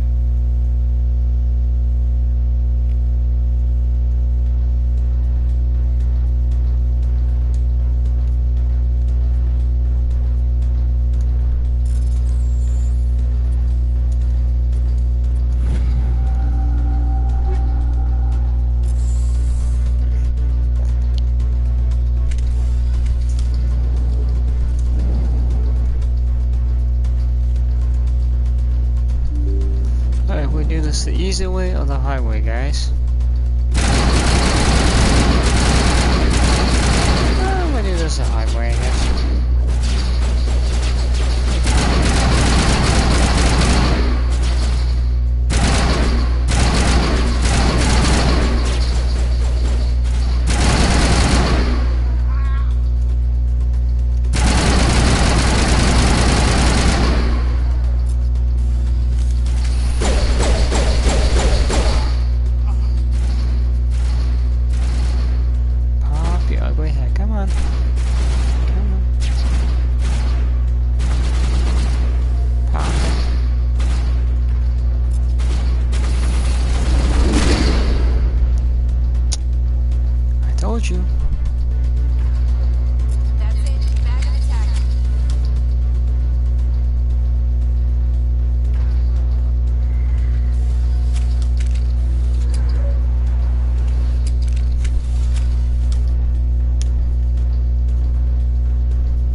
The easy way or the highway, guys? I'm gonna do this the highway, I guess. You. That's it. Bag of attack.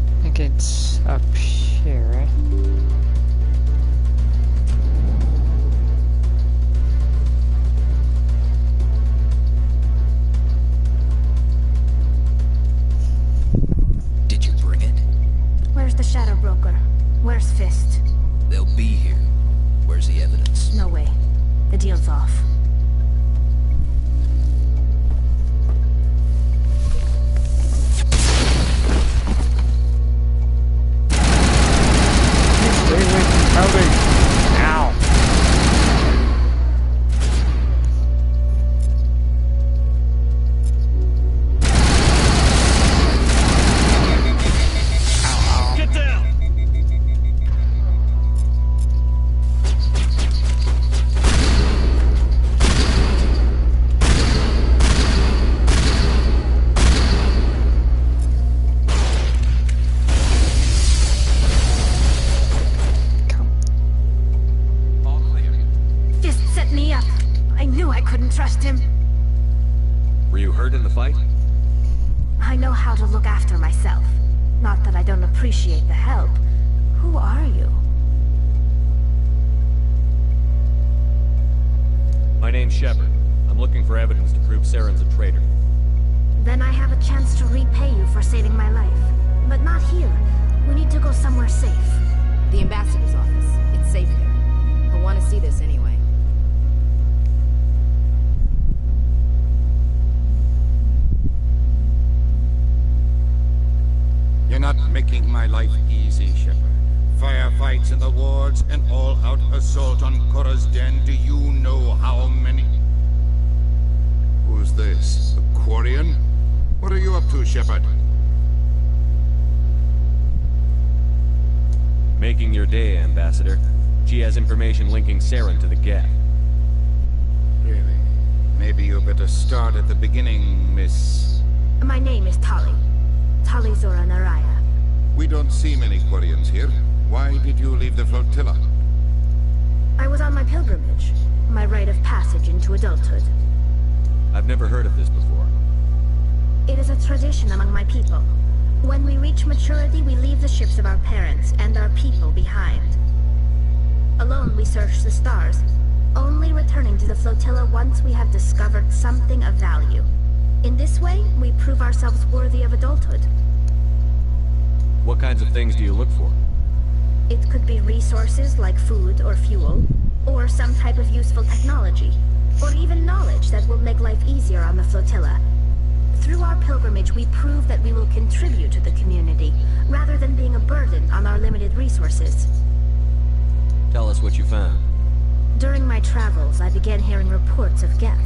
I think it's up here, right? The Shadow Broker. Where's Fist? They'll be here. Where's the evidence? No way. The deal's off. Stay away from Toby. Ow. Trust him. Were you hurt in the fight? I know how to look after myself. Not that I don't appreciate the help. Who are you? My name's Shepard. I'm looking for evidence to prove Saren's a traitor. Then I have a chance to repay you for saving my life. But not here. We need to go somewhere safe. The ambassador's office. It's safe there. He'll want to see this anyway. You're not making my life easy, Shepard. Firefights in the wards, an all-out assault on Korra's den. Do you know how many? Who's this? The Quarian? What are you up to, Shepard? Making your day, Ambassador. She has information linking Saren to the Geth. Really? Maybe you better start at the beginning, Miss... My name is Tali. Tali Zora Naraya. We don't see many Quarians here. Why did you leave the flotilla? I was on my pilgrimage. My rite of passage into adulthood. I've never heard of this before. It is a tradition among my people. When we reach maturity, we leave the ships of our parents and our people behind. Alone, we search the stars, only returning to the flotilla once we have discovered something of value. In this way, we prove ourselves worthy of adulthood. What kinds of things do you look for? It could be resources like food or fuel, or some type of useful technology, or even knowledge that will make life easier on the flotilla. Through our pilgrimage, we prove that we will contribute to the community, rather than being a burden on our limited resources. Tell us what you found. During my travels, I began hearing reports of Geth.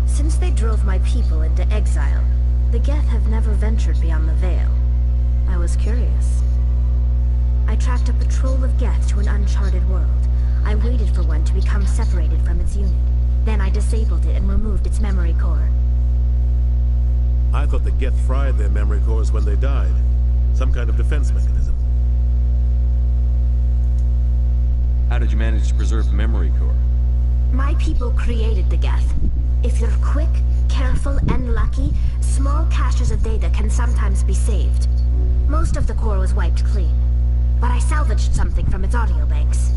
Since they drove my people into exile, the Geth have never ventured beyond the Veil. I was curious. I tracked a patrol of Geth to an uncharted world. I waited for one to become separated from its unit. Then I disabled it and removed its memory core. I thought the Geth fried their memory cores when they died. Some kind of defense mechanism. How did you manage to preserve the memory core? My people created the Geth. If you're quick, careful, and lucky, small caches of data can sometimes be saved. Most of the core was wiped clean, but I salvaged something from its audio banks.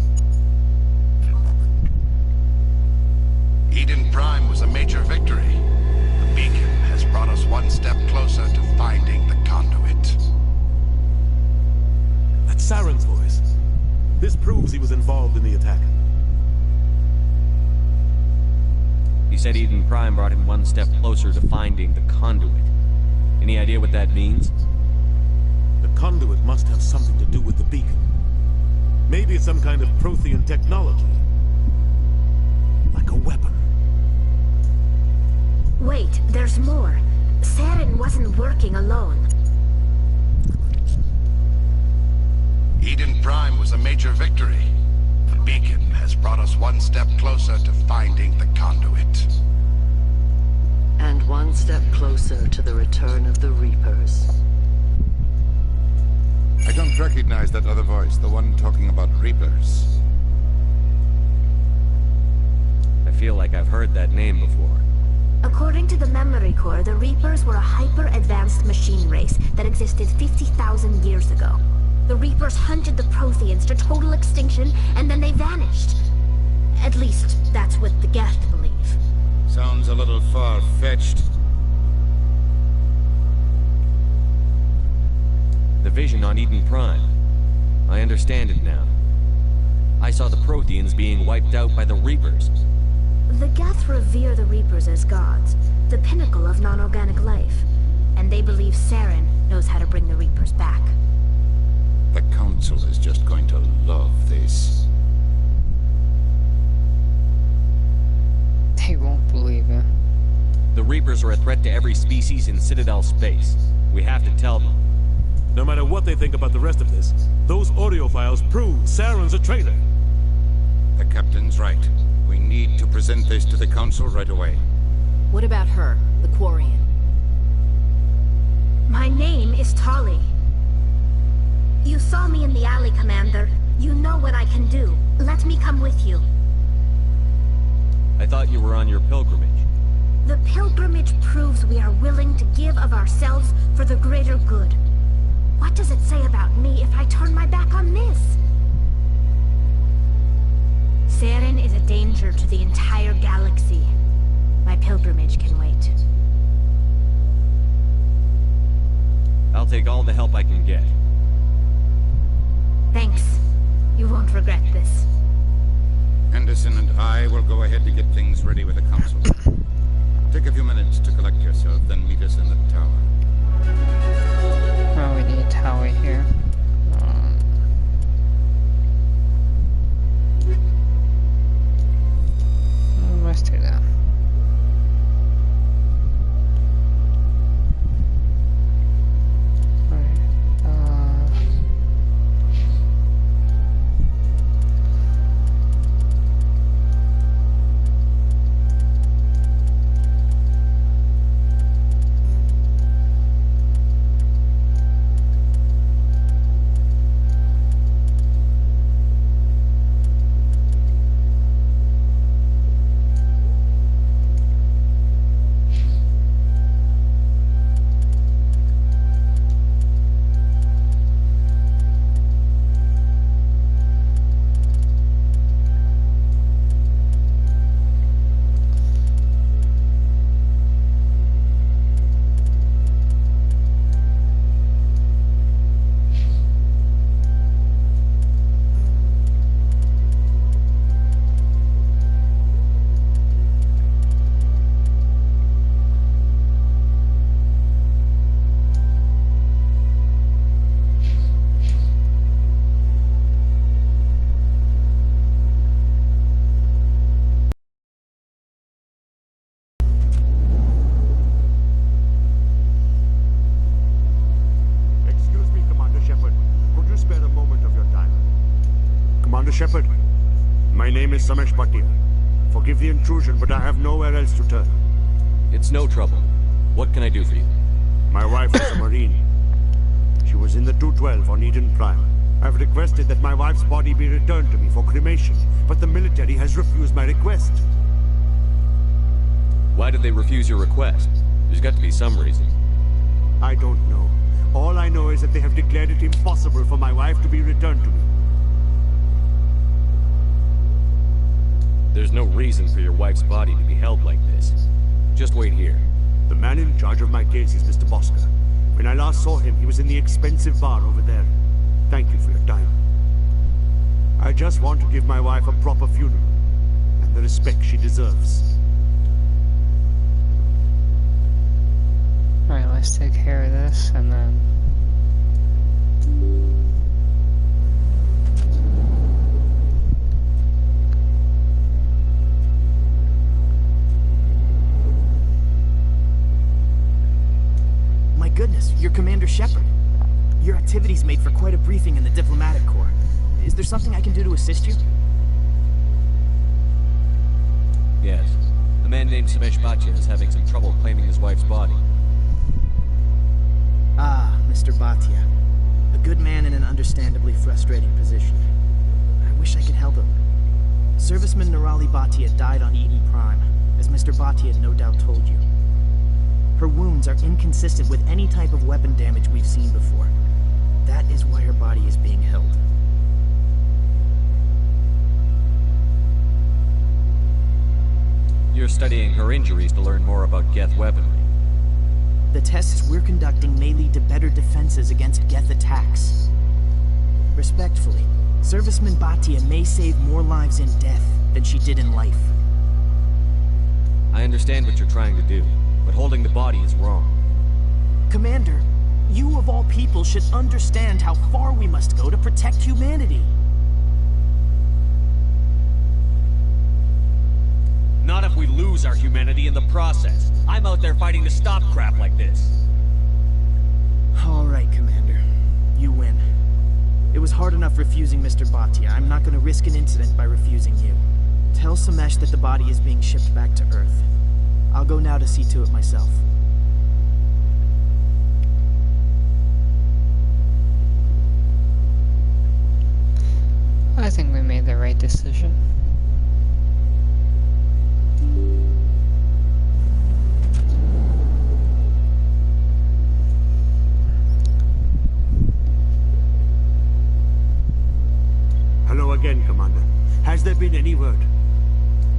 Eden Prime was a major victory. The beacon has brought us one step closer to finding the conduit. That's Saren's voice. This proves he was involved in the attack. He said Eden Prime brought him one step closer to finding the conduit. Any idea what that means? The conduit must have something to do with the beacon. Maybe it's some kind of Prothean technology. Like a weapon. Wait, there's more. Saren wasn't working alone. Eden Prime was a major victory. The beacon has brought us one step closer to finding the conduit. And one step closer to the return of the Reapers. I don't recognize that other voice, the one talking about Reapers. I feel like I've heard that name before. According to the memory core, the Reapers were a hyper-advanced machine race that existed 50,000 years ago. The Reapers hunted the Protheans to total extinction, and then they vanished. At least, that's what the Geth believe. Sounds a little far-fetched. The vision on Eden Prime. I understand it now. I saw the Protheans being wiped out by the Reapers. The Geth revere the Reapers as gods, the pinnacle of non-organic life. And they believe Saren knows how to bring the Reapers back. The Council is just going to love this. They won't believe it. The Reapers are a threat to every species in Citadel space. We have to tell them. No matter what they think about the rest of this, those audio files prove Saren's a traitor. The Captain's right. We need to present this to the Council right away. What about her, the Quarian? My name is Tali. You saw me in the alley, Commander. You know what I can do. Let me come with you. I thought you were on your pilgrimage. The pilgrimage proves we are willing to give of ourselves for the greater good. What does it say about me if I turn my back on this? Saren is a danger to the entire galaxy. My pilgrimage can wait. I'll take all the help I can get. Thanks. You won't regret this. Henderson and I will go ahead to get things ready with the Council. Take a few minutes to collect yourself, then meet us in the tower. Oh, we need Howie here. Let's do that. Shepard. My name is Samesh Bhatia. Forgive the intrusion, but I have nowhere else to turn. It's no trouble. What can I do for you? My wife was a Marine. She was in the 212 on Eden Prime. I've requested that my wife's body be returned to me for cremation, but the military has refused my request. Why did they refuse your request? There's got to be some reason. I don't know. All I know is that they have declared it impossible for my wife to be returned to me. There's no reason for your wife's body to be held like this. Just wait here. The man in charge of my case is Mr. Bosker. When I last saw him, he was in the expensive bar over there. Thank you for your time. I just want to give my wife a proper funeral, and the respect she deserves. Alright, let's take care of this, and then... My goodness, you're Commander Shepard. Your activities made for quite a briefing in the diplomatic corps. Is there something I can do to assist you? Yes. A man named Samesh Bhatia is having some trouble claiming his wife's body. Ah, Mr. Bhatia. A good man in an understandably frustrating position. I wish I could help him. Serviceman Nirali Bhatia died on Eden Prime, as Mr. Bhatia no doubt told you. Her wounds are inconsistent with any type of weapon damage we've seen before. That is why her body is being held. You're studying her injuries to learn more about Geth weaponry. The tests we're conducting may lead to better defenses against Geth attacks. Respectfully, Serviceman Bhatia may save more lives in death than she did in life. I understand what you're trying to do, but holding the body is wrong. Commander, you of all people should understand how far we must go to protect humanity. Not if we lose our humanity in the process. I'm out there fighting to stop crap like this. All right, Commander. You win. It was hard enough refusing Mr. Bhatia. I'm not going to risk an incident by refusing you. Tell Samesh that the body is being shipped back to Earth. I'll go now to see to it myself. I think we made the right decision. Hello again, Commander. Has there been any word?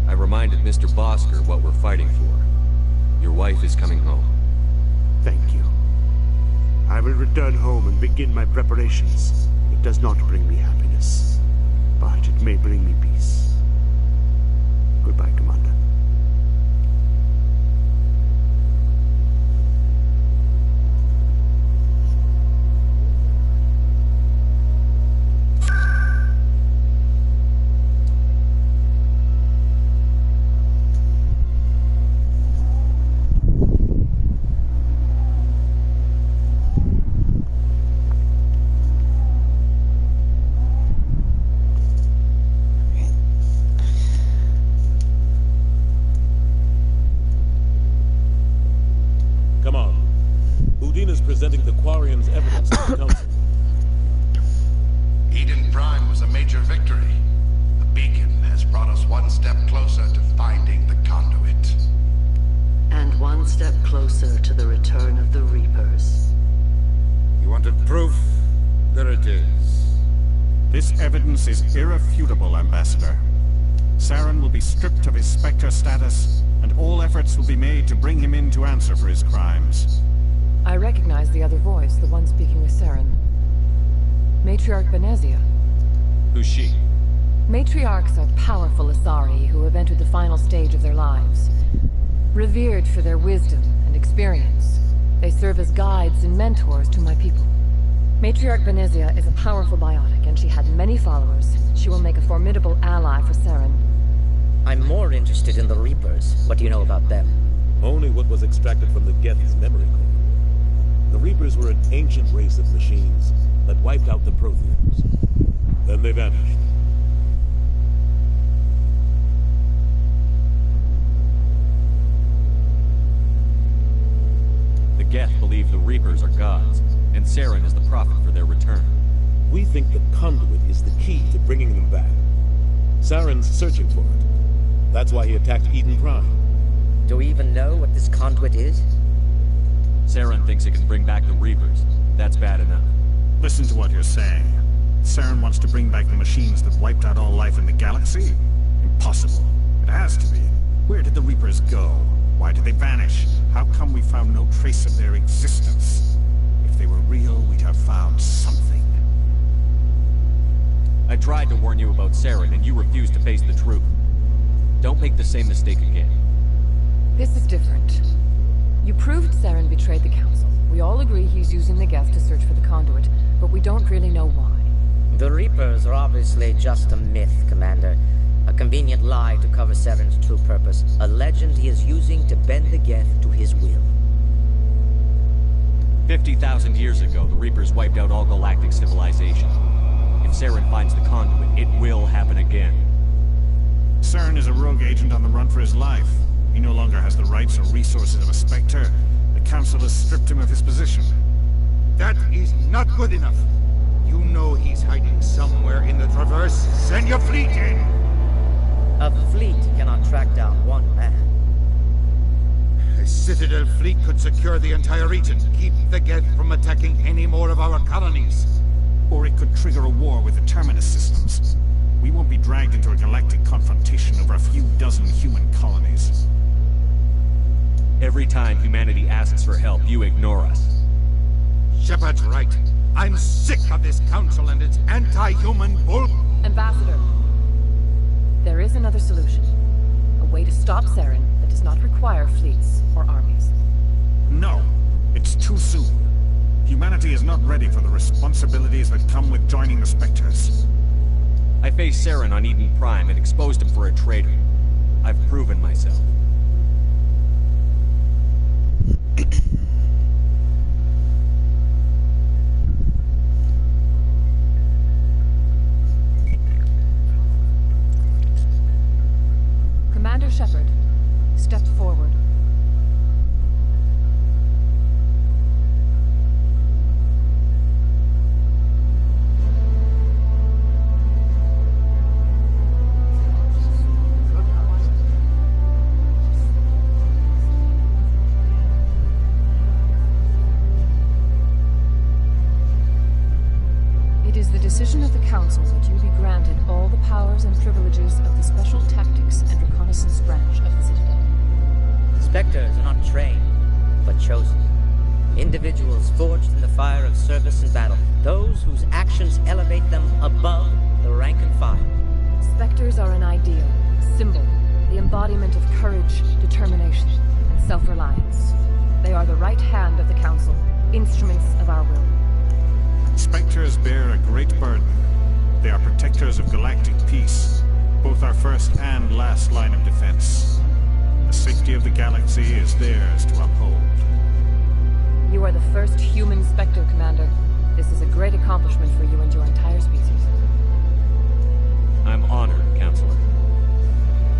I reminded Mr. Bosker what we're fighting for. Your wife is coming home. Thank you. I will return home and begin my preparations. It does not bring me happiness, but it may bring me peace. Goodbye, Commander. Presenting the Quarian's evidence to the Council. Eden Prime was a major victory. The beacon has brought us one step closer to finding the conduit. And one step closer to the return of the Reapers. You wanted proof? There it is. This evidence is irrefutable, Ambassador. Saren will be stripped of his Spectre status, and all efforts will be made to bring him in to answer for his crimes. I recognize the other voice, the one speaking with Saren. Matriarch Benezia. Who's she? Matriarchs are powerful Asari who have entered the final stage of their lives. Revered for their wisdom and experience, they serve as guides and mentors to my people. Matriarch Benezia is a powerful biotic, and she had many followers. She will make a formidable ally for Saren. I'm more interested in the Reapers. What do you know about them? Only what was extracted from the Geth's memory core. The Reapers were an ancient race of machines that wiped out the Protheans. Then they vanished. Reapers are gods, and Saren is the prophet for their return. We think the conduit is the key to bringing them back. Saren's searching for it. That's why he attacked Eden Prime. Do we even know what this conduit is? Saren thinks it can bring back the Reapers. That's bad enough. Listen to what you're saying. Saren wants to bring back the machines that wiped out all life in the galaxy? Impossible. It has to be. Where did the Reapers go? Why did they vanish? How come we found no trace of their existence? If they were real, we'd have found something. I tried to warn you about Saren, and you refused to face the truth. Don't make the same mistake again. This is different. You proved Saren betrayed the Council. We all agree he's using the Geth to search for the conduit, but we don't really know why. The Reapers are obviously just a myth, Commander. A convenient lie to cover Saren's true purpose. A legend he is using to bend the Geth to his will. 50,000 years ago, the Reapers wiped out all galactic civilization. If Saren finds the conduit, it will happen again. Saren is a rogue agent on the run for his life. He no longer has the rights or resources of a Spectre. The Council has stripped him of his position. That is not good enough. You know he's hiding somewhere in the Traverse. Send your fleet in! A fleet cannot track down one man. A Citadel fleet could secure the entire region, keep the Geth from attacking any more of our colonies. Or it could trigger a war with the Terminus systems. We won't be dragged into a galactic confrontation over a few dozen human colonies. Every time humanity asks for help, you ignore us. Shepard's right. I'm sick of this council and its anti-human bull... Ambassador, there is another solution. A way to stop Saren that does not require fleets or armies. No, it's too soon. Humanity is not ready for the responsibilities that come with joining the Spectres. I faced Saren on Eden Prime and exposed him for a traitor. I've proven myself. Commander Shepard, step forward. It is the decision of the Council that you be granted all the powers and privileges of the Special Tactics and Reconnaissance branch of the Citadel. Spectres are not trained, but chosen. Individuals forged in the fire of service and battle. Those whose actions elevate them above the rank and file. Spectres are an ideal, a symbol, the embodiment of courage, determination, and self-reliance. They are the right hand of the Council, instruments of our will. Spectres bear a great burden. They are protectors of galactic peace, both our first and last line of defense. The safety of the galaxy is theirs to uphold. You are the first human Spectre, Commander. This is a great accomplishment for you and your entire species. I'm honored, Counselor.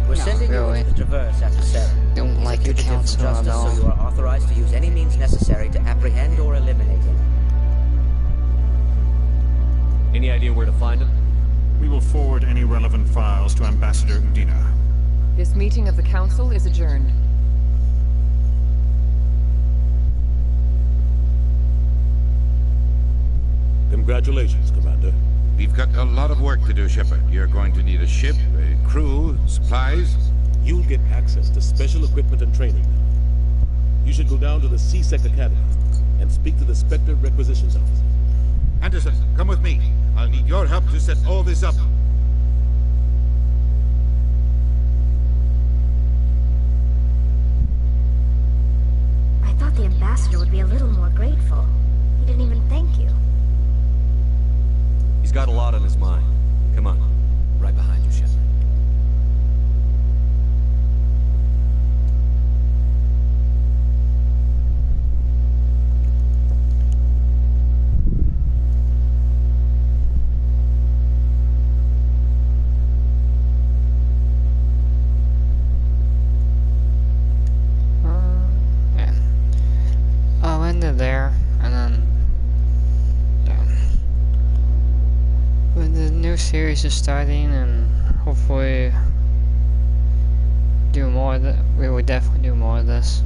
We're sending you into the Traverse after Saren. Don't like the Council at all. So you are authorized to use any means necessary to apprehend or eliminate him. Any idea where to find him? We will forward any relevant files to Ambassador Udina. This meeting of the Council is adjourned. Congratulations, Commander. We've got a lot of work to do, Shepard. You're going to need a ship, a crew, supplies. You'll get access to special equipment and training now. You should go down to the C-Sec Academy and speak to the Spectre Requisitions Officer. Anderson, come with me. I'll need your help to set all this up. I thought the ambassador would be a little more grateful. He didn't even thank you. He's got a lot on his mind. Come on. Right behind you, Shepard. I'll end it there. series is starting, and hopefully do more of that. We will definitely do more of this.